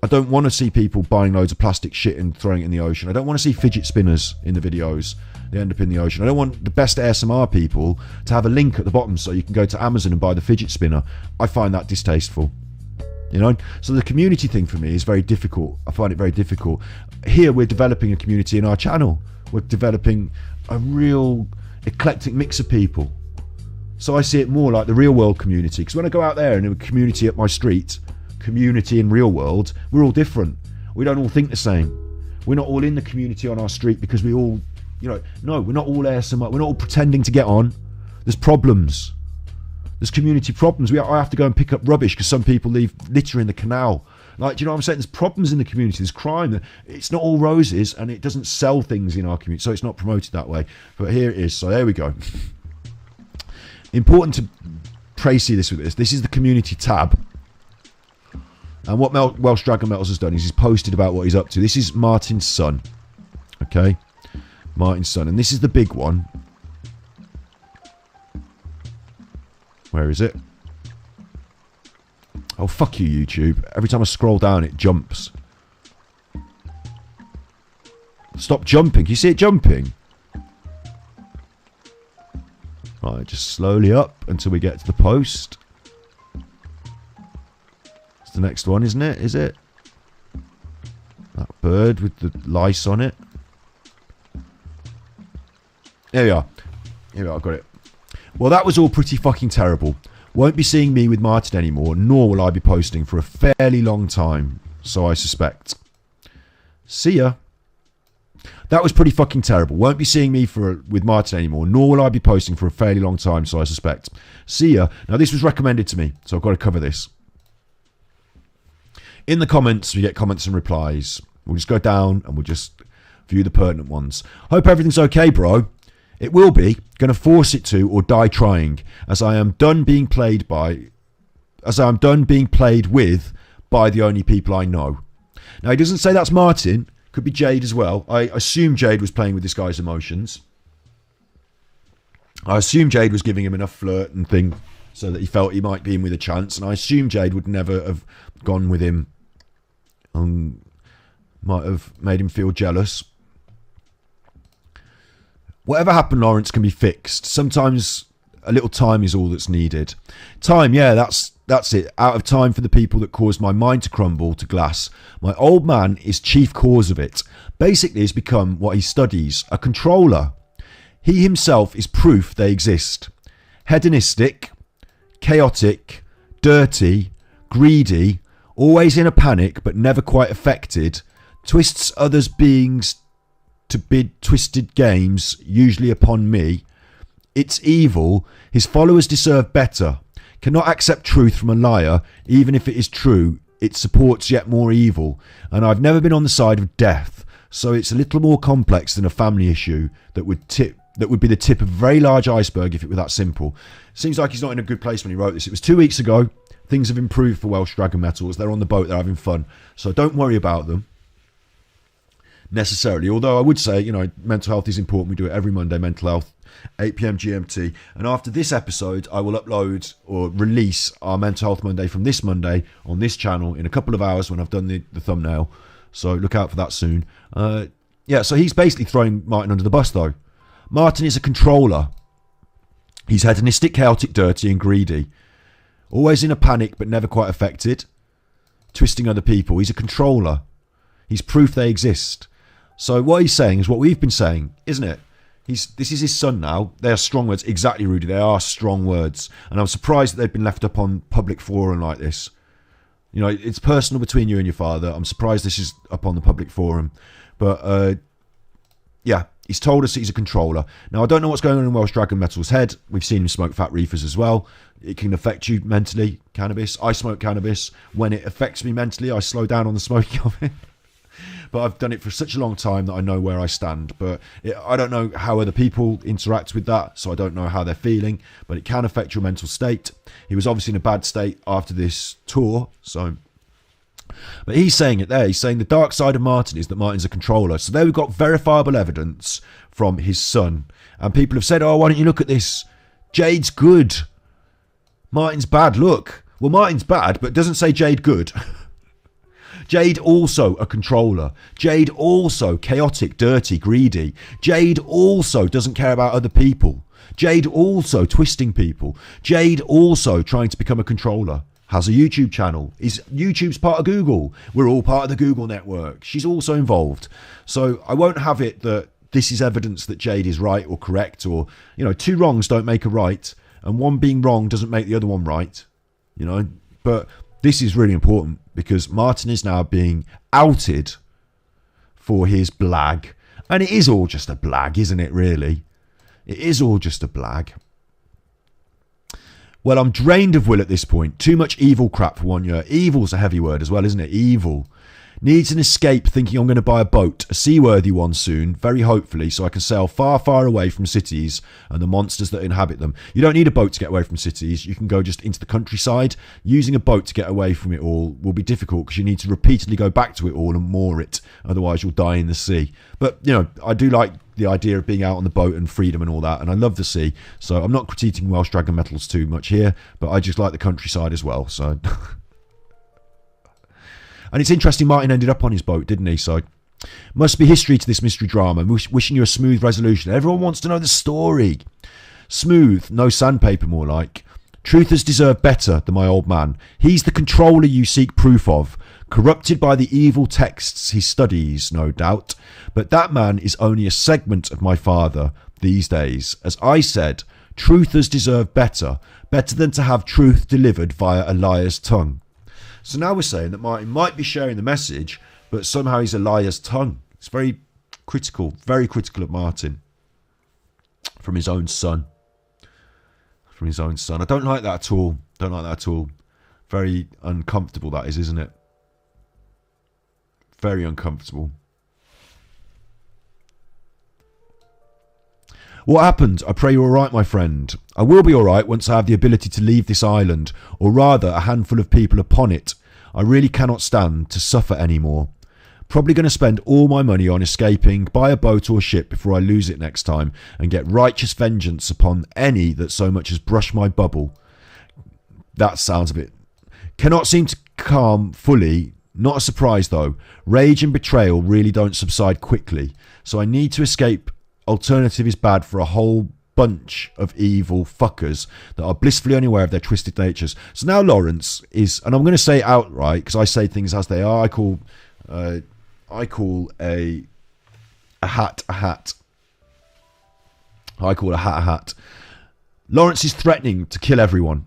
I don't want to see people buying loads of plastic shit and throwing it in the ocean. I don't want to see fidget spinners in the videos. They end up in the ocean. I don't want the best ASMR people to have a link at the bottom so you can go to Amazon and buy the fidget spinner. I find that distasteful. You know? So the community thing for me is very difficult. I find it very difficult. Here we're developing a community in our channel. We're developing a real eclectic mix of people. So I see it more like the real world community. Because when I go out there in a community at my street, community in real world, we're all different. We don't all think the same. We're not all in the community on our street because we all, you know, no, we're not all ASMR. We're not all pretending to get on. There's problems. There's community problems. I have to go and pick up rubbish because some people leave litter in the canal. Like, do you know what I'm saying? There's problems in the community. There's crime. It's not all roses and it doesn't sell things in our community. So it's not promoted that way. But here it is. So there we go. Important to Tracy this with this. This is the community tab. And what Welsh Dragon Metals has done is he's posted about what he's up to. This is Martin's son. Okay? Martin's son. And this is the big one. Where is it? Oh, fuck you, YouTube. Every time I scroll down, it jumps. Stop jumping. Can you see it jumping? Right, just slowly up until we get to the post. the next one, isn't it? Is it? That bird with the lice on it. Here we are. Here we are, got it. Well, that was all pretty fucking terrible. Won't be seeing me with Martin anymore, nor will I be posting for a fairly long time, so I suspect. See ya. That was pretty fucking terrible. Won't be seeing me with Martin anymore, nor will I be posting for a fairly long time, so I suspect. See ya. Now, this was recommended to me, so I've got to cover this. In the comments, we get comments and replies. We'll just go down and we'll just view the pertinent ones. Hope everything's okay, bro. It will be. Going to force it to or die trying, as I am done being played with by the only people I know. Now, he doesn't say that's Martin. Could be Jade as well. I assume Jade was playing with this guy's emotions. I assume Jade was giving him enough flirt and thing so that he felt he might be in with a chance. And I assume Jade would never have gone with him. Might have made him feel jealous. Whatever happened, Lawrence, can be fixed. Sometimes a little time is all that's needed. Time, yeah, that's it. Out of time for the people that caused my mind to crumble to glass. My old man is chief cause of it. Basically, he's become what he studies, a controller. He himself is proof they exist. Hedonistic, chaotic, dirty, greedy, always in a panic but never quite affected, twists others' beings to bid twisted games, usually upon me. It's evil. His followers deserve better. Cannot accept truth from a liar, even if it is true. It supports yet more evil. And I've never been on the side of death, so it's a little more complex than a family issue that would be the tip of a very large iceberg if it were that simple. Seems like he's not in a good place when he wrote this. It was 2 weeks ago. Things have improved for Welsh Dragon Metals. They're on the boat. They're having fun. So don't worry about them necessarily. Although I would say, you know, mental health is important. We do it every Monday, mental health, 8 p.m. GMT. And after this episode, I will upload or release our Mental Health Monday from this Monday on this channel in a couple of hours when I've done the thumbnail. So look out for that soon. Yeah, so he's basically throwing Martin under the bus, though. Martin is a controller. He's hedonistic, chaotic, dirty, and greedy. Always in a panic, but never quite affected. Twisting other people. He's a controller. He's proof they exist. So what he's saying is what we've been saying, isn't it? This is his son now. They are strong words. Exactly, Rudy. They are strong words. And I'm surprised that they've been left up on public forum like this. You know, it's personal between you and your father. I'm surprised this is up on the public forum. But, yeah, he's told us he's a controller. Now, I don't know what's going on in Welsh Dragon Metal's head. We've seen him smoke fat reefers as well. It can affect you mentally, cannabis. I smoke cannabis. When it affects me mentally, I slow down on the smoking of it. But I've done it for such a long time that I know where I stand. But I don't know how other people interact with that, so I don't know how they're feeling. But it can affect your mental state. He was obviously in a bad state after this tour. But he's saying it there. He's saying the dark side of Martin is that Martin's a controller. So there we've got verifiable evidence from his son. And people have said, oh, why don't you look at this? Jade's good. Martin's bad. Look. Well, Martin's bad, but it doesn't say Jade good. Jade also a controller. Jade also chaotic, dirty, greedy. Jade also doesn't care about other people. Jade also twisting people. Jade also trying to become a controller. Has a YouTube channel. YouTube's part of Google. We're all part of the Google network. She's also involved. So I won't have it that this is evidence that Jade is right or correct, or, you know, two wrongs don't make a right, and one being wrong doesn't make the other one right. You know, but this is really important because Martin is now being outed for his blag. And it is all just a blag, isn't it, really? It is all just a blag. Well, I'm drained of will at this point. Too much evil crap for 1 year. Evil's a heavy word as well, isn't it? Evil. Needs an escape, thinking I'm going to buy a boat, a seaworthy one soon, very hopefully, so I can sail far, far away from cities and the monsters that inhabit them. You don't need a boat to get away from cities. You can go just into the countryside. Using a boat to get away from it all will be difficult because you need to repeatedly go back to it all and moor it. Otherwise, you'll die in the sea. But, you know, I do like the idea of being out on the boat and freedom and all that, and I love the sea. So I'm not critiquing Welsh Dragon Metals too much here, but I just like the countryside as well, so... And it's interesting, Martin ended up on his boat, didn't he? So, must be history to this mystery drama. Wishing you a smooth resolution. Everyone wants to know the story. Smooth, no sandpaper more like. Truthers deserve better than my old man. He's the controller you seek proof of, corrupted by the evil texts he studies, no doubt. But that man is only a segment of my father these days. As I said, truthers deserve better than to have truth delivered via a liar's tongue. So now we're saying that Martin might be sharing the message, but somehow he's a liar's tongue. It's very critical of Martin. From his own son. I don't like that at all. Very uncomfortable that is, isn't it? Very uncomfortable. What happened? I pray you're alright, my friend. I will be alright once I have the ability to leave this island, or rather a handful of people upon it. I really cannot stand to suffer anymore. Probably going to spend all my money on escaping by a boat or ship before I lose it next time, and get righteous vengeance upon any that so much as brush my bubble. That sounds a bit... Cannot seem to calm fully. Not a surprise though. Rage and betrayal really don't subside quickly, so I need to escape. Alternative is bad for a whole bunch of evil fuckers that are blissfully unaware of their twisted natures. So now Lawrence is, and I'm going to say it outright because I say things as they are. I call a hat a hat. I call a hat a hat. Lawrence is threatening to kill everyone.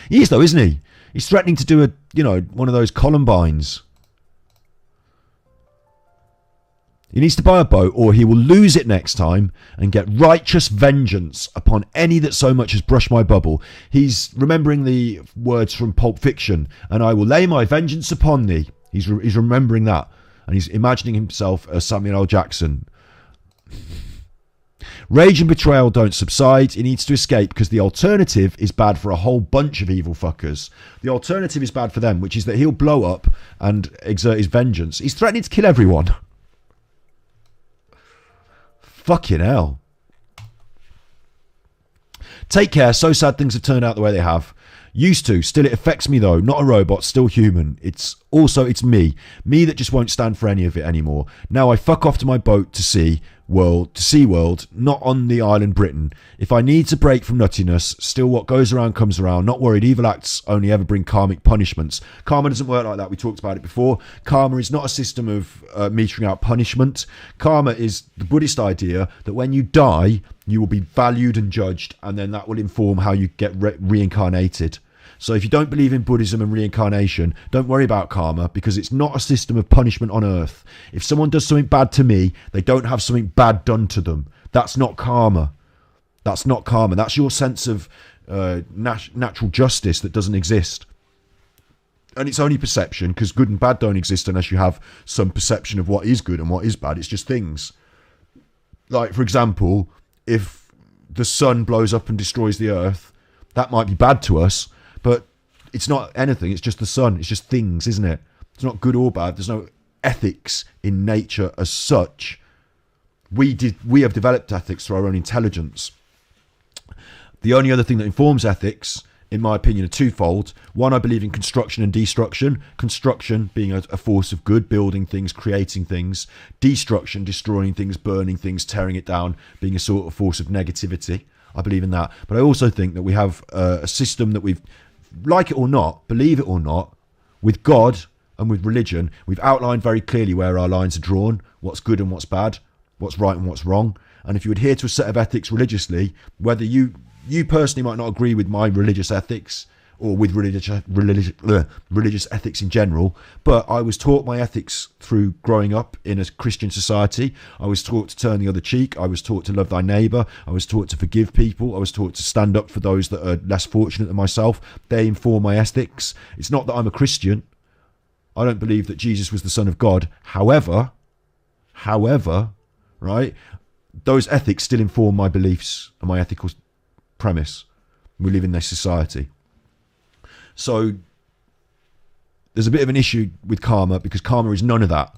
He is though, isn't he? He's threatening to do one of those Columbines. He needs to buy a boat or he will lose it next time and get righteous vengeance upon any that so much as brush my bubble. He's remembering the words from Pulp Fiction, and I will lay my vengeance upon thee. He's remembering that, and he's imagining himself as Samuel L. Jackson. Rage and betrayal don't subside. He needs to escape because the alternative is bad for a whole bunch of evil fuckers. The alternative is bad for them, which is that he'll blow up and exert his vengeance. He's threatening to kill everyone. Fucking hell. Take care. So sad things have turned out the way they have. Used to. Still, it affects me though. Not a robot. Still human. It's me. Me that just won't stand for any of it anymore. Now I fuck off to my boat to SeaWorld, not on the island Britain. If I need to break from nuttiness, still what goes around comes around. Not worried. Evil acts only ever bring karmic punishments. Karma doesn't work like that. We talked about it before. Karma is not a system of metering out punishment. Karma is the Buddhist idea that when you die, you will be valued and judged, and then that will inform how you get reincarnated. So if you don't believe in Buddhism and reincarnation, don't worry about karma, because it's not a system of punishment on earth. If someone does something bad to me, they don't have something bad done to them. That's not karma. That's not karma. That's your sense of natural justice that doesn't exist. And it's only perception, because good and bad don't exist unless you have some perception of what is good and what is bad. It's just things. Like, for example, if the sun blows up and destroys the earth, that might be bad to us, but it's not anything. It's just the sun. It's just things, isn't it? It's not good or bad. There's no ethics in nature as such. We have developed ethics through our own intelligence. The only other thing that informs ethics, in my opinion, are twofold. One, I believe in construction and destruction. Construction being a force of good, building things, creating things. Destruction, destroying things, burning things, tearing it down, being a sort of force of negativity. I believe in that. But I also think that we have a system that we've, like it or not, believe it or not, with God and with religion, we've outlined very clearly where our lines are drawn, what's good and what's bad, what's right and what's wrong. And if you adhere to a set of ethics religiously, whether you personally might not agree with my religious ethics or with religious ethics in general, but I was taught my ethics through growing up in a Christian society. I was taught to turn the other cheek. I was taught to love thy neighbour. I was taught to forgive people. I was taught to stand up for those that are less fortunate than myself. They inform my ethics. It's not that I'm a Christian. I don't believe that Jesus was the Son of God. However, right, those ethics still inform my beliefs and my ethical premise. We live in this society. So there's a bit of an issue with karma, because karma is none of that.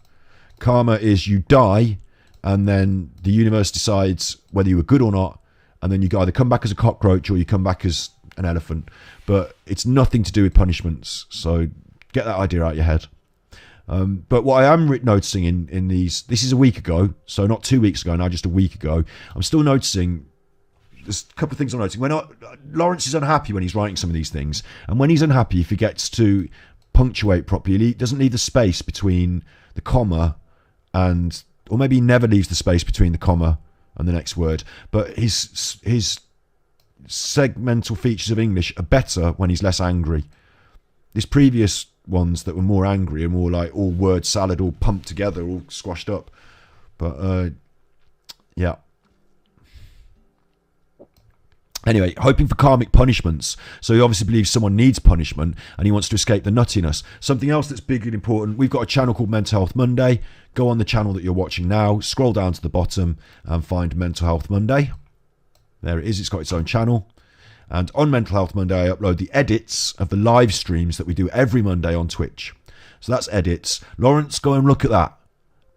Karma is you die and then the universe decides whether you were good or not, and then you either come back as a cockroach or you come back as an elephant. But it's nothing to do with punishments. So get that idea out of your head. But what I am noticing in these, this is a week ago, so not 2 weeks ago now, just a week ago, I'm still noticing there's a couple of things I'm noticing. Lawrence is unhappy when he's writing some of these things, and when he's unhappy, he forgets to punctuate properly. He doesn't leave the space between the comma and, or maybe he never leaves the space between the comma and the next word. But his segmental features of English are better when he's less angry. These previous ones that were more angry and more like all word salad, all pumped together, all squashed up. But yeah. Anyway, hoping for karmic punishments. So he obviously believes someone needs punishment and he wants to escape the nuttiness. Something else that's big and important, we've got a channel called Mental Health Monday. Go on the channel that you're watching now, scroll down to the bottom and find Mental Health Monday. There it is, it's got its own channel. And on Mental Health Monday, I upload the edits of the live streams that we do every Monday on Twitch. So that's edits. Lawrence, go and look at that.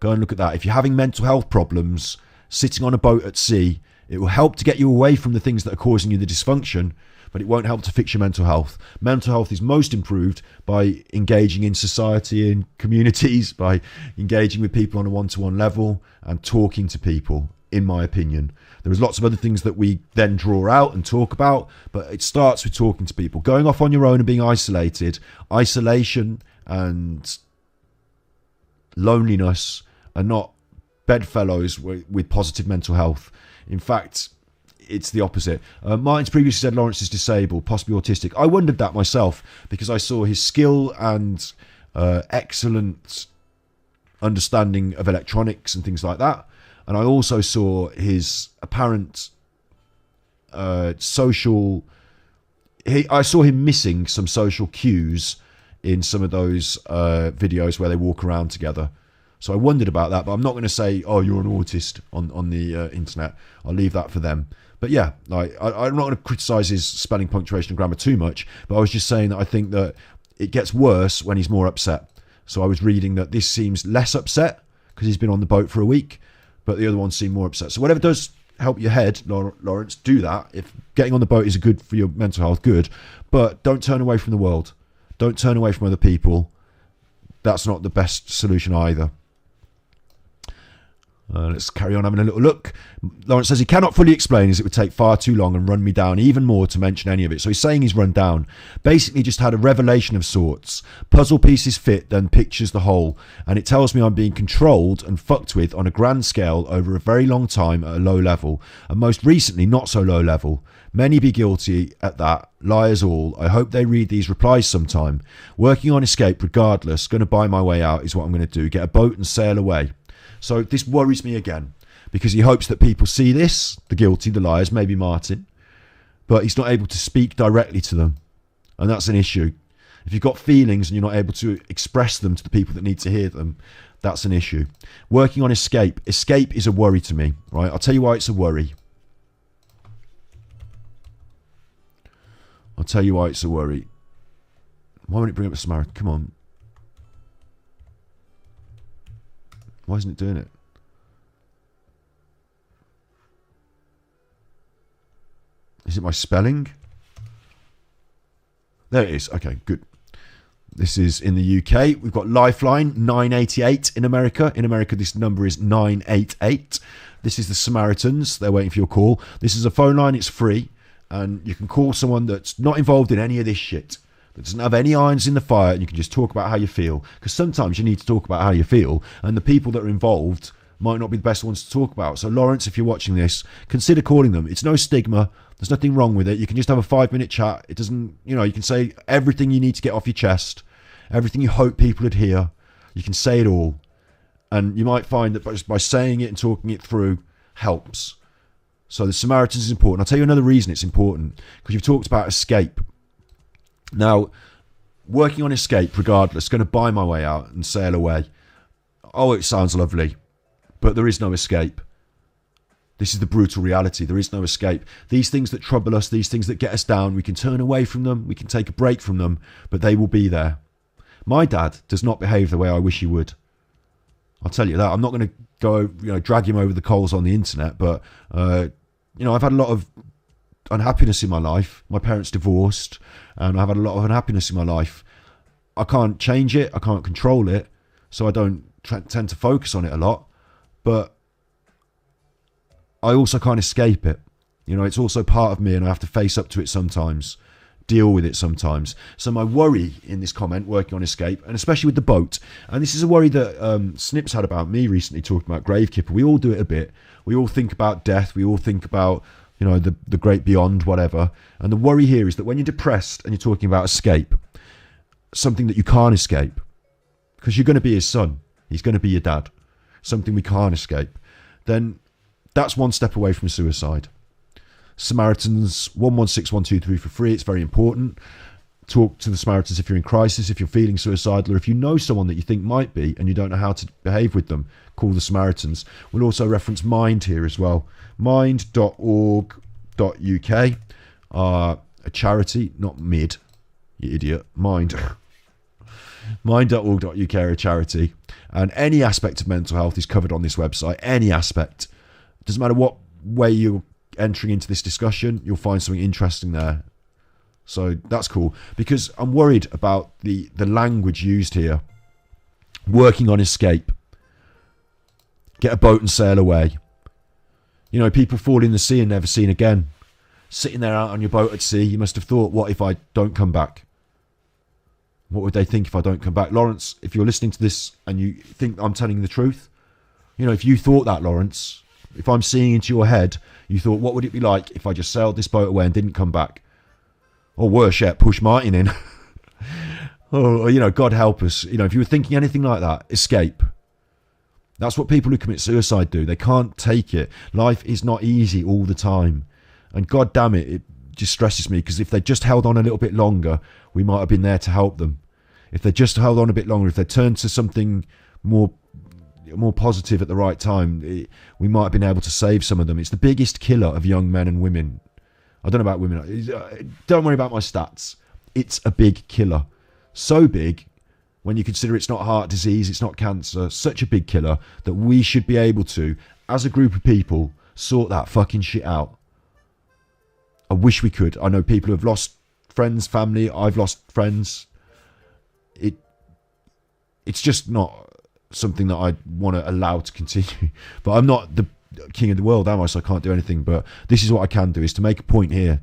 Go and look at that. If you're having mental health problems, sitting on a boat at sea, it will help to get you away from the things that are causing you the dysfunction, but it won't help to fix your mental health. Mental health is most improved by engaging in society and communities, by engaging with people on a one-to-one level and talking to people, in my opinion. There is lots of other things that we then draw out and talk about, but it starts with talking to people. Going off on your own and being isolated, isolation and loneliness are not bedfellows with positive mental health. In fact, it's the opposite. Martin's previously said Lawrence is disabled, possibly autistic. I wondered that myself because I saw his skill and excellent understanding of electronics and things like that. And I also saw his apparent social... I saw him missing some social cues in some of those videos where they walk around together. So I wondered about that, but I'm not going to say, oh, you're an autist on the internet. I'll leave that for them. But yeah, like I'm not going to criticise his spelling, punctuation and grammar too much, but I was just saying that I think that it gets worse when he's more upset. So I was reading that this seems less upset because he's been on the boat for a week, but the other ones seem more upset. So whatever does help your head, Lawrence, do that. If getting on the boat is good for your mental health, good. But don't turn away from the world. Don't turn away from other people. That's not the best solution either. Let's carry on having a little look. Lawrence says he cannot fully explain as it would take far too long and run me down even more to mention any of it. So he's saying he's run down. Basically just had a revelation of sorts. Puzzle pieces fit, then pictures the whole. And it tells me I'm being controlled and fucked with on a grand scale over a very long time at a low level. And most recently not so low level. Many be guilty at that. Liars all. I hope they read these replies sometime. Working on escape regardless. Going to buy my way out is what I'm going to do. Get a boat and sail away. So this worries me again, because he hopes that people see this, the guilty, the liars, maybe Martin, but he's not able to speak directly to them. And that's an issue. If you've got feelings and you're not able to express them to the people that need to hear them, that's an issue. Working on escape. Escape is a worry to me, right? I'll tell you why it's a worry. I'll tell you why it's a worry. Why won't it bring up the Samaritan? Come on. Why isn't it doing it? Is it my spelling? There it is. Okay, good. This is in the UK. We've got Lifeline 988 in America. In America, this number is 988. This is the Samaritans. They're waiting for your call. This is a phone line. It's free. And you can call someone that's not involved in any of this shit, that doesn't have any irons in the fire, and you can just talk about how you feel. Because sometimes you need to talk about how you feel, and the people that are involved might not be the best ones to talk about. So Lawrence, if you're watching this, consider calling them. It's no stigma. There's nothing wrong with it. You can just have a 5-minute chat. It doesn't, you know, you can say everything you need to get off your chest, everything you hope people would hear. You can say it all. And you might find that just by saying it and talking it through helps. So the Samaritans is important. I'll tell you another reason it's important, because you've talked about escape. Now, working on escape regardless, going to buy my way out and sail away. Oh, it sounds lovely, but there is no escape. This is the brutal reality. There is no escape. These things that trouble us, these things that get us down, we can turn away from them, we can take a break from them, but they will be there. My dad does not behave the way I wish he would. I'll tell you that. I'm not going to go, drag him over the coals on the internet, but, I've had a lot of unhappiness in my life. My parents divorced, and I've had a lot of unhappiness in my life. I can't change it. I can't control it, so I don't tend to focus on it a lot. But I also can't escape it. You know, it's also part of me, and I have to face up to it sometimes, deal with it sometimes. So my worry in this comment, working on escape, and especially with the boat, and this is a worry that Snips had about me recently, talking about Gravekipper. We all do it a bit. We all think about death. We all think about, you know, the great beyond, whatever. And the worry here is that when you're depressed and you're talking about escape, something that you can't escape, because you're going to be his son, he's going to be your dad, something we can't escape, then that's one step away from suicide. Samaritans 116123 for free. It's very important. Talk to the Samaritans if you're in crisis, if you're feeling suicidal, or if you know someone that you think might be and you don't know how to behave with them, call the Samaritans. We'll also reference Mind here as well. Mind.org.uk, a charity, not mid, you idiot, Mind. Mind.org.uk are a charity, and any aspect of mental health is covered on this website. Any aspect. It doesn't matter what way you're entering into this discussion, you'll find something interesting there. So that's cool, because I'm worried about the language used here. Working on escape. Get a boat and sail away. You know, people fall in the sea and never seen again. Sitting there out on your boat at sea, you must have thought, what if I don't come back? What would they think if I don't come back? Lawrence, if you're listening to this and you think I'm telling the truth, you know, if you thought that, Lawrence, if I'm seeing into your head, you thought, what would it be like if I just sailed this boat away and didn't come back? Or worse yet, push Martin in. Or, you know, God help us. You know, if you were thinking anything like that, escape. That's what people who commit suicide do. They can't take it. Life is not easy all the time. And God damn it, it just stresses me, because if they just held on a little bit longer, we might have been there to help them. If they just held on a bit longer, if they turned to something more positive at the right time, we might have been able to save some of them. It's the biggest killer of young men and women. I don't know about women. Don't worry about my stats. It's a big killer. So big, when you consider it's not heart disease, it's not cancer, such a big killer that we should be able to, as a group of people, sort that fucking shit out. I wish we could. I know people who have lost friends, family. I've lost friends. It's just not something that I want to allow to continue. But I'm not the king of the world, am I? So I can't do anything. But this is what I can do, is to make a point here.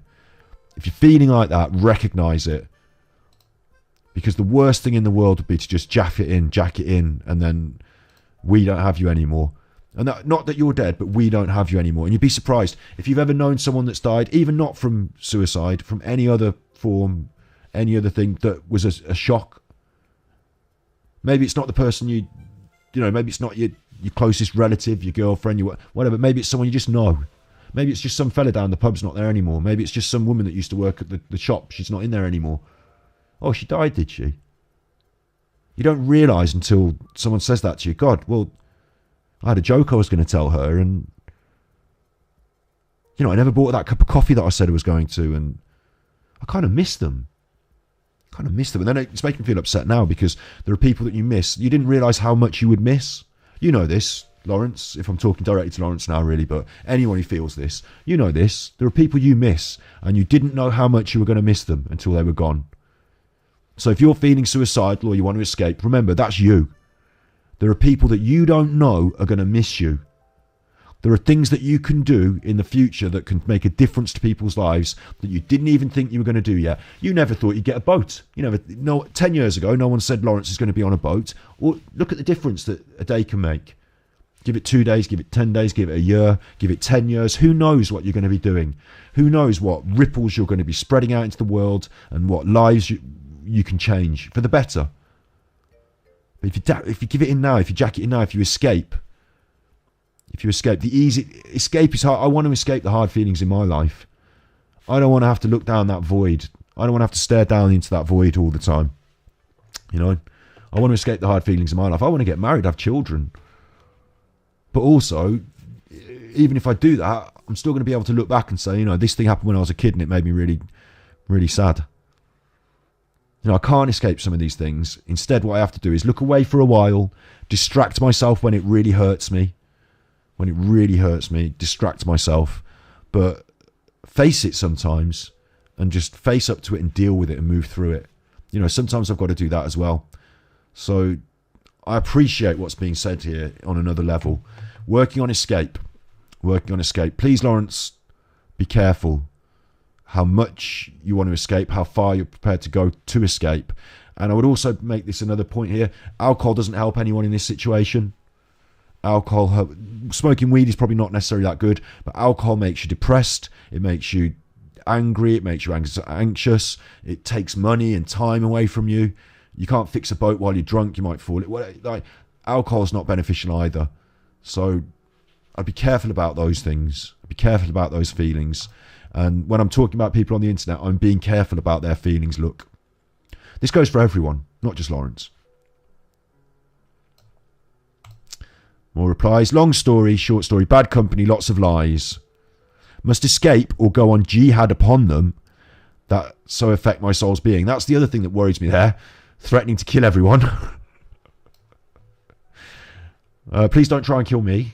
If you're feeling like that, recognise it. Because the worst thing in the world would be to just jack it in, and then we don't have you anymore. And that, not that you're dead, but we don't have you anymore. And you'd be surprised if you've ever known someone that's died, even not from suicide, from any other form, any other thing that was a shock. Maybe it's not the person you know, maybe it's not your closest relative, your girlfriend, your whatever. Maybe it's someone you just know. Maybe it's just some fella down the pub's not there anymore. Maybe it's just some woman that used to work at the shop. She's not in there anymore. Oh, she died, did she? You don't realise until someone says that to you. God, well, I had a joke I was going to tell her, and, you know, I never bought that cup of coffee that I said I was going to, and I kind of miss them. And then it's making me feel upset now, because there are people that you miss. You didn't realise how much you would miss. You know this, Lawrence, if I'm talking directly to Lawrence now, really, but anyone who feels this, you know this. There are people you miss, and you didn't know how much you were going to miss them until they were gone. So if you're feeling suicidal or you want to escape, remember, that's you. There are people that you don't know are going to miss you. There are things that you can do in the future that can make a difference to people's lives that you didn't even think you were going to do yet. You never thought you'd get a boat. 10 years ago, no one said Lawrence is going to be on a boat. Or look at the difference that a day can make. Give it 2 days, give it 10 days, give it a year, give it 10 years. Who knows what you're going to be doing? Who knows what ripples you're going to be spreading out into the world, and what lives you can change for the better. But if you give it in now, if you jack it in now, if you escape, the easy escape is hard. I want to escape the hard feelings in my life. I don't want to have to look down that void. I don't want to have to stare down into that void all the time. You know, I want to escape the hard feelings in my life. I want to get married, have children. But also, even if I do that, I'm still going to be able to look back and say, you know, this thing happened when I was a kid and it made me really, really sad. You know, I can't escape some of these things. Instead, what I have to do is look away for a while, distract myself when it really hurts me. Distract myself, but face it sometimes, and just face up to it and deal with it and move through it. You know, sometimes I've got to do that as well. So I appreciate what's being said here on another level. Working on escape. Please, Lawrence, be careful how much you want to escape, how far you're prepared to go to escape. And I would also make this another point here. Alcohol doesn't help anyone in this situation. Smoking weed is probably not necessarily that good, but alcohol makes you depressed. It makes you angry. It makes you anxious. It takes money and time away from you. You can't fix a boat while you're drunk. You might fall. Alcohol is not beneficial either. So I'd be careful about those things. I'd be careful about those feelings. And when I'm talking about people on the internet, I'm being careful about their feelings. Look, this goes for everyone, not just Lawrence. More replies. Long story, short story. Bad company, lots of lies. Must escape or go on jihad upon them that so affect my soul's being. That's the other thing that worries me there. Threatening to kill everyone. Please don't try and kill me.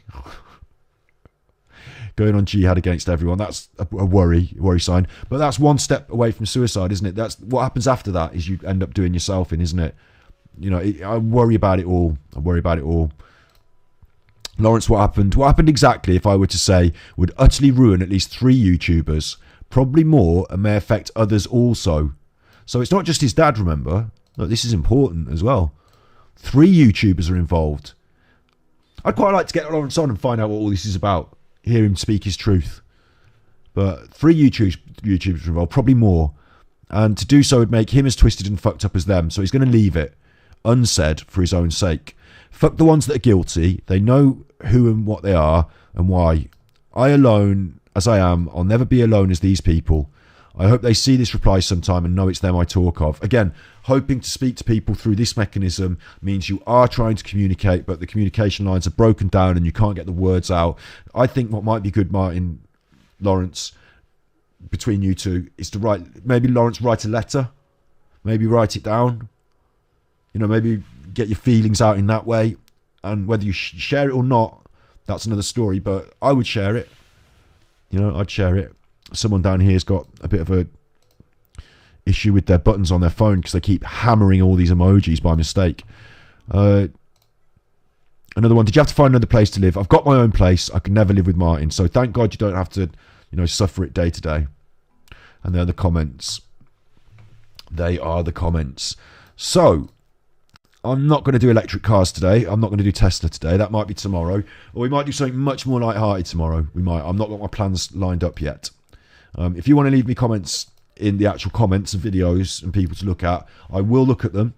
Going on jihad against everyone. That's a worry sign. But that's one step away from suicide, isn't it? That's what happens after that is you end up doing yourself in, isn't it? You know, I worry about it all. Lawrence, what happened? What happened exactly, if I were to say, would utterly ruin at least 3 YouTubers, probably more, and may affect others also. So it's not just his dad, remember? Look, this is important as well. 3 YouTubers are involved. I'd quite like to get Lawrence on and find out what all this is about. Hear him speak his truth. But 3 YouTubers are involved, probably more. And to do so would make him as twisted and fucked up as them. So he's going to leave it unsaid for his own sake. Fuck the ones that are guilty. They know who and what they are and why. I alone, as I am, I'll never be alone as these people. I hope they see this reply sometime and know it's them I talk of. Again, hoping to speak to people through this mechanism means you are trying to communicate, but the communication lines are broken down and you can't get the words out. I think what might be good, Martin, Lawrence, between you two, is to maybe Lawrence write a letter. Maybe write it down. You know, maybe get your feelings out in that way. And whether you share it or not, that's another story. But I would share it. You know, I'd share it. Someone down here's got a bit of a issue with their buttons on their phone because they keep hammering all these emojis by mistake. Another one. Did you have to find another place to live? I've got my own place. I can never live with Martin. So thank God you don't have to, you know, suffer it day to day. And they're the comments. They are the comments. So I'm not going to do electric cars today. I'm not going to do Tesla today. That might be tomorrow. Or we might do something much more light-hearted tomorrow. We might. I'm not got my plans lined up yet. If you want to leave me comments in the actual comments and videos and people to look at, I will look at them.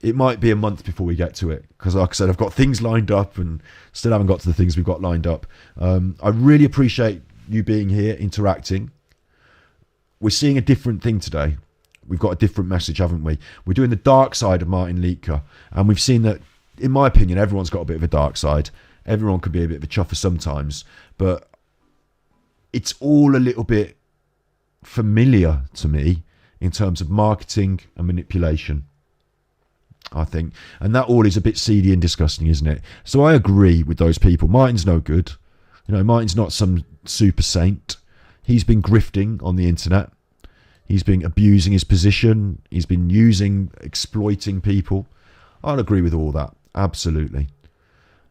It might be a month before we get to it. Because like I said, I've got things lined up and still haven't got to the things we've got lined up. I really appreciate you being here, interacting. We're seeing a different thing today. We've got a different message, haven't we? We're doing the dark side of Martin Liedtke. And we've seen that, in my opinion, everyone's got a bit of a dark side. Everyone could be a bit of a chuffer sometimes. But it's all a little bit familiar to me in terms of marketing and manipulation, I think. And that all is a bit seedy and disgusting, isn't it? So I agree with those people. Martin's no good. You know, Martin's not some super saint. He's been grifting on the internet. He's been abusing his position. He's been exploiting people. I'll agree with all that. Absolutely.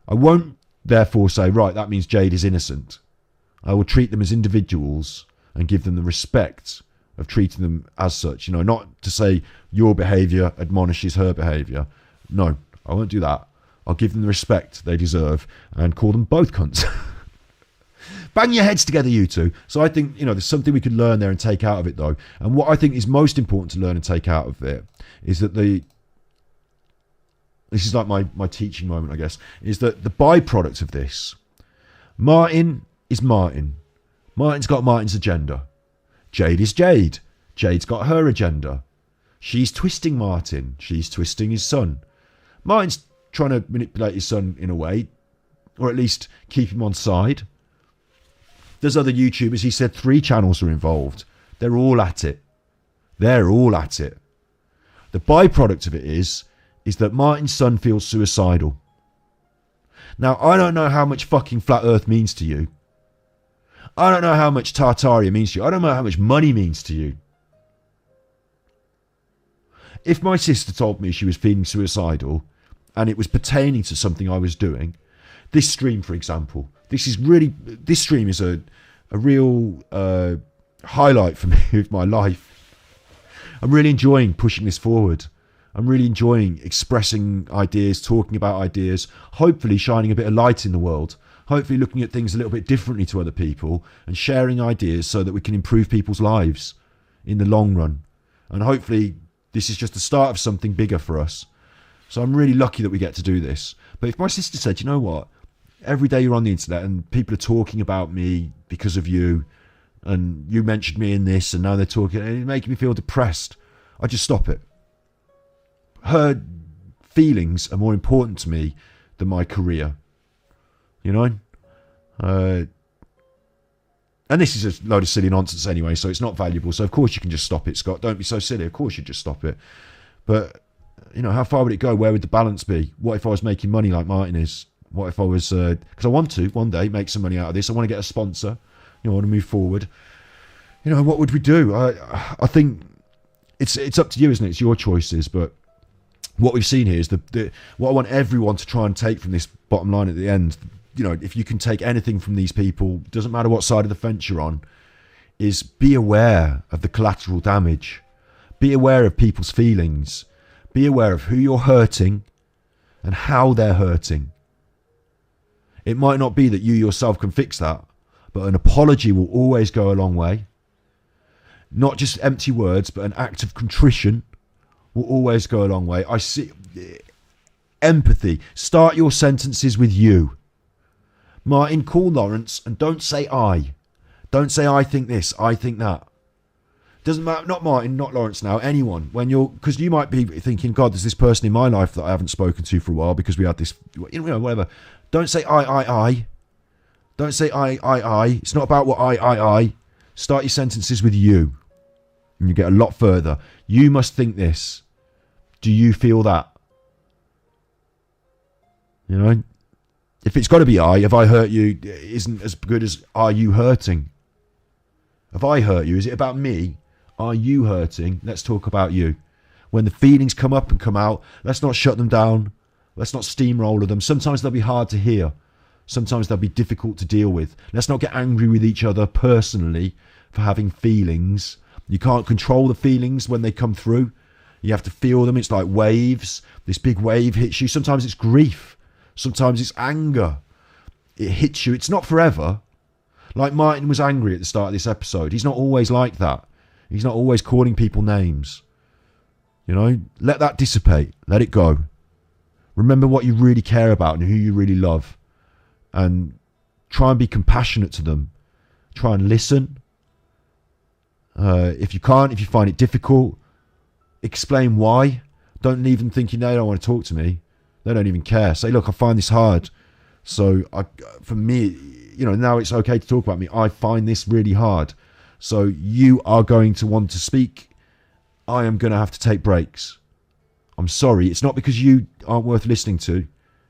I won't therefore say, right, that means Jade is innocent. I will treat them as individuals and give them the respect of treating them as such. You know, not to say your behaviour admonishes her behaviour. No, I won't do that. I'll give them the respect they deserve and call them both cunts. Bang your heads together, you two. So I think, you know, there's something we could learn there and take out of it, though. And what I think is most important to learn and take out of it is that this is like my teaching moment, I guess, is that the byproduct of this, Martin is Martin. Martin's got Martin's agenda. Jade is Jade. Jade's got her agenda. She's twisting Martin. She's twisting his son. Martin's trying to manipulate his son in a way, or at least keep him on side. There's other YouTubers. He said 3 channels are involved. They're all at it. They're all at it. The byproduct of it is that Martin's son feels suicidal. Now, I don't know how much fucking flat earth means to you. I don't know how much Tartaria means to you. I don't know how much money means to you. If my sister told me she was feeling suicidal and it was pertaining to something I was doing, this stream, for example, this stream is a a real highlight for me of my life. I'm really enjoying pushing this forward. I'm really enjoying expressing ideas, talking about ideas, hopefully shining a bit of light in the world, hopefully looking at things a little bit differently to other people and sharing ideas so that we can improve people's lives in the long run. And hopefully this is just the start of something bigger for us. So I'm really lucky that we get to do this. But if my sister said, you know what, every day you're on the internet and people are talking about me because of you, and you mentioned me in this, and now they're talking, and it's making me feel depressed, I just stop it. Her feelings are more important to me than my career, you know? And this is a load of silly nonsense anyway, so it's not valuable. So of course you can just stop it, Scott. Don't be so silly. Of course you just stop it. But, you know, how far would it go? Where would the balance be? What if I was making money like Martin is? What if I was, because I want to one day make some money out of this. I want to get a sponsor. You know, I want to move forward. You know, what would we do? I think it's up to you, isn't it? It's your choices. But what we've seen here is what I want everyone to try and take from this bottom line at the end. You know, if you can take anything from these people, doesn't matter what side of the fence you're on, is be aware of the collateral damage. Be aware of people's feelings. Be aware of who you're hurting and how they're hurting. It might not be that you yourself can fix that, but an apology will always go a long way. Not just empty words, but an act of contrition will always go a long way. I see empathy. Start your sentences with you. Martin, call Lawrence and don't say I. Don't say I think this, I think that. Doesn't matter, not Martin, not Lawrence now, anyone. Because you might be thinking, God, there's this person in my life that I haven't spoken to for a while because we had this, you know, whatever. Don't say I. Don't say I. It's not about what I. Start your sentences with you. And you get a lot further. You must think this. Do you feel that? You know? If it's got to be I, have I hurt you, isn't as good as are you hurting? Have I hurt you? Is it about me? Are you hurting? Let's talk about you. When the feelings come up and come out, let's not shut them down. Let's not steamroller them. Sometimes they'll be hard to hear. Sometimes they'll be difficult to deal with. Let's not get angry with each other personally for having feelings. You can't control the feelings when they come through. You have to feel them. It's like waves. This big wave hits you. Sometimes it's grief. Sometimes it's anger. It hits you. It's not forever. Like Martin was angry at the start of this episode. He's not always like that. He's not always calling people names. You know, let that dissipate. Let it go. Remember what you really care about and who you really love. And try and be compassionate to them. Try and listen. If you can't, if you find it difficult, explain why. Don't leave them thinking they don't want to talk to me. They don't even care. Say, look, I find this hard. So for me, you know, now it's okay to talk about me. I find this really hard. So you are going to want to speak. I am going to have to take breaks. I'm sorry. It's not because you aren't worth listening to.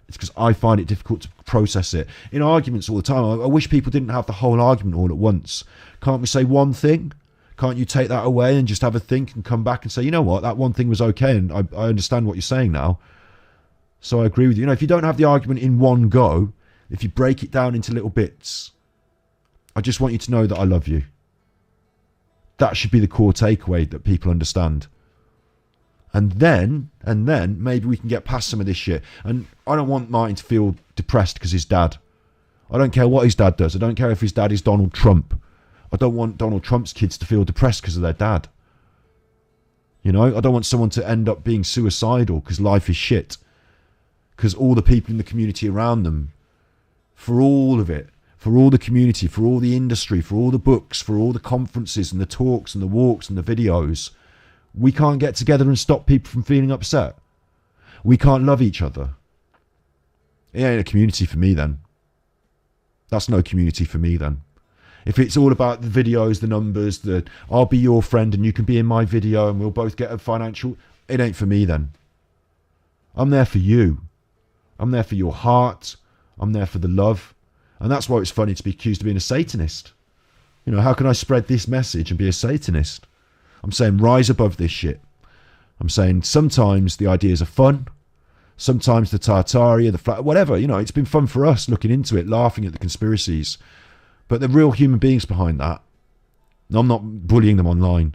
It's because I find it difficult to process it. In arguments all the time, I wish people didn't have the whole argument all at once. Can't we say one thing? Can't you take that away and just have a think and come back and say, you know what, that one thing was okay and I understand what you're saying now. So I agree with you. You know, if you don't have the argument in one go, if you break it down into little bits, I just want you to know that I love you. That should be the core takeaway that people understand. And then maybe we can get past some of this shit. And I don't want Martin to feel depressed because his dad. I don't care what his dad does. I don't care if his dad is Donald Trump. I don't want Donald Trump's kids to feel depressed because of their dad. You know, I don't want someone to end up being suicidal because life is shit. Because all the people in the community around them, for all of it, for all the community, for all the industry, for all the books, for all the conferences and the talks and the walks and the videos, we can't get together and stop people from feeling upset. We can't love each other. It ain't a community for me then. That's no community for me then. If it's all about the videos, the numbers, I'll be your friend and you can be in my video and we'll both get a financial, it ain't for me then. I'm there for you. I'm there for your heart. I'm there for the love. And that's why it's funny to be accused of being a Satanist. You know, how can I spread this message and be a Satanist? I'm saying rise above this shit. I'm saying sometimes the ideas are fun. Sometimes the Tartaria, the flat, whatever, you know, it's been fun for us looking into it, laughing at the conspiracies. But the real human beings behind that, and I'm not bullying them online,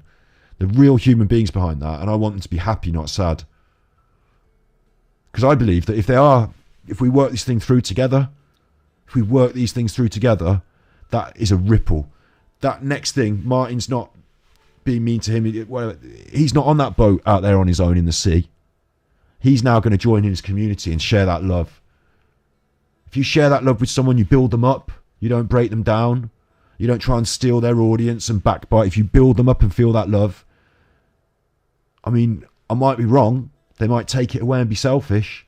the real human beings behind that, and I want them to be happy, not sad. Because I believe that if we work this thing through together, that is a ripple. That next thing, Martin's not being mean to him. He's not on that boat out there on his own in the sea. He's now going to join in his community and share that love. If you share that love with someone, you build them up. You don't break them down. You don't try and steal their audience and backbite. If you build them up and feel that love, I mean, I might be wrong. They might take it away and be selfish.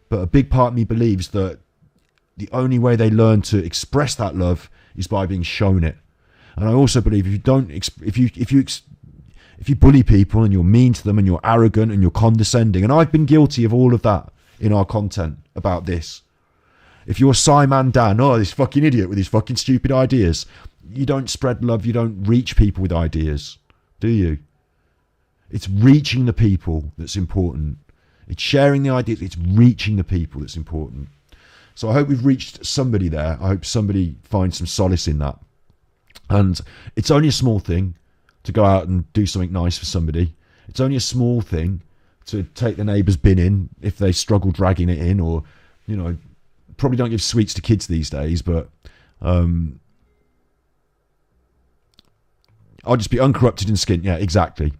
But a big part of me believes that the only way they learn to express that love is by being shown it. And I also believe if you bully people and you're mean to them and you're arrogant and you're condescending, and I've been guilty of all of that in our content about this. If you're Simon Dan, this fucking idiot with his fucking stupid ideas, you don't spread love, you don't reach people with ideas, do you? It's reaching the people that's important. It's sharing the ideas, it's reaching the people that's important. So I hope we've reached somebody there. I hope somebody finds some solace in that. And it's only a small thing to go out and do something nice for somebody. It's only a small thing to take the neighbour's bin in if they struggle dragging it in, or, you know, probably don't give sweets to kids these days, but I'll just be uncorrupted and skint. Yeah, exactly.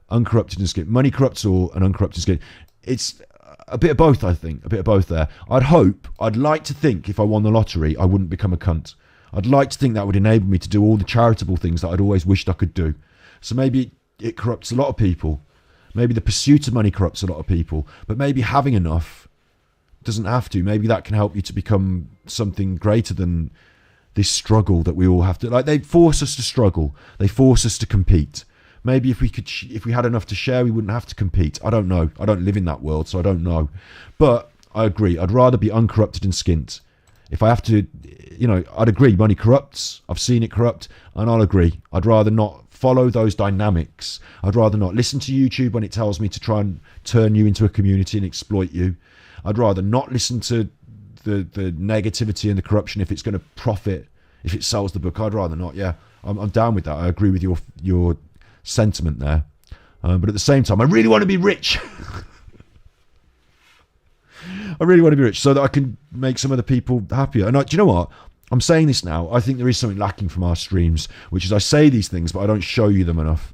Uncorrupted and skint. Money corrupts all and uncorrupted skint. It's a bit of both, I think. A bit of both there. I'd like to think if I won the lottery, I wouldn't become a cunt. I'd like to think that would enable me to do all the charitable things that I'd always wished I could do. So maybe it corrupts a lot of people. Maybe the pursuit of money corrupts a lot of people. But maybe having enough doesn't have to. Maybe that can help you to become something greater than this struggle that we all have to. Like, they force us to struggle. They force us to compete. Maybe if we had enough to share, we wouldn't have to compete. I don't know. I don't live in that world, so I don't know. But I agree. I'd rather be uncorrupted and skint. If I have to, you know, I'd agree. Money corrupts. I've seen it corrupt, and I'll agree. I'd rather not follow those dynamics. I'd rather not listen to YouTube when it tells me to try and turn you into a community and exploit you. I'd rather not listen to the negativity and the corruption if it's going to profit, if it sells the book. I'd rather not. Yeah, I'm down with that. I agree with your sentiment there. But at the same time, I really want to be rich. I really want to be rich so that I can make some other people happier. And do you know what? I'm saying this now. I think there is something lacking from our streams, which is I say these things, but I don't show you them enough.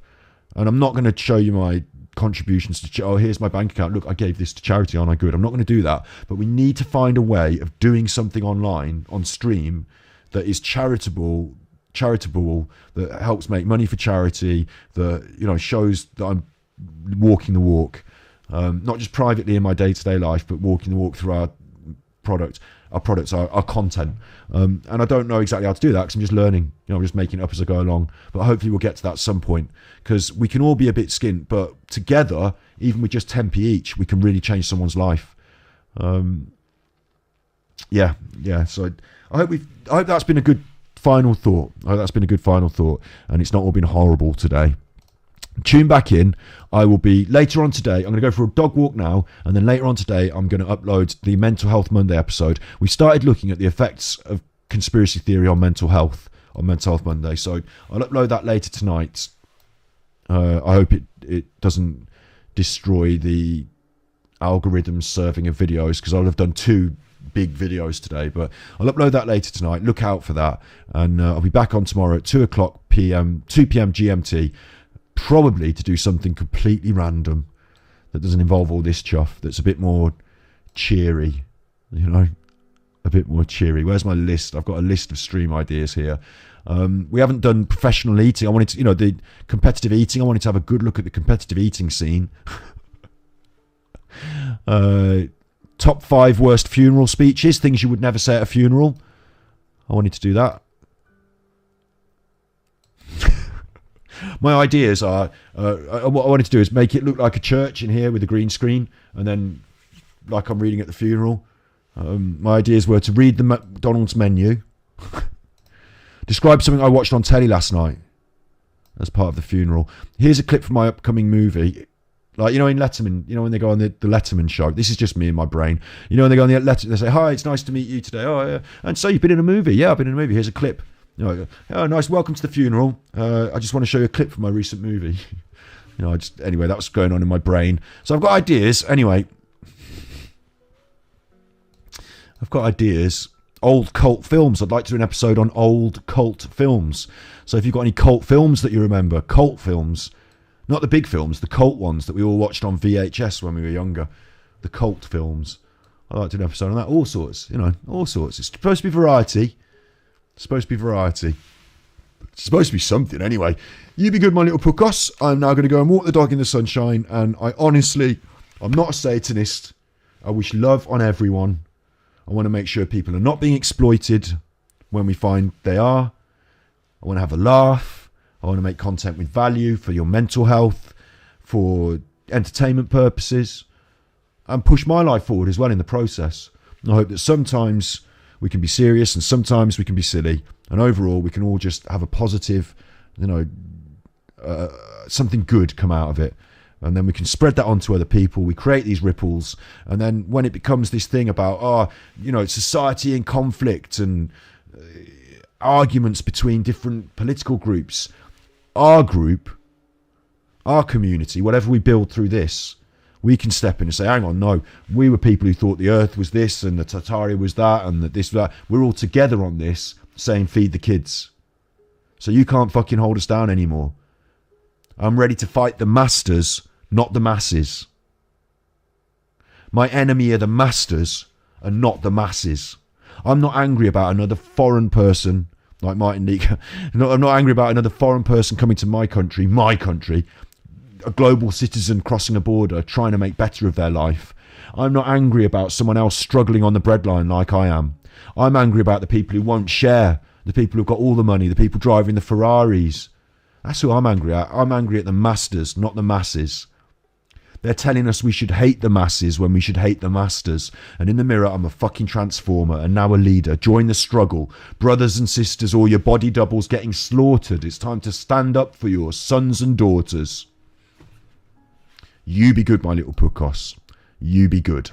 And I'm not going to show you my contributions to here's my bank account. Look, I gave this to charity. Aren't I good? I'm not going to do that. But we need to find a way of doing something online, on stream, that is charitable, that helps make money for charity, that, you know, shows that I'm walking the walk. Not just privately in my day-to-day life, but walking the walk through our products, our content. And I don't know exactly how to do that because I'm just learning. You know, I'm just making it up as I go along. But hopefully we'll get to that at some point, because we can all be a bit skint, but together, even with just 10p each, we can really change someone's life. Yeah. So I hope that's been a good final thought. And it's not all been horrible today. Tune back in. I will be later on today. I'm going to go for a dog walk now, and then later on today I'm going to upload the Mental Health Monday episode. We started looking at the effects of conspiracy theory on mental health on Mental Health Monday, so I'll upload that later tonight. I hope it doesn't destroy the algorithms serving of videos, because I'll have done 2 big videos today, but I'll upload that later tonight. Look out for that, and I'll be back on tomorrow at 2 p.m. GMT, probably to do something completely random that doesn't involve all this chuff, that's a bit more cheery, you know, a bit more cheery. Where's my list? I've got a list of stream ideas here. We haven't done professional eating. I wanted to, you know, the competitive eating. I wanted to have a good look at the competitive eating scene. Top 5 worst funeral speeches, things you would never say at a funeral. I wanted to do that. My ideas are, what I wanted to do is make it look like a church in here with a green screen, and then like I'm reading at the funeral. My ideas were to read the McDonald's menu, describe something I watched on telly last night as part of the funeral. Here's a clip from my upcoming movie. Like, you know, in Letterman, you know, when they go on the Letterman show, this is just me in my brain. You know, when they go on the Letterman, they say, "Hi, it's nice to meet you today." "Oh, yeah." "And so you've been in a movie?" "Yeah, I've been in a movie. Here's a clip." You know, "Oh, nice. Welcome to the funeral. I just want to show you a clip from my recent movie." You know, anyway, that was going on in my brain. So I've got ideas. Anyway, I've got ideas. Old cult films. I'd like to do an episode on old cult films. So if you've got any cult films that you remember, cult films, not the big films, the cult ones that we all watched on VHS when we were younger, the cult films. I'd like to do an episode on that. All sorts, you know, all sorts. It's supposed to be variety. It's supposed to be variety. It's supposed to be something anyway. You be good, my little puckos. I'm now going to go and walk the dog in the sunshine. And I'm not a Satanist. I wish love on everyone. I want to make sure people are not being exploited when we find they are. I want to have a laugh. I want to make content with value for your mental health, for entertainment purposes, and push my life forward as well in the process. And I hope that sometimes we can be serious and sometimes we can be silly. And overall, we can all just have a positive, you know, something good come out of it. And then we can spread that on to other people. We create these ripples. And then when it becomes this thing about, you know, society in conflict and arguments between different political groups, our group, our community, whatever we build through this, we can step in and say, hang on, no, we were people who thought the earth was this and the Tartaria was that and that this was that. We're all together on this saying feed the kids. So you can't fucking hold us down anymore. I'm ready to fight the masters, not the masses. My enemy are the masters and not the masses. I'm not angry about another foreign person like Martin Liedtke. I'm not angry about another foreign person coming to my country, a global citizen crossing a border, trying to make better of their life. I'm not angry about someone else struggling on the breadline like I am. I'm angry about the people who won't share, the people who've got all the money, the people driving the Ferraris. That's who I'm angry at. I'm angry at the masters, not the masses. They're telling us we should hate the masses when we should hate the masters. And in the mirror, I'm a fucking transformer and now a leader. Join the struggle. Brothers and sisters, all your body doubles getting slaughtered. It's time to stand up for your sons and daughters. You be good, my little puckos. You be good.